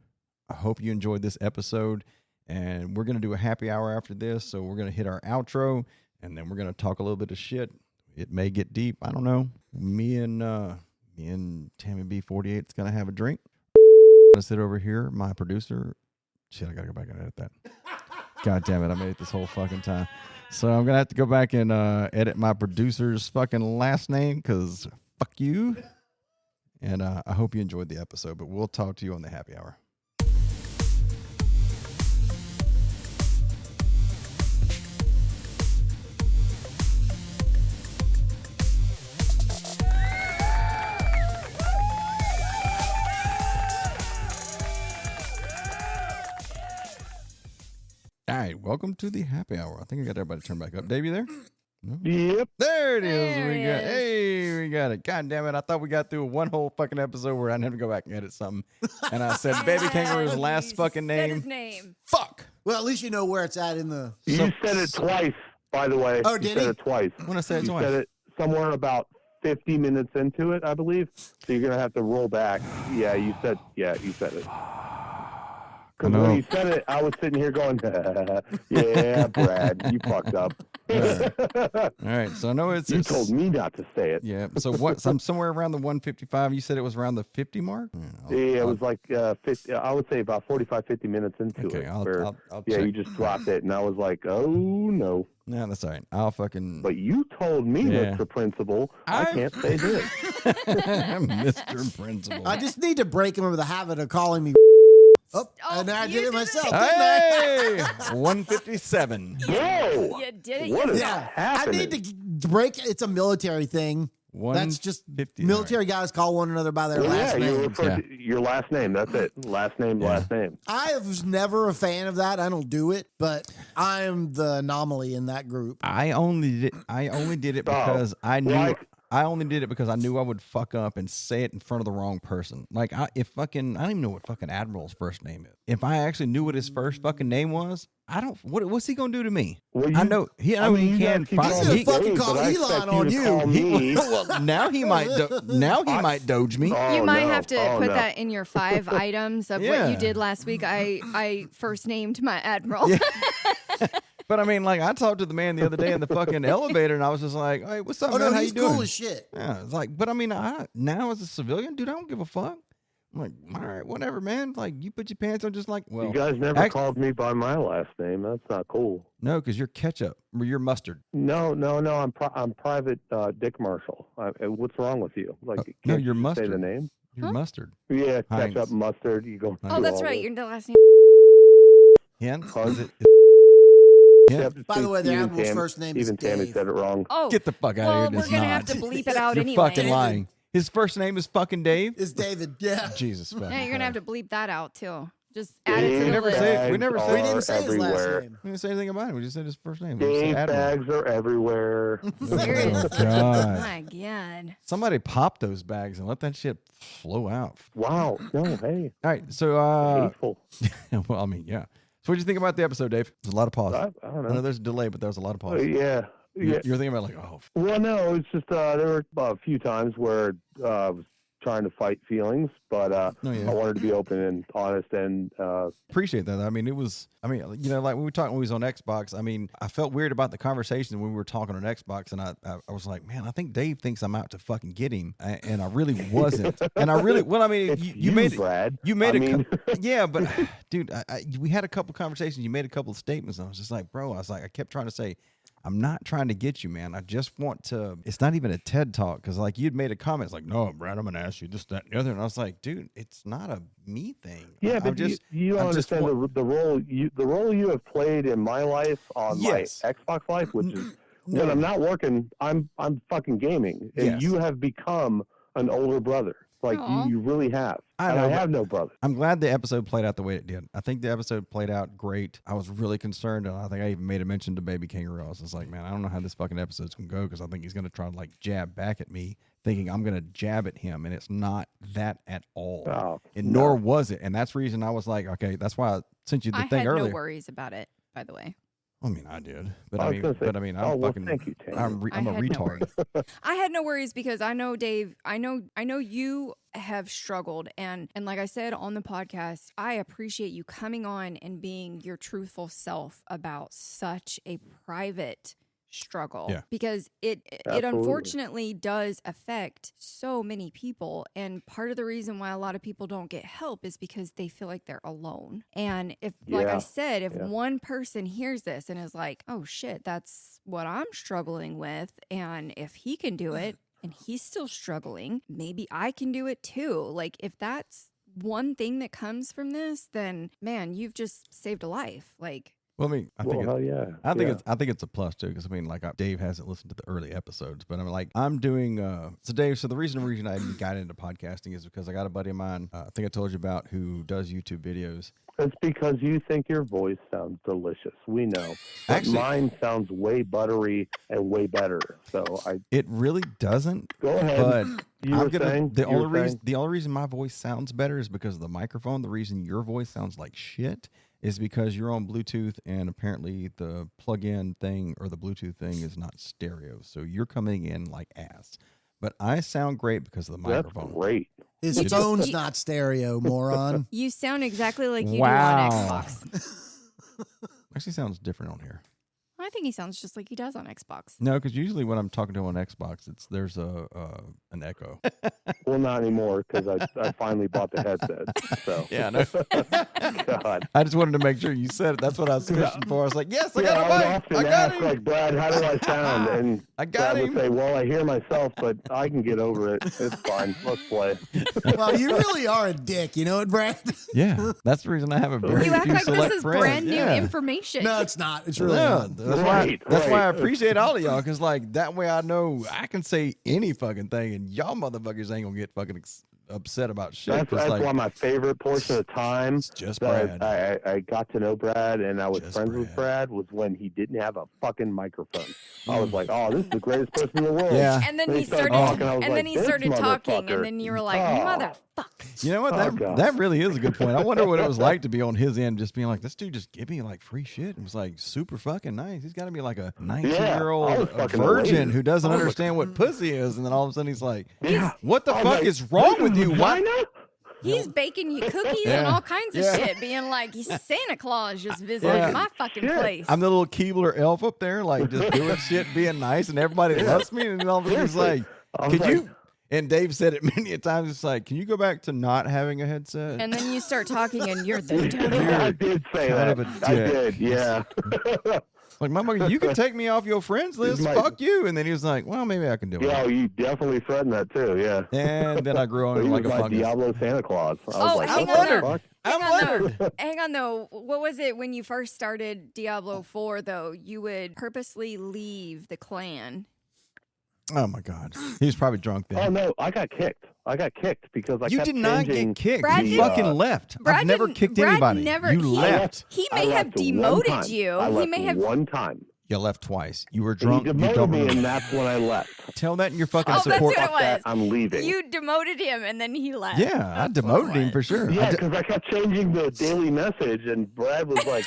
I hope you enjoyed this episode, and we're going to do a happy hour after this. So we're going to hit our outro, and then we're going to talk a little bit of shit. It may get deep. I don't know. Me and Tammy B48 is going to have a drink. I'm going to sit over here. My producer. Shit, I got to go back and edit that. God damn it. I made it this whole fucking time. So I'm going to have to go back and edit my producer's fucking last name because fuck you. And I hope you enjoyed the episode, but we'll talk to you on the happy hour. All right, welcome to the happy hour. I think I got everybody turned back up. Dave, you there? No? Yep. There it is. There We got it. God damn it. I thought we got through one whole fucking episode where I had to go back and edit something. And I said Baby Kangaroo's last fucking Said name. his name. Fuck. Well, at least you know where it's at in the. You said it twice, by the way. Oh, you did said he? it twice. When I said it You twice. said it somewhere about 50 minutes into it, I believe. So you're gonna have to roll back. Yeah, you said it. Because when you said it, I was sitting here going, yeah, Brad, you fucked up. All right. So I know it's. You told me not to say it. Yeah. So what? So I'm somewhere around the 155. You said it was around the 50 mark? Yeah, it was like 50, I would say about 45, 50 minutes into Okay, it. I'll yeah, check. you just dropped it, and I was like, oh, no. Yeah, that's all right. I'll fucking. But you told me, Yeah. Mr. Principal, I can't say this. Mr. Principal. I just need to break him of the habit of calling me. Oh, and I you did it did myself, it. didn't I? Hey, 157. Whoa! You did it. What is Yeah, happening? I need to break. It's a military thing. That's just 150. military guys call one another by their Well, last yeah, you name. refer to your last name. That's it. Last name, last name. I was never a fan of that. I don't do it, but I'm the anomaly in that group. I only did it because I knew. Like- I only did it because I knew I would fuck up and say it in front of the wrong person. Like I don't even know what fucking Admiral's first name is. If I actually knew what his first fucking name was, what's he gonna do to me? Well, I know he can He's gonna fucking call but I Elon expect on to you. call me. Well, now he might might doge me. Oh, You might no. have to Oh, put no. that in your 5 items of Yeah. what you did last week. I first named my admiral. Yeah. But I mean, like, I talked to the man the other day in the fucking elevator, and I was just like, "Hey, what's up, Oh man? no, How he's you doing?" cool as shit. Yeah, it's like, but I mean, now as a civilian, dude, I don't give a fuck. I'm like, all right, whatever, man. Like, you put your pants on, just like, well, You guys never act- called me by my last name. That's not cool. no, because you're ketchup or you're mustard. No. I'm Private Dick Marshall. What's wrong with you? Like, no, can't you're you mustard. say the name? You're mustard. Yeah, Heinz. ketchup, mustard. You go. Oh, through that's all right. this. Your last name. Hence, Heinz. is it- Yep, By the way, the even admiral's Tam- first name is even Tammy Dave. said it wrong. Oh, get the fuck out well, of here. we're It's gonna not. have to bleep it out You're anyway. fucking lying. His first name is fucking Dave. It's David. Yeah. Jesus, fucking Yeah, you're gonna have Christ. to bleep that out too. Just add it to Dave the never list. said- we never bags said- We are didn't say his everywhere. last name. We didn't say anything about it. We just said his first name. We just said Dave Admiral. bags are everywhere. Serious. Oh, God. My God. Somebody pop those bags and let that shit flow out. Wow. No, hey. All right, so Hateful. well, I mean, yeah. So what did you think about the episode, Dave? There's a lot of pause. I don't I know know. there's a delay, but there was a lot of pause. Yeah. You're thinking about like, oh, Well, no, it's just there were a few times where I was trying to fight feelings, but Oh, yeah. I wanted to be open and honest and appreciate that. I mean, you know, like when we was on Xbox, I mean, I felt weird about the conversation when we were talking on Xbox, and I was like, man, I think Dave thinks I'm out to fucking get him, and I really wasn't. And I really, well, I mean, it's you made it, Brad. you made I it, mean, yeah, but dude, we had a couple conversations. You made a couple of statements, and I was just like, bro, I kept trying to say, I'm not trying to get you, man. I just want to. It's not even a TED talk because, like, you'd made a comment. It's like, no, Brad, I'm gonna ask you this, that, and the other. And I was like, dude, it's not a me thing. yeah, but you don't understand the role you have played in my life on Yes. my Xbox life, which is No. when I'm not working, I'm fucking gaming, and Yes. you have become an older brother. Like Aw. you really have. I And know, I but- have no brother. I'm glad the episode played out the way it did. I think the episode played out great. I was really concerned, and I think I even made a mention to Baby Kangaroo. I was just like, man, I don't know how this fucking episode's gonna go because I think he's gonna try to like jab back at me, thinking I'm gonna jab at him, and it's not that at all. Oh, And no. nor was it, and that's the reason I was like, okay, that's why I sent you the I thing had earlier. no worries about it, by the way. I mean, I did, but I I was mean, gonna say, but I mean, I'm oh, well, fucking, thank you, Taylor. I'm a I had no retard. worries. I had no worries because I know, Dave, I know you have struggled, and like I said on the podcast, I appreciate you coming on and being your truthful self about such a private struggle. Yeah. Because it Absolutely. unfortunately does affect so many people, and part of the reason why a lot of people don't get help is because they feel like they're alone. And if, like I Yeah. said, if Yeah. one person hears this and is like, oh shit, that's what I'm struggling with, and if he can do it and he's still struggling, maybe I can do it too. Like, if that's one thing that comes from this, then man, you've just saved a life. Like, Well, I mean, I think Well, hell yeah. I think Yeah. it's a plus too, because I mean, like Dave hasn't listened to the early episodes, but I'm like, I'm doing so Dave. So the reason I even got into podcasting is because I got a buddy of mine, I think I told you about, who does YouTube videos. It's because you think your voice sounds delicious. We know. But Actually- mine sounds way buttery and way better. So It really doesn't, go ahead. but you I'm were gonna. saying, The you were only saying? reason my voice sounds better is because of the microphone. The reason your voice sounds like shit is because you're on Bluetooth, and apparently the plug-in thing or the Bluetooth thing is not stereo, so you're coming in like ass. But I sound great because of the That's microphone. great. His You just- phone's you- not stereo, moron. you sound exactly like you Wow. do on Xbox. Actually, sounds different on here. I think he sounds just like he does on Xbox. No, because usually when I'm talking to him on Xbox, there's an echo. Well, not anymore because I finally bought the headset. So Yeah, I know. God. I just wanted to make sure you said it. That's what I was fishing for. I was like, yes, I Yeah, I would got a mic. often I got ask, him. like, Brad, how do I sound? And I got Brad him. would say, well, I hear myself, but I can get over it. It's fine. Let's play. Well, you really are a dick. You know it, Brad? Yeah, that's the reason I have a very You act few like select this is friends. brand new Yeah. information. No, it's not. It's really Yeah, not. that's Right, why I right. appreciate all of y'all, because like that way I know I can say any fucking thing, and y'all motherfuckers ain't gonna get fucking upset about shit. That's 'cause, like, why my favorite portion of the time it's just that Brad. I got to know Brad and I was Just friends with Brad was when he didn't have a fucking microphone. I was like, oh, this is the greatest person in the world. Yeah. and then Then he he started started, talking, I was and then like, he "This started talking, motherfucker." and then you were like, Oh. motherfucker. You know what? Oh, God. That really is a good point. I wonder what it was like to be on his end, just being like, this dude just give me like free shit. It was like super fucking nice. He's got to be like a 19-year-old I was fucking virgin elated. who doesn't I was like- understand what pussy is, and then all of a sudden he's like, Yeah. what the I was fuck like, is wrong "This with is you? Why? vagina?" He's baking you cookies Yeah. and all kinds of Yeah. shit, being like, Santa Claus just visited Yeah. my fucking Shit. place. I'm the little Keebler elf up there, like just doing shit, being nice, and everybody loves me. And then all of a sudden he's like, I was could like, you? And Dave said it many a times. It's like, can you go back to not having a headset? And then you start talking, and you're the devil. I did say kind that. of a I dick. did, yeah. Like, motherfucker, you can take me off your friends list. my- Fuck you. And then he was like, well, maybe I can do it. Yeah, you definitely threatened that too, yeah. And then I grew on He him was like a my fungus. Diablo Santa Claus. I was Oh, like, hang what on the there. fuck? I'm Hang on, Leonard. though. Hang on, though. What was it when you first started Diablo 4, though? You would purposely leave the clan. Oh my God. He was probably drunk Oh then. no, I got kicked. I got kicked because I You kept did not changing get kicked. Brad you the, fucking left. Brad I've never didn't- kicked Brad anybody. never- You he- left. He I may have left one demoted time. you. I He left may have. one time. You left twice. You were And drunk. he You demoted don't me, and remember. that's when I left. Tell that in your fucking Oh, that's support. what it Fuck that, was. I'm leaving. You demoted him, and then he left. Yeah, I That's what it demoted him was. for sure. Yeah, because I kept changing the daily message, and Brad was like,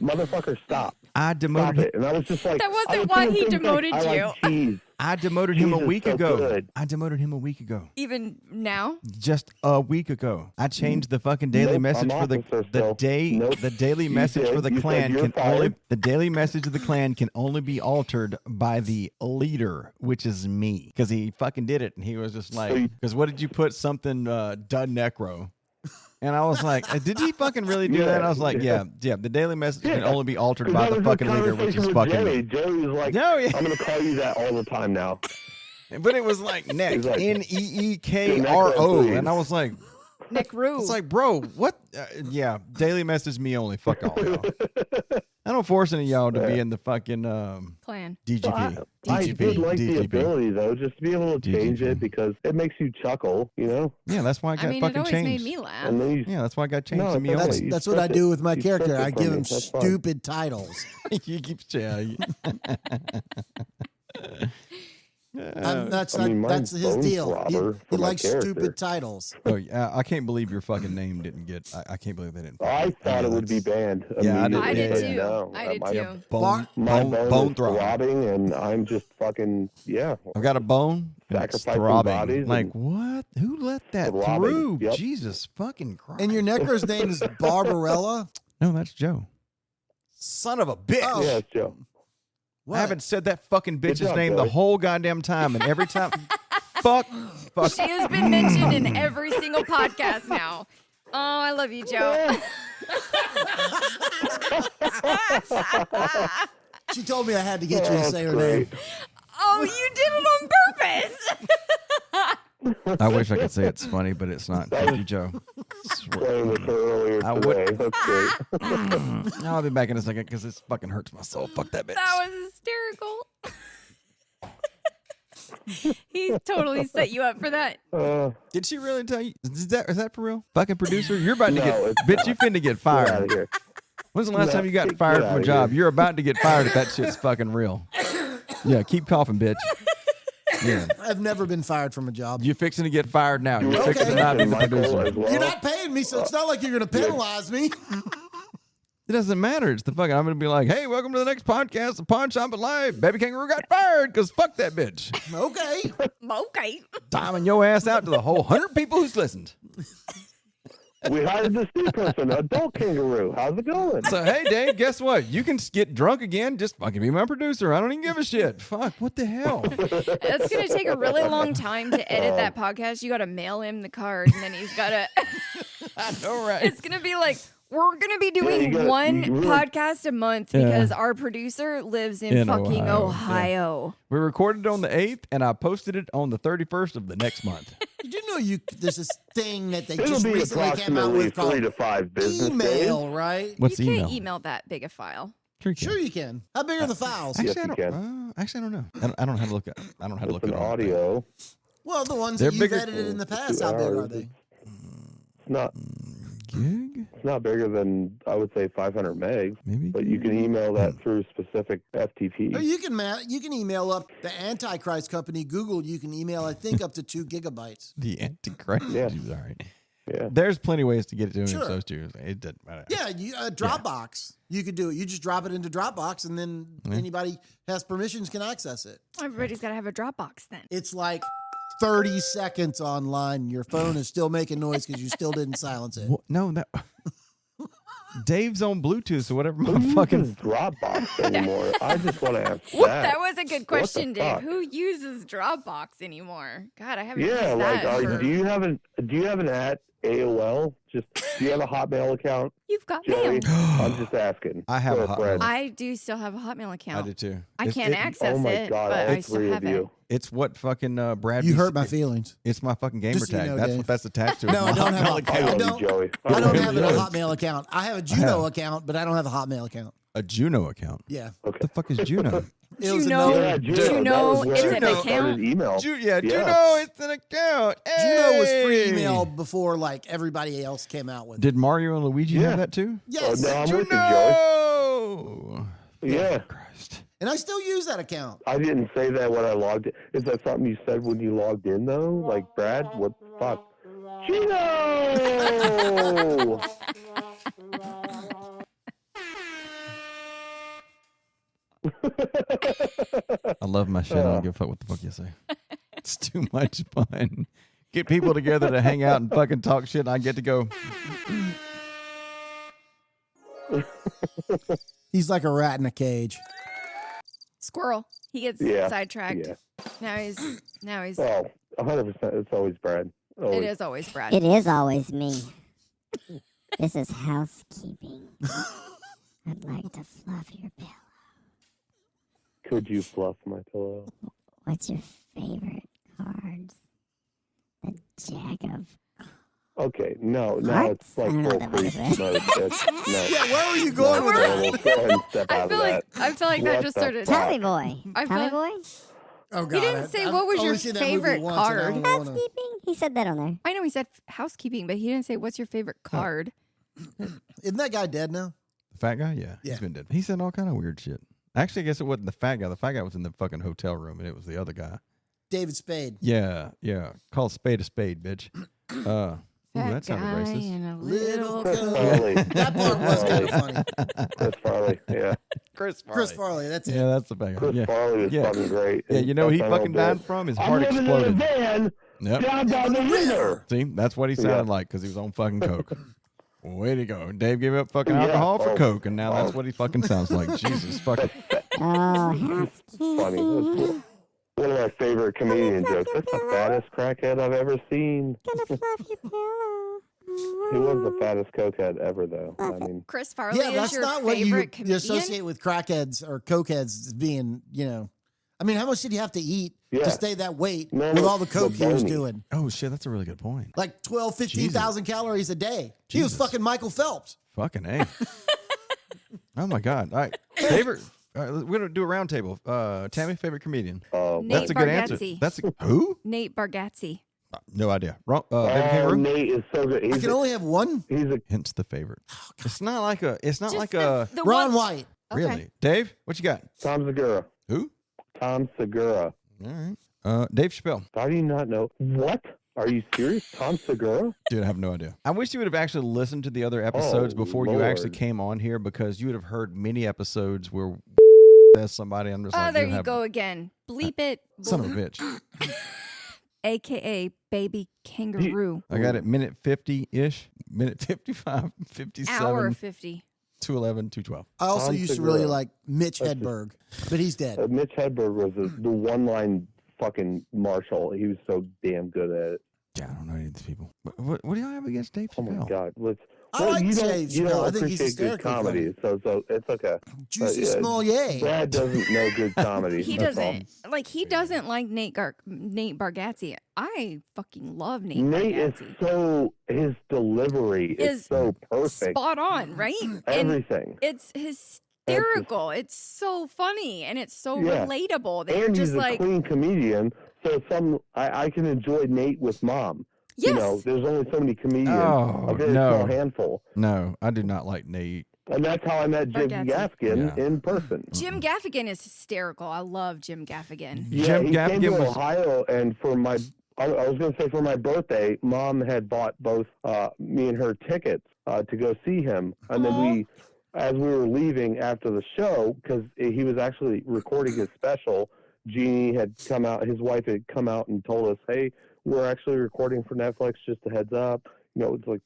"Motherfucker, stop! I Stop demoted him. it!" And I was just like, That wasn't I was why doing he things like, demoted I like you. cheese. I demoted him a Jesus, week so ago. good. I demoted him a week ago. Even now? Just a week ago. I changed the fucking daily Nope, message I'm for the officer still. Nope. the daily You message said- for the you said clan you're can only fired. the daily message of the clan can only be altered by the leader, which is me. Because he fucking did it, and he was just like, you- because what did you put something done necro? And I was like, did he fucking really do that? I was like, yeah. The daily message can Yeah. only be altered 'Cause by I the was in fucking leader, which is conversation with fucking Joey. me. Joey was like, No, yeah. "I'm going to call you that all the time now." But it was like neck, He's like, Neekro, please. and I was like, Nick Rue. it's like, bro, what? Yeah, daily message me only. Fuck all y'all. I don't force any of y'all to be in the fucking Plan. DGP. I did like the DGP. ability, though, just to be able to change DGP. it because it makes you chuckle, you know? Yeah, that's why I got I mean, it fucking always changed. made me laugh. And then you, Yeah, that's why I got changed No, to me that's- only. you That's what I took do it- with my you character. took it I from give me. him That's fine. stupid titles. You keep saying. That's I mean, that's mine's his Bone deal. Throbber He for my likes character. stupid titles. Oh, yeah, I can't believe your fucking name didn't get. I can't believe they didn't. I thought it would be that's- banned. Yeah, I did- immediately, I did but too. No, I did my, too. Bone, My bone is throbbing. throbbing, and I'm just fucking I've got a bone and it's Sacrificing throbbing. bodies Like and what? Who let that throbbing. through? Yep. Jesus fucking Christ! And your necro's name is Barbarella? No, that's Joe. Son of a bitch! Oh. Yeah, it's Joe. What? I haven't said that fucking bitch's job, name the Joey. whole goddamn time, and every time, fuck. She has been mentioned in every single podcast now. Oh, I love you, Joe. She told me I had to get you to That's say her great. name. Oh, you did it on purpose. I wish I could say it's funny, but it's not. Thank you, Joe. Playing with her earlier I today. would- That's great. I'll be back in a second because this fucking hurts my soul. Fuck that bitch. That was hysterical. He totally set you up for that. Did she really tell you? Is that for real? Fucking producer, you're about to No, get it's bitch. You finna get Get out fired. of here. When's the last No, time you got get fired out from a of job? here. You're about to get fired if that shit's fucking real. Yeah, keep coughing, bitch. Yeah, I've never been fired from a job. you're fixing to get fired now. You're Okay. fixing to not be the Michael producer. as well. You're not paying me, so it's not like you're going to penalize me. It doesn't matter. It's the fucking. I'm gonna be like, hey, welcome to the next podcast, the Pawn Shop Live. Baby Kangaroo got fired because fuck that bitch. Okay. Okay. Diming your ass out to the whole 100 people who's listened. We hired this new person, adult kangaroo. How's it going? So hey, Dave, guess what? You can get drunk again. Just fucking be my producer. I don't even give a shit. Fuck, what the hell? That's going to take a really long time to edit that podcast. You got to mail him the card, and then he's got to. I know, right? It's going to be like, we're going to be doing you one really- podcast a month because our producer lives in fucking Ohio. We recorded it on the 8th, and I posted it on the 31st of the next month. Did you know there's this thing that they It'll just be recently came out approximately with called 3 to 5 business email, days. right? What's You the can't email? email that big a file. Sure you can. Sure you can. How big are the files? Yes, Actually, I you don't. Actually, I don't know. I don't know how to look at. I don't know how to It's look an at all the things. audio. Well, the ones They're that you've bigger- edited in the past, 2 how big are hours. they? It's not. Gig? It's not bigger than I would say 500 megs. Maybe. But you can email that through specific FTP. Or you can email up the Antichrist company, Google. You can email, I think, up to 2 gigabytes. The Antichrist. Yeah. All right. Yeah. There's plenty of ways to get it to him. Sure. So too. It doesn't matter. Yeah, Dropbox. You could do it. You just drop it into Dropbox, and then anybody has permissions can access it. Everybody's got to have a Dropbox then. It's like 30 seconds online. Your phone is still making noise because you still didn't silence it. Well, no, that. Dave's on Bluetooth or whatever. My fucking. Dropbox anymore. I just want to ask That was a good question, the Dave. fuck? Who uses Dropbox anymore? God, I haven't Yeah, used like, that. for- do you have an at AOL? Just do you have a Hotmail account, You've got Joey? mail. I'm just asking. I have a For friend. I do still have a Hotmail I account. do too. I It's- can't it- access Oh my it, god, but all I still 3 have of it. you. It's what fucking Brad. You hurt my feelings. It's my fucking gamer Just so you tag. know, That's Dave. what that's attached to. No, I don't have a I I love don't- you, Joey. I don't have a really? Hotmail account. I have a Juno account, but I don't have a Hotmail account. a Juno account. Yeah. What the fuck is Juno? It was Juno? another. Yeah, Juno, that was where it's I an started account? Email. Juno, it's an account. Juno was free Hey! email before like everybody else came out with it. Did Mario and Luigi Yeah. have that too? Yes. No, I'm with you, Joey. Juno. Yeah. Christ. And I still use that account. I didn't say that when I logged in. Is that something you said when you logged in, though? Like, Brad, what the fuck? Gino! I love my shit. I don't give a fuck what the fuck you say. It's too much fun. Get people together to hang out and fucking talk shit. And I get to go. He's like a rat in a cage. Squirrel. He gets Yeah, sidetracked. yeah. Now he's. Oh, 100%. It's always Brad. Always. It is always Brad. It is always me. This is housekeeping. I'd like to fluff your pillow. Could you fluff my pillow? What's your favorite cards? The Jack of Okay, no, it's like I don't know full what that priest was. mode. No. Yeah, where were you going with that? We'll go ahead and step out of that. I feel like that What just the started. fuck? Tommy boy. I Tommy feel- boy? Oh, God. He didn't say what was I've your only seen that movie favorite once, and I card. don't wanna- Housekeeping? He said that on there. I know he said housekeeping, but he didn't say what's your favorite card. Isn't that guy dead now? The fat guy? Yeah. Yeah. He's been dead. He said all kind of weird shit. Actually, I guess it wasn't the fat guy. The fat guy was in the fucking hotel room, and it was the other guy. David Spade. Yeah. Call a spade, bitch. Ooh, Fat that sounded guy racist. and a Little little Chris coat. Farley. That part was kind of funny. Chris Farley. Yeah. Chris Farley, that's it. Yeah, that's the fat guy. Chris Yeah. Farley was Yeah. fucking great. Yeah, you know he That's how fucking I died did. from? His I'm heart living exploded. in a van Yep. down by the river. See, that's what he sounded like because he was on fucking coke. Way to go. Dave gave up fucking Yeah. alcohol for Oh. coke, and now that's Oh. what he fucking sounds like. Jesus fucking. Oh, Funny. housekeeping. One of my favorite comedian jokes. That's the fattest crackhead I've ever seen. Gonna fluff your pillow. He was the fattest cokehead ever, though. I mean, Chris Farley Yeah, is that's your not what you favorite comedian. associate with crackheads or cokeheads as being, I mean, how much did he have to eat Yeah. to stay that weight No, with all the the coke he was bony. doing? Oh, shit, that's a really good point. Like 12, 15,000 calories a day. He was Jesus. fucking Michael Phelps. Fucking A. Oh, my God. All right. Favorite. All right, we're going to do a round table. Tammy, favorite comedian. Nate That's a good answer. Bargatze. That's who? Nate Bargatze. No idea. David Kangaroo? Nate is so good. I can only have one. He's a Hence the favorite. It's not like a. It's not Just like the, a. the Ron one, White. Okay. Really, Dave? What you got? Tom Segura. Who? Tom Segura. All right. Dave Chappelle. How do you not know? What? Are you serious? Tom Segura? Dude, I have no idea. I wish you would have actually listened to the other episodes before you actually Lord. came on here because you would have heard many episodes where there's somebody. I'm just Oh, like, there dude, you have- go again. Bleep it. Son of a bitch. AKA baby kangaroo. I got it. Minute 50-ish. Minute 55, 57, Hour 50. 211, 212. I also Tom used to Segura. really like Mitch That's Hedberg, but he's dead. Mitch Hedberg was the one-line fucking marshal. He was so damn good at it. Yeah, I don't know any of these people. What do y'all have against Dave Oh Chappelle? my god! I like you Dave you Chappelle. don't I think he's appreciate good hysterically comedy, so it's okay. Juicy yeah, Smollier. Brad doesn't know good comedy. He that's doesn't like. He doesn't like Nate Bargatze. I fucking love Nate all. Nate is Bargatze. so his delivery is Is so perfect. Spot on, right? And Everything. it's hysterical. It's so funny and it's so Yeah. relatable. That you're And he's just a like, clean comedian, so I can enjoy Nate with Mom. yes. You know, there's only so many comedians. Oh, A very no. small handful. No, I do not like Nate. And that's how I met Jim Bargatze. Gaffigan Yeah. in person. Jim Gaffigan is hysterical. I love Jim Gaffigan. Yeah, Jim he came Gaffigan to was- Ohio, and I was going to say for my birthday, Mom had bought both me and her tickets to go see him. And then as we were leaving after the show, because he was actually recording his special, Jeannie had come out, his wife had come out and told us, hey, we're actually recording for Netflix, just a heads up. You know, it's like,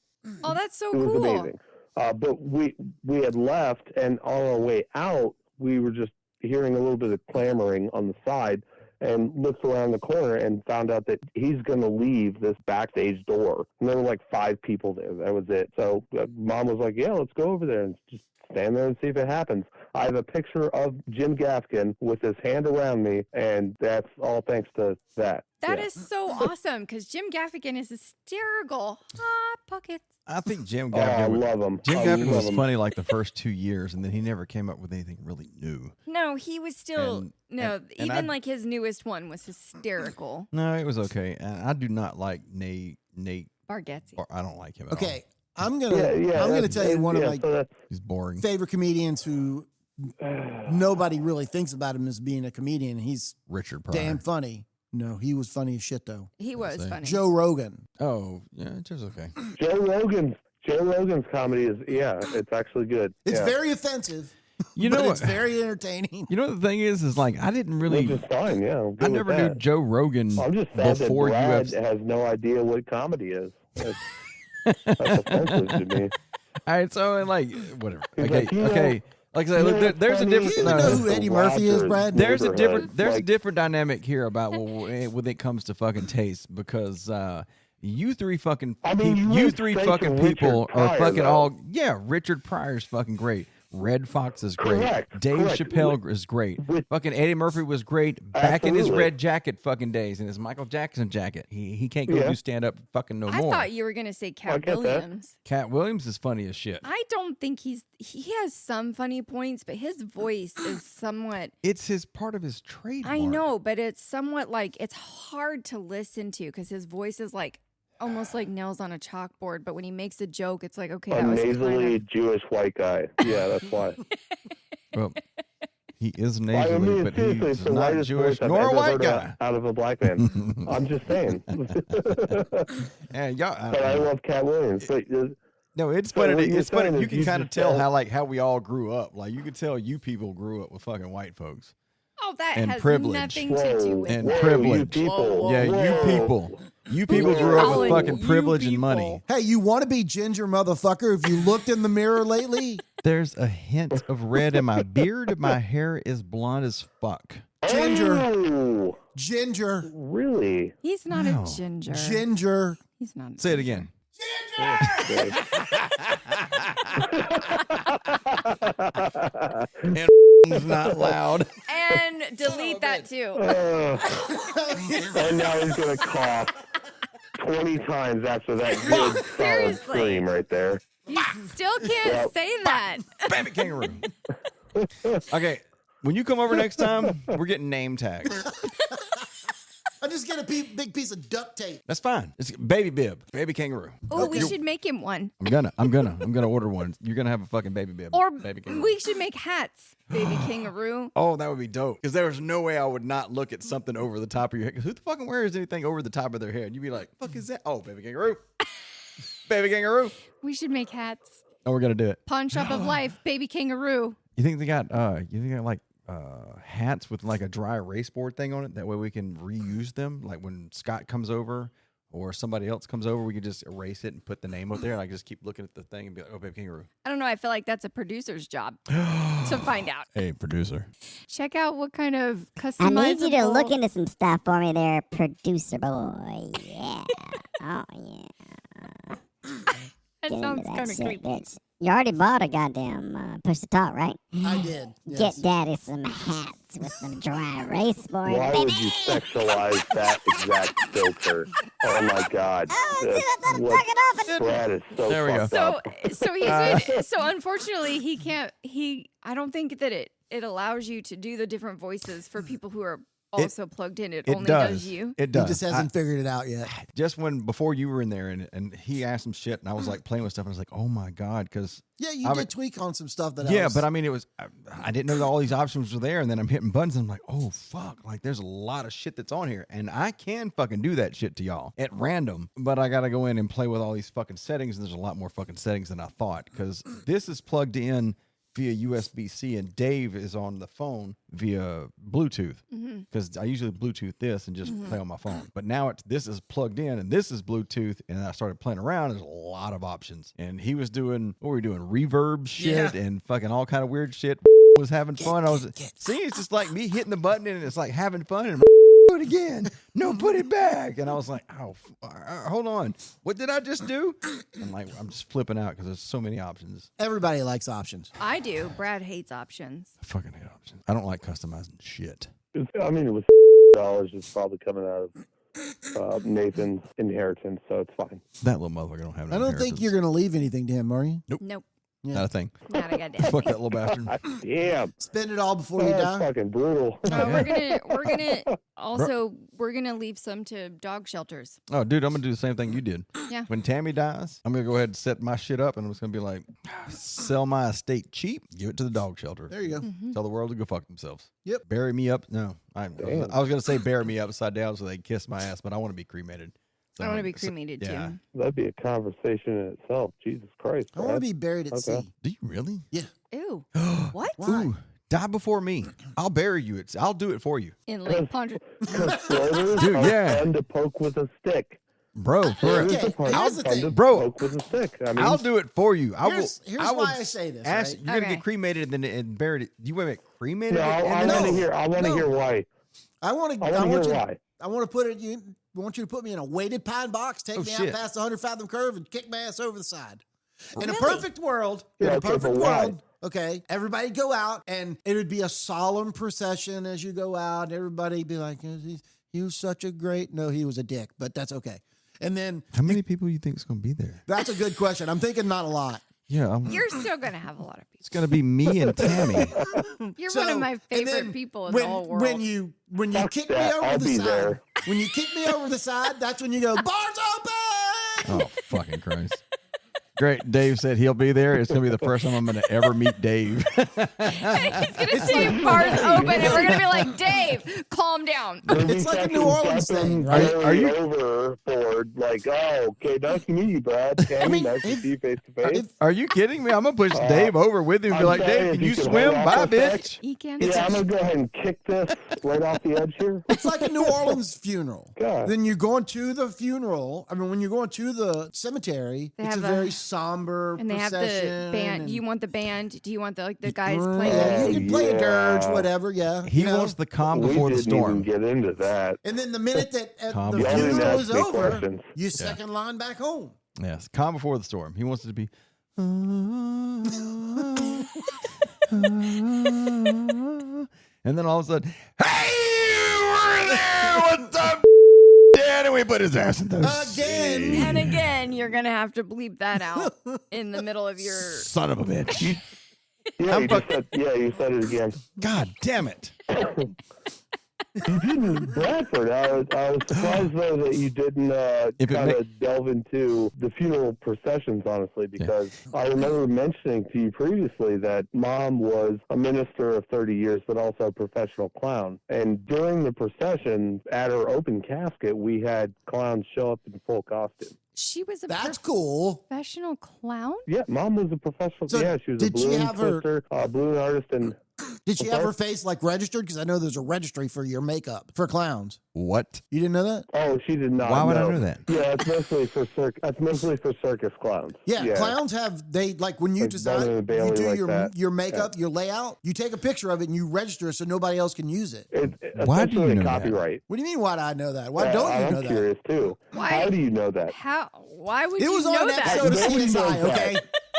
Oh, that's so it was cool. amazing. But we had left, and on our way out, we were just hearing a little bit of clamoring on the side, and looked around the corner and found out that he's going to leave this backstage door. And there were like 5 people there. That was it. So Mom was like, yeah, let's go over there and just stand there and see if it happens. I have a picture of Jim Gaffigan with his hand around me, and that's all thanks to that. That Yeah. is so awesome because Jim Gaffigan is hysterical. Hot pockets. I think Jim Oh, I Gaffigan was, love him. Jim I Gaffigan love was him. funny like the first 2 years, and then he never came up with anything really new. No, he was still And even I- like his newest one was hysterical. No, it was okay. And I do not like Nate. Bargatze. Or I don't like him at Okay, all. I'm gonna tell you one of my so that's, He's boring. favorite comedians who nobody really thinks about him as being a comedian. He's Richard Pryor. damn funny. No, he was funny as shit though. He was say. funny. Joe Rogan. Oh, yeah, just okay. Joe Rogan's comedy is, it's actually good. It's yeah. very offensive. You but know it's what? very entertaining. You know what the thing is like I didn't Which really. is fine, yeah. I'm good I with never knew that. Joe Rogan I'm just sad that before Brad UFC. has no idea what comedy is. That's offensive to me. All right, so like whatever. He's Okay, like, you know, okay. Like I said, look, there's a Do you different. even no, know who Eddie Murphy is, Brad? there's a different. neighborhood, There's a like- different dynamic here about when it comes to fucking taste because you three fucking I mean, you you went three straight fucking to people Richard are Pryor, fucking though. all Richard Pryor's fucking great, Red Fox is great. Correct, Dave correct. Chappelle is great. Fucking Eddie Murphy was great back in his red jacket fucking days, in his Michael Jackson jacket. He can't go do stand-up fucking no more. I thought you were going to say Cat get that. Williams. Cat Williams is funny as shit. I don't think he has some funny points, but his voice is somewhat. It's his part of his trademark. I know, but it's somewhat like it's hard to listen to because his voice is like almost like nails on a chalkboard. But when he makes a joke, it's like, okay, A that was nasally kind of... Jewish white guy. Yeah, that's why. Well, he is I nasally, mean, but seriously, he's it's the not whitest Jewish voice I've nor a ever white heard guy. out of a black man. I'm just saying. And y'all, But I love Cat Williams. But, no, it's So funny. what you're It's funny. saying You is can you kind of just tell don't- how we all grew up. Like you could tell you people grew up with fucking white folks Oh, that and has privilege. nothing to do with And it. privilege. You people. Yeah, Whoa. you people. You people grew up with Colin, fucking you privilege and money. people. Hey, you want to be ginger, motherfucker? Have you looked in the mirror lately? There's a hint of red in my beard. My hair is blonde as fuck. Ginger. Oh, Ginger. really? He's not Wow. a ginger. Ginger. He's not. A Say it again. And it's not loud. And delete that too. And now he's going to cough 20 times after that good solid Seriously. scream right there. You still can't Yep. say that. Baby kangaroo. Okay, when you come over next time, we're getting name tags. I just get a big piece of duct tape. That's fine. It's baby bib, baby kangaroo. Oh, we should make him one. I'm gonna order one. You're gonna have a fucking baby bib. Or baby kangaroo. we should make hats, baby kangaroo. Oh, that would be dope. Because there was no way I would not look at something over the top of your head. 'Cause who the fucking wears anything over the top of their head? You'd be like, "Fuck is that?" Oh, baby kangaroo. Baby kangaroo. We should make hats. Oh, we're gonna do it. Pawn shop of life, baby kangaroo. You think they got like hats with like a dry erase board thing on it? That way we can reuse them. Like when Scott comes over or somebody else comes over, we can just erase it and put the name up there. And I can just keep looking at the thing and be like, "Oh, baby kangaroo." I don't know. I feel like that's a producer's job to find out. Hey, producer. Check out what kind of I customizable. need you to look into some stuff for me there, producer boy. Yeah. Oh, yeah. That Get into sounds that kind of shit, creepy. bitch. You already bought a goddamn push to talk, right? I did. Yes. Get daddy some hats with some dry erase board, Why baby. would you sexualize that exact filter? Oh my God. Oh, That's dude, let him what- fuck it off and Brad is so There we go. fucked So up. so unfortunately he can't. I don't think that it allows you to do the different voices for people who are also plugged in. It It only does. does you. It He does. just hasn't figured it out yet. Just before you were in there and he asked some shit and I was like playing with stuff and I was like, oh my God, because Yeah, you I did would- tweak on some stuff that yeah, else. but I mean, I didn't know that all these options were there, and then I'm hitting buttons, and I'm like, oh, fuck, like, there's a lot of shit that's on here, and I can fucking do that shit to y'all at random, but I gotta go in and play with all these fucking settings, and there's a lot more fucking settings than I thought, because this is plugged in via USB-C, and Dave is on the phone via Bluetooth, because I usually Bluetooth this and just play on my phone, but now this is plugged in, and this is Bluetooth, and I started playing around. There's a lot of options, and he was doing, what were we doing, reverb shit and fucking all kind of weird shit. Was having fun. I was see, it's just like me hitting the button, and it's like having fun, and do it again. No, put it back. And I was like, oh, hold on. What did I just do? I'm just flipping out because there's so many options. Everybody likes options. I do. Brad hates options. I fucking hate options. I don't like customizing shit. I mean, it was dollars is probably coming out of Nathan's inheritance, so it's fine. That little motherfucker don't have no I don't think you're going to leave anything to him, are you? Nope. Not a thing. Not a goddamn Fuck thing. that little bastard. Damn. Spend it all before you That's die. fucking brutal. We're gonna leave some to dog shelters. Oh, dude, I'm gonna do the same thing you did. Yeah. When Tammy dies, I'm gonna go ahead and set my shit up, and I'm just gonna be like, sell my estate cheap, give it to the dog shelter. There you go. Tell the world to go fuck themselves. Yep. Bury me up. No, I Damn. was gonna say bury me upside down so they can kiss my ass, but I want to be cremated. So, I want to be cremated yeah. too. That'd be a conversation in itself. Jesus Christ. I want to Brad. be buried at Okay. sea. Do you really? Yeah. Ew. What? Why? Ooh, die before me. I'll bury you. I'll do it for you, In Lake Pondra. Because floaters Dude, are yeah. fun to poke with a stick. bro. For Okay, Floaters are fun here's the fun thing. to Bro, poke with a stick. I mean, I'll do it for you. I Here's will why I say this, Ask, right? You're gonna Okay. get cremated and buried. You want to get cremated? no, I and want to then- hear. I want to No. hear why. I want to. I I want want to you. hear why. I want to put it. I want you to put me in a weighted pine box, take Oh, me shit. out past the 100 fathom curve, and kick my ass over the side. In a Really? perfect world, in Yeah, a okay, perfect but why? world, Okay. Everybody go out and it would be a solemn procession as you go out. Everybody be like, he was such a great, no, he was a dick, but that's okay. And then How many people you think is going to be there? that's a good question. I'm thinking not a lot. Yeah. You're still gonna have a lot of It's people. going to be me and Tammy. You're So, one of my and favorite then people in when, the whole world. When you kick me that. over I'll the be side, there. when you kick me over the side, that's when you go, bars open. Oh, fucking Christ. Great. Dave said he'll be there. It's going to be the first time I'm going to ever meet Dave. He's gonna say bars open, and we're gonna be like, Dave, calm down. It's like a New Orleans thing, right? Are you- overboard? Like, oh, okay, nice to meet you, Brad. Tammy, nice to see you face to face. Are you kidding me? I'm going to push Dave over with him and be I'm like, saying, Dave, if can you you can swim? hold off Bye, for a sec. bitch. He can't. Yeah, I'm gonna go ahead and kick this right off the edge here. It's like a New Orleans funeral. God. Then you're going to the funeral. I mean, when you're going to the cemetery, They it's a have very somber And they have the procession. band. and- You want the band? Do you want the guys playing Yeah, the you music? can play a dirge, Yeah. whatever. Yeah, He you know? wants the calm We before the didn't storm. even get into that. And then the minute that Calm the down. funeral Y'all is didn't ask me over, questions. you second line back home. Yes, calm before the storm. He wants it to be. And then all of a sudden, hey, we're there. What's up, Dad? And we put his ass in those. Again. And again, you're gonna have to bleep that out in the middle of your. Son of a bitch. Yeah, I'm you just said, you said it again. God damn it. You didn't, Bradford. I was surprised though that you didn't If it kind ma- of delve into the funeral processions, honestly, because I remember mentioning to you previously that Mom was a minister of 30 years, but also a professional clown. And during the procession at her open casket, we had clowns show up in full costume. She was a That's cool. professional clown. Yeah, Mom was a professional. So yeah, she was a did she balloon have her- twister, balloon artist, and Did she I'm have her sorry? face like registered? Because I know there's a registry for your makeup for clowns. What? You didn't know that? oh, she did not. Why would I know. know that? Yeah, it's mostly for That's mostly for circus clowns. Yeah, clowns have like when you Like decide Barnum and Bailey you do like that. your makeup, your layout, you take a picture of it and you register it so nobody else can use it. It's Why do you essentially know a that? copyright. What do you mean? Why do I know that? Why Yeah, don't you I'm know that? curious too. Why? How do you know that, How? Why would It you was know on an that? episode of Nobody knows CSI. that. Okay,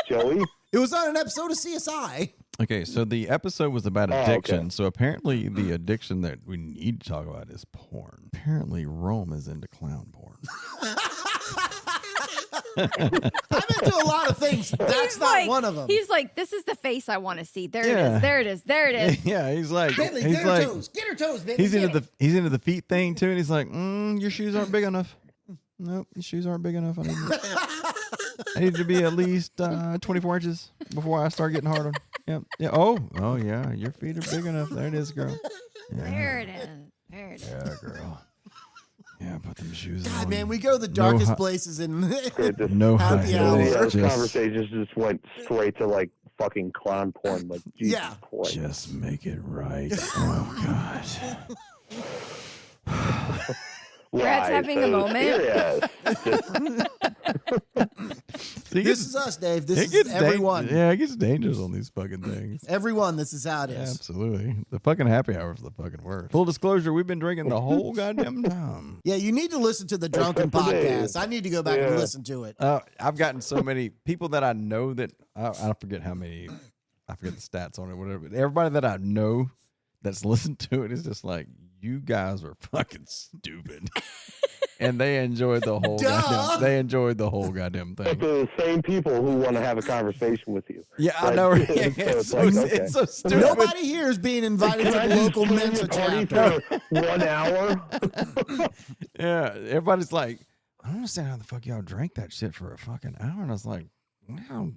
Joey? it was on an episode of CSI. Okay, so the episode was about Oh, addiction. okay. So apparently, the addiction that we need to talk about is porn. Apparently, Rome is into clown porn. I'm into a lot of things. That's He's not like- one of them. He's like, this is the face I want to see. There it Yeah. is. There it is. There it is. Yeah, he's like, Bentley, he's get her like, toes. Get her toes, Bentley. he's Get into it. the feet thing too, and he's like, your shoes aren't big enough. Nope, your shoes aren't big enough. I need to be at least 24 inches before I start getting hard on. Yep. Yeah. Oh yeah, your feet are big enough. There it is, girl. Yeah. There it is. There it is. Yeah, girl. Yeah, put them shoes on. God, man, we go the darkest hi- places in No happy high hour. heels, Those just- conversations just went straight to like fucking clown porn. Like, Jesus Yeah. Christ. Just make it right. Oh God. Brad's Why having a so moment. serious? See, This is us, Dave. This it is gets everyone. Yeah, it gets dangerous on these fucking things. Everyone, this is how it is. Absolutely. The fucking happy hour is the fucking worst. Full disclosure, we've been drinking the whole goddamn time. Yeah, you need to listen to the Drunken Except for Dave. Podcast. I need to go back and Yeah. listen to it. I've gotten so many people that I know that I forget how many. I forget the stats on it, whatever. But everybody that I know that's listened to it is just like, you guys are fucking stupid. And they enjoyed the whole goddamn, they enjoyed the whole goddamn But thing. they're the same people who want to have a conversation with you. Yeah, I Right. know. Right? So It's, it's like, okay. it's so stupid. Nobody here is being invited to Can I the just local join Mensa your party chapter. for 1 hour? Yeah, everybody's like, I don't understand how the fuck y'all drank that shit for a fucking hour. And I was like, wow,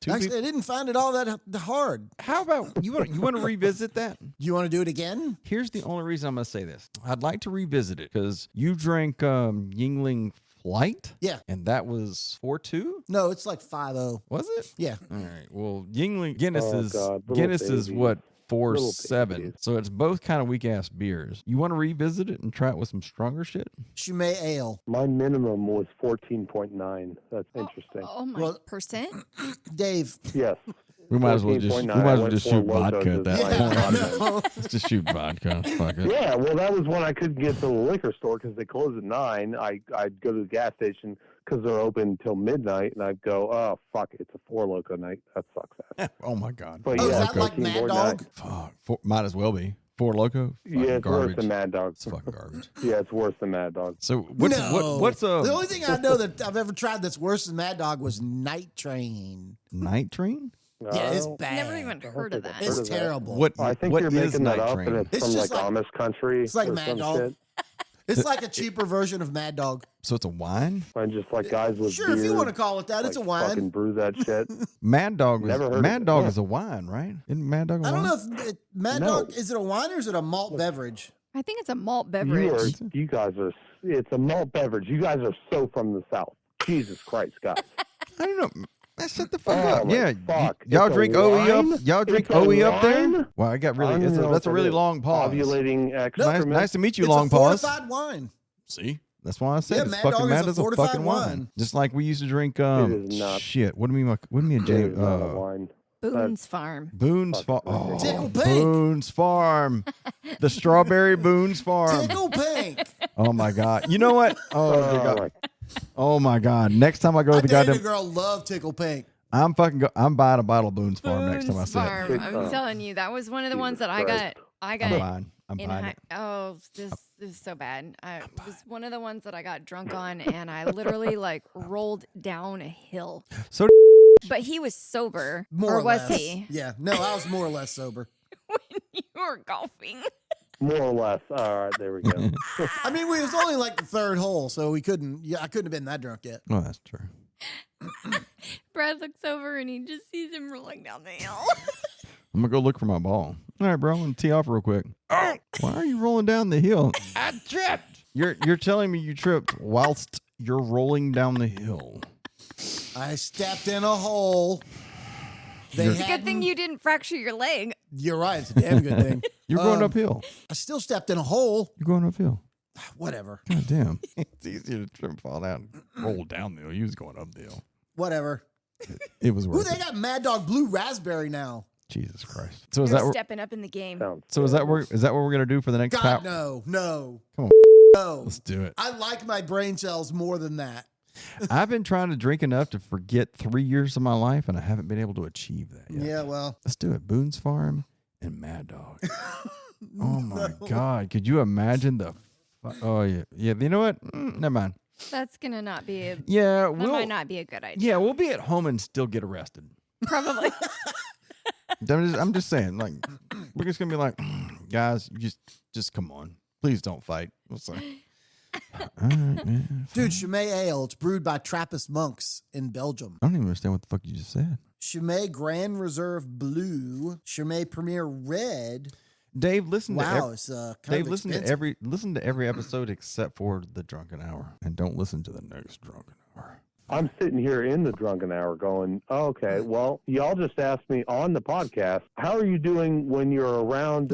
Actually, I didn't find it all that hard. how about you want to revisit that? You want to do it again? Here's the only reason I'm going to say this. I'd like to revisit it because you drank Yingling Flight. Yeah. And that was 4.2? No, it's like 5-0. Was it? Yeah. All right. Well, Yingling Guinness Oh, is God, little Guinness is baby. what Little 4.7. babies. So it's both kind of weak ass beers. You want to revisit it and try it with some stronger shit? Chimay Ale. My minimum was 14.9. That's interesting. Oh my Well- percent. Dave, Yes. We might as well just 14.9. shoot I went vodka Four at that Lokos. point. Let's just shoot vodka. Fuck it. Yeah, well, that was when I couldn't get to the liquor store because they close at 9. I'd go to the gas station because they're open until midnight, and I'd go, oh, fuck, it's a Four Loko night. That sucks ass. Oh my God. But Oh, is yeah, that like Mad 14.9. Dog? Fuck. Might as well be. Four Loko? Yeah, it's garbage. worse than Mad Dog. It's fucking garbage. Yeah, it's worse than Mad Dog. So what's The only thing I know that I've ever tried that's worse than Mad Dog was Night Train. Night Train? Yeah, it's Oh, bad. Never even heard of that. It's of that. terrible. What I think what you're is making that Night up, Train? and it's It's from just like Amish country. It's like or Mad some Dog. shit. It's like a cheaper version of Mad Dog. So it's a wine? And just like guys with Sure, if you beards, want to call it that, it's a like, fucking wine. brew that shit. Mad Dog Never heard of Mad it. Dog Yeah. is a wine, right? Isn't Mad Dog a I wine? don't know if Mad No. Dog, is it a wine or is it a malt beverage? I think it's a malt beverage. You guys are. It's a malt beverage. You guys are so from the South. Jesus Christ, guys. I don't know. Man, shut the fuck Oh, up. my Yeah. fuck. Y'all It's a drink OE up? wine? Y'all drink It's a OE up there? wine? Well, I got I really don't know that's a what really it is. long pause. Ovulating Nice, excrement. nice to meet you, It's long a pause. fortified wine. See? That's why I said Yeah, it's Mad fucking Dog is Mad a as a fortified fucking wine. wine. Just like we used to drink is not. shit. What do me and It James is not a wine. Boone's Farm. Boone's Fuck, Farm. Oh, Tickle Pink. Boone's Farm. The strawberry Boone's Farm. Tickle Pink. Oh my God. You know what? Oh, dear Oh, God. my Oh my God. Next time I go to I the dated a goddamn girl love Tickle Pink. I'm buying a bottle of Boone's Farm next time I Boone's see it. Farm. I'm Oh. telling you, that was one of the ones Jesus that I Christ. got. I I'm got buying. I'm in buying high. it. Oh, this is so bad. It was one of the ones that I got drunk on, and I literally like rolled down a hill. So But he was sober, More or was less. he? Yeah. No, I was more or less sober. When you were golfing. More or less. All right, there we go. I mean, we was only like the third hole, so we couldn't. Yeah, I couldn't have been that drunk yet. Oh, that's true. Brad looks over and he just sees him rolling down the hill. I'm gonna go look for my ball. All right, bro. I'm gonna tee off real quick. Oh, why are you rolling down the hill? I tripped. You're telling me you tripped whilst you're rolling down the hill. I stepped in a hole. They It's a good hadn't- thing you didn't fracture your leg. You're right. It's a damn good thing. You're going Um, uphill. I still stepped in a hole. You're going uphill. Whatever. God damn. It's easier to trip and fall down, roll down the hill. You was going up the hill. Whatever. It was Ooh, worth they it. got Mad Dog Blue Raspberry now. Jesus Christ. So is You're that where, stepping up in the game. Sounds so is that what we're gonna do for the next God, pow- no. Come on. No. Let's do it. I like my brain cells more than that. I've been trying to drink enough to forget 3 years of my life, and I haven't been able to achieve that yet. Yeah, well. Let's do it. Boone's Farm and Mad Dog. Oh my God. Could you imagine oh yeah. Yeah. You know what? Never mind. That's gonna not be a. Yeah. That might not be a good idea. Yeah. We'll be at home and still get arrested. Probably. I'm just saying, like, we're just gonna be like, guys, you just come on, please don't fight. It's like, all right, man. Dude, Chimay Ale. It's brewed by Trappist monks in Belgium. I don't even understand what the fuck you just said. Chimay Grand Reserve Blue. Chimay Premier Red. Dave, listen to Wow, it's kind Dave, of listen expensive. to every episode except for the drunken hour, and don't listen to the next drunken hour. I'm sitting here in the drunken hour going, oh, okay, well, y'all just asked me on the podcast, how are you doing when you're around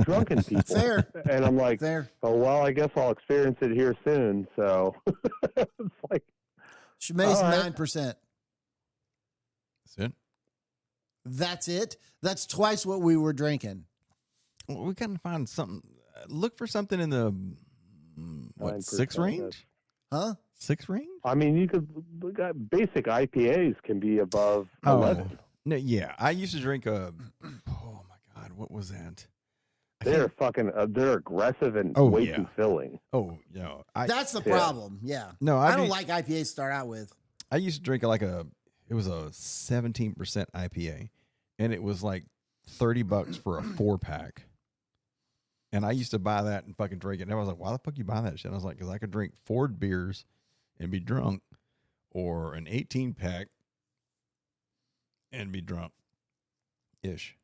drunken people? Fair. And I'm like, Fair. oh, well, I guess I'll experience it here soon. So it's like, Chimay's All right. 9%. That's it. That's it. That's twice what we were drinking. Well, we gotta find something. Look for something in the 6 9%. range. Huh? 6 range. I mean, you could, basic IPAs can be above 11. No, yeah. I used to drink oh my God, what was that? They're fucking, they're aggressive and Oh, way yeah. too filling. Oh no, That's the Yeah. problem. Yeah. no. I don't like IPAs to start out with. I used to drink it was a 17% IPA, and it was like $30 for a 4-pack. And I used to buy that and fucking drink it. And everyone was like, why the fuck you buy that shit? I was like, because I could drink 4 beers and be drunk, or an 18-pack and be drunk. Ish.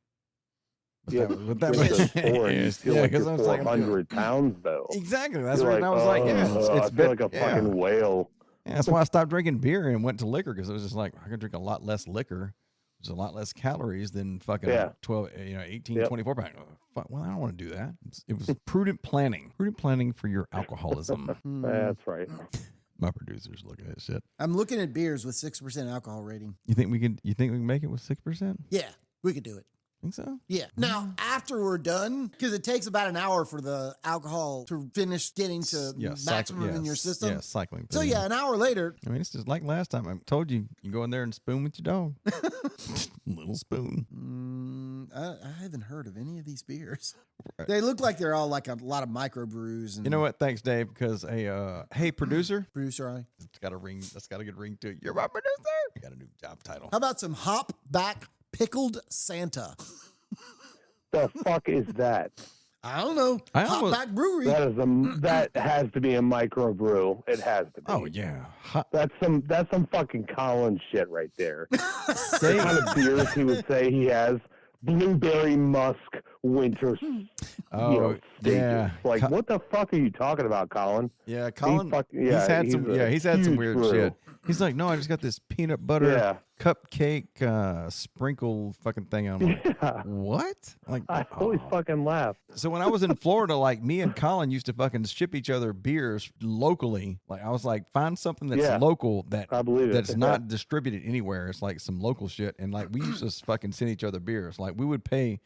But Yeah, that was, and you feel yeah, like 'cause you're I was like, 400 pounds, though. exactly. That's You're right. And I was like, yeah, I it's feel been, like a yeah. fucking whale. Yeah, that's why I stopped drinking beer and went to liquor, because it was just like I could drink a lot less liquor. There's a lot less calories than fucking Yeah. 12, 18, Yep. 24 pack. Well, I don't want to do that. It was prudent planning. Prudent planning for your alcoholism. Hmm. That's right. My producer's looking at shit. I'm looking at beers with 6% alcohol rating. You think we can make it with 6%? Yeah, we could do it. Think so? Yeah. Now, after we're done, because it takes about an hour for the alcohol to finish getting to maximum in your system. Yeah, cycling. So, yeah, an hour later. I mean, it's just like last time. I told you, you go in there and spoon with your dog. Little spoon. I haven't heard of any of these beers. They look like they're all like a lot of microbrews. And you know what? Thanks, Dave, because, hey, producer. Producer, It's got a ring. That's got a good ring to it. You're my producer. You got a new job title. How about some hop back pickled Santa? The fuck is that? I don't know. Hopback Brewery. That has to be a microbrew. It has to be. Oh yeah, That's some fucking Colin shit right there. Say The kind of beers he would say he has: blueberry musk winter. Yeah. Like what the fuck are you talking about, Colin? Yeah, Colin. He's He's had some weird brew. shit. He's like, no, I just got this peanut butter cupcake sprinkle fucking thing on. Yeah. What? Like, I always fucking laugh. So when I was in Florida, like me and Colin used to fucking ship each other beers locally. Like I was like, find something that's local I believe it. that's not distributed anywhere. It's like some local shit. And like we used to fucking send each other beers. Like we would pay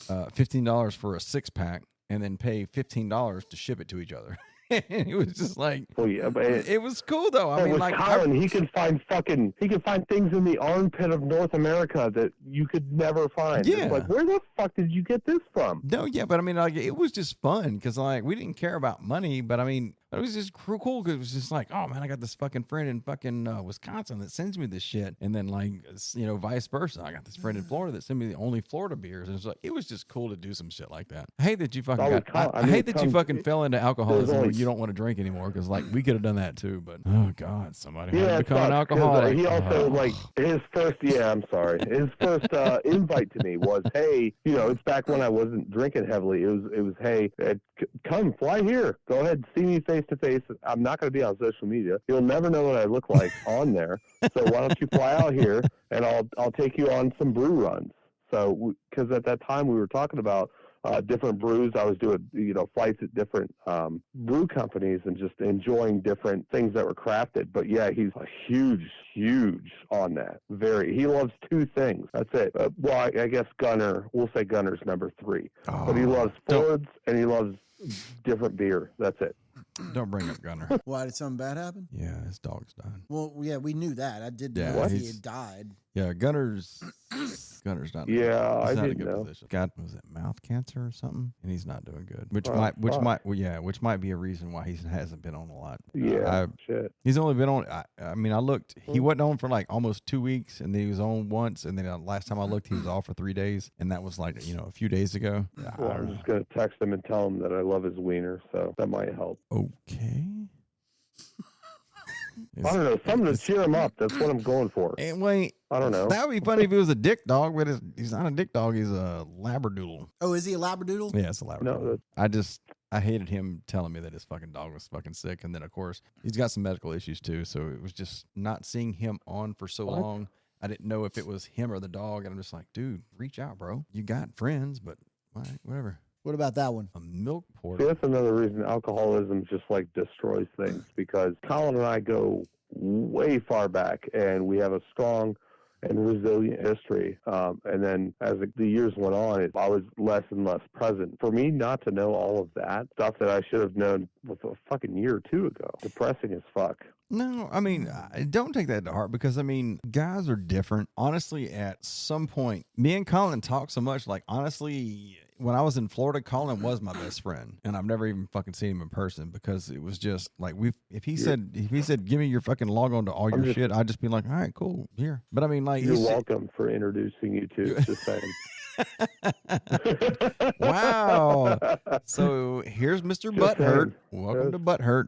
$15 for a 6-pack and then pay $15 to ship it to each other. It was just like, well, yeah, but it was cool though. I mean, with like Colin, he can find things in the armpit of North America that you could never find. Yeah. It's like, where the fuck did you get this from? No, yeah, but I mean, like, it was just fun because, like, we didn't care about money, but I mean, it was just cool because it was just like, oh man, I got this fucking friend in fucking Wisconsin that sends me this shit, and then like, vice versa. I got this friend in Florida that sent me the only Florida beers, and it's like, it was just cool to do some shit like that. I hate that you fucking I hate that you fucking fell into alcoholism where you don't want to drink anymore because like we could have done that too, but oh god, somebody had to become an alcoholic. He also like his first. Yeah, I'm sorry. His first invite to me was, hey, it's back when I wasn't drinking heavily. It was hey, come fly here. Go ahead, see me face to face. I'm not going to be on social media. You'll never know what I look like on there. So why don't you fly out here and I'll take you on some brew runs. So because at that time we were talking about different brews. I was doing flights at different brew companies and just enjoying different things that were crafted. But yeah, he's a huge on that. He loves two things. That's it. Well, I guess Gunner. We'll say Gunner's number 3. But he loves Fords and he loves different beer. That's it. Don't bring up Gunner. Why, did something bad happen? Yeah, his dog's died. Well, yeah, we knew that. I did know if he had died. Yeah, Gunner's not. Yeah, I not didn't a good know. position. God, was it mouth cancer or something? And he's not doing good. Which might be a reason why he hasn't been on a lot. Shit. He's only been on. I mean, I looked. He wasn't on for like almost 2 weeks, and then he was on once, and then last time I looked, he was off for 3 days, and that was like a few days ago. Well, I'm just gonna text him and tell him that I love his wiener, so that might help. Okay. I don't know, something to cheer him up. That's what I'm going for. And wait, I don't know. That would be funny if he was a dick dog, but he's not a dick dog. He's a labradoodle. Oh, is he a labradoodle? Yeah, it's a labradoodle. No, I hated him telling me that his fucking dog was fucking sick, and then of course he's got some medical issues too. So it was just not seeing him on for so long. I didn't know if it was him or the dog, and I'm just like, dude, reach out, bro. You got friends, but whatever. What about that one? A milk porter. See, that's another reason alcoholism just like destroys things, because Colin and I go way far back, and we have a strong and resilient history. And then as the years went on, I was less and less present. For me not to know all of that stuff that I should have known with a fucking year or two ago, depressing as fuck. No, I mean, don't take that to heart, because, I mean, guys are different. Honestly, at some point, me and Colin talk so much, like, honestly, when I was in Florida, Colin was my best friend, and I've never even fucking seen him in person, because it was just like, if he said give me your fucking log on to all your shit, I'd just be like, all right, cool, here. But I mean, like, you're welcome for introducing you to. Just saying. Wow. So here's Mr. Butthurt. Welcome to Butthurt.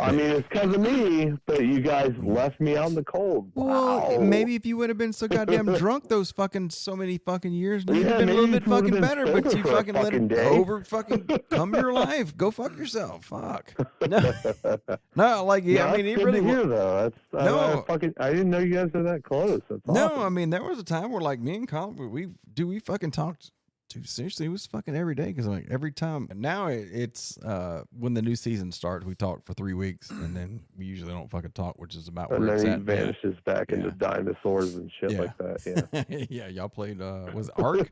I mean, it's because of me, but you guys left me out in the cold. Wow. Well, maybe if you would have been so goddamn drunk those fucking so many fucking years, you'd have been a little bit fucking better, but you fucking let it over fucking come your life. Go fuck yourself. Fuck. No, like, yeah, I mean, it really here though. I didn't know you guys were that close. That's awesome. No, I mean, there was a time where, like, me and Colin, we fucking talked Dude, seriously, it was fucking every day because like every time. Now it's when the new season starts, we talk for 3 weeks and then we usually don't fucking talk, which is about And where then it's he at. vanishes back into dinosaurs and shit like that. Yeah. Yeah, y'all played was it Ark?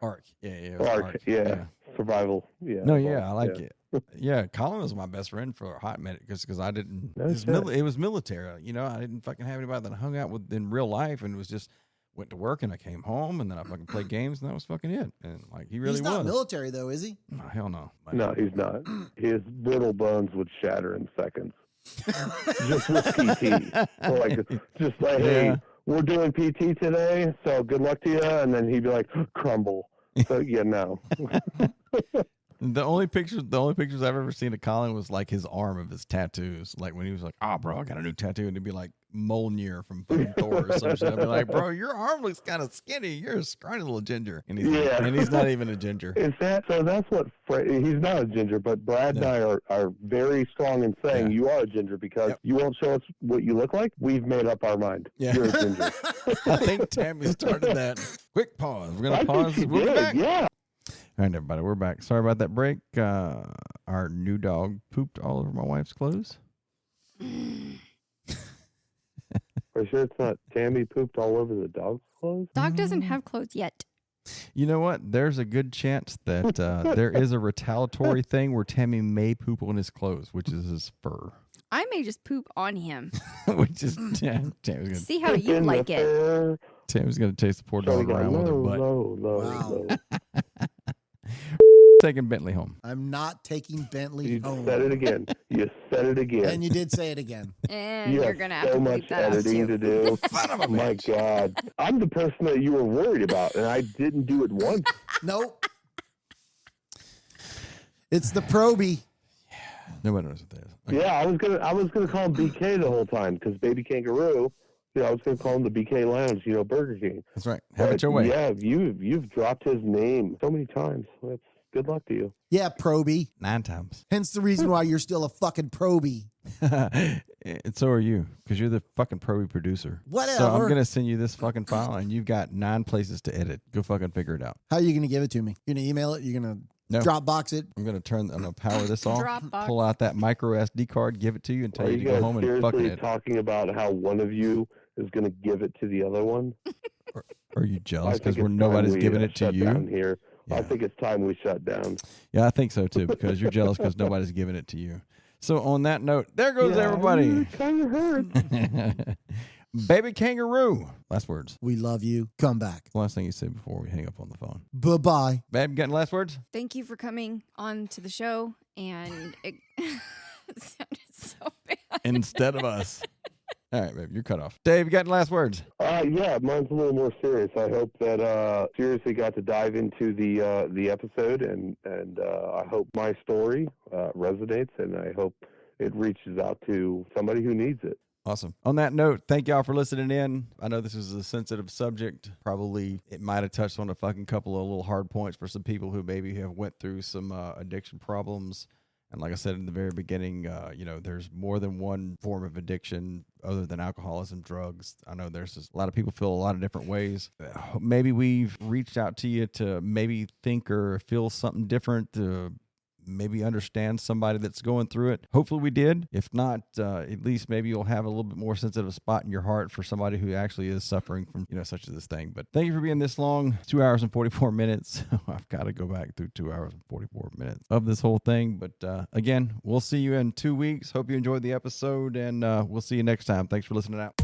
Ark. Yeah, it was Ark, yeah. Survival. Yeah. No, yeah, I like yeah. it. Yeah, Colin was my best friend for a hot minute because I didn't. No It was military. You know, I didn't fucking have anybody that I hung out with in real life, and it was just went to work and I came home and then I fucking played games and that was fucking it. And like he really He's not was. Military though, is he? No, hell no. No, he's not. His brittle bones would shatter in seconds. Just with PT. So like, just like, hey, we're doing PT today, so good luck to you. And then he'd be like, crumble. So yeah, no. The only pictures I've ever seen of Colin was like his arm of his tattoos. Like when he was like, "Oh, bro, I got a new tattoo," and it'd be like Mjolnir from fucking Thor or some shit. I'd be like, "Bro, your arm looks kind of skinny. You're a scrawny little ginger," and he's not even a ginger. Is that so? That's what he's not a ginger, but Brad and I are very strong in saying you are a ginger because you won't show us what you look like. We've made up our mind. You're a ginger. I think Tammy started that. Quick pause. We're gonna pause. We'll be back. Yeah. All right, everybody, we're back. Sorry about that break. Our new dog pooped all over my wife's clothes. Are you sure it's not Tammy pooped all over the dog's clothes? Dog doesn't have clothes yet. You know what? There's a good chance that there is a retaliatory thing where Tammy may poop on his clothes, which is his fur. I may just poop on him. Which is Tammy's gonna, See how you like it. Tammy's gonna chase the poor dog around with her butt. Low. Taking Bentley home. I'm not taking Bentley You home. said it again. You said it again. And you did say it again. And You you're have going to have so to much bleep that out editing too. to do. Son of a My bitch. God. I'm the person that you were worried about, and I didn't do it once. Nope. It's the Proby. Nobody knows what that is. Okay. Yeah, I was gonna call him BK the whole time because Baby Kangaroo. I was gonna call him the BK Lounge. Burger King. That's right. Have it your way. Yeah, you've dropped his name so many times. That's good luck to you. Yeah, Proby. 9 times. Hence the reason why you're still a fucking Proby. And so are you, because you're the fucking pro producer. Whatever. So I'm going to send you this fucking file, and you've got 9 places to edit. Go fucking figure it out. How are you going to give it to me? You're going to email it? You're going to Dropbox it? I'm going to power this off, Dropbox. pull out that micro SD card, give it to you, and tell Are you to you go guys home and fucking seriously edit. talking about how one of you is going to give it to the other one? Are you I jealous think because it's nobody's time we, giving it to shut down you? here. Yeah. I think it's time we shut down. Yeah, I think so too, because you're jealous because nobody's giving it to you. So on that note, there goes everybody. Kind of hurt. Baby Kangaroo. Last words. We love you. Come back. Last thing you said before we hang up on the phone. Bye-bye. Babe, got any last words? Thank you for coming on to the show. And it sounded so bad. Instead of us. All right, babe, you're cut off. Dave, you got any last words? Yeah, mine's a little more serious. I hope that seriously got to dive into the episode, and I hope my story resonates, and I hope it reaches out to somebody who needs it. Awesome. On that note, thank y'all for listening in. I know this is a sensitive subject. Probably it might have touched on a fucking couple of little hard points for some people who maybe have went through some addiction problems. And like I said in the very beginning, there's more than one form of addiction other than alcoholism, drugs. I know there's just a lot of people feel a lot of different ways. Maybe we've reached out to you to maybe think or feel something different, to maybe understand somebody that's going through it. Hopefully we did. If not, at least maybe you'll have a little bit more sensitive spot in your heart for somebody who actually is suffering from, such as this thing. But thank you for being this long, 2 hours and 44 minutes. I've got to go back through 2 hours and 44 minutes of this whole thing. But again, we'll see you in 2 weeks. Hope you enjoyed the episode, and we'll see you next time. Thanks for listening out.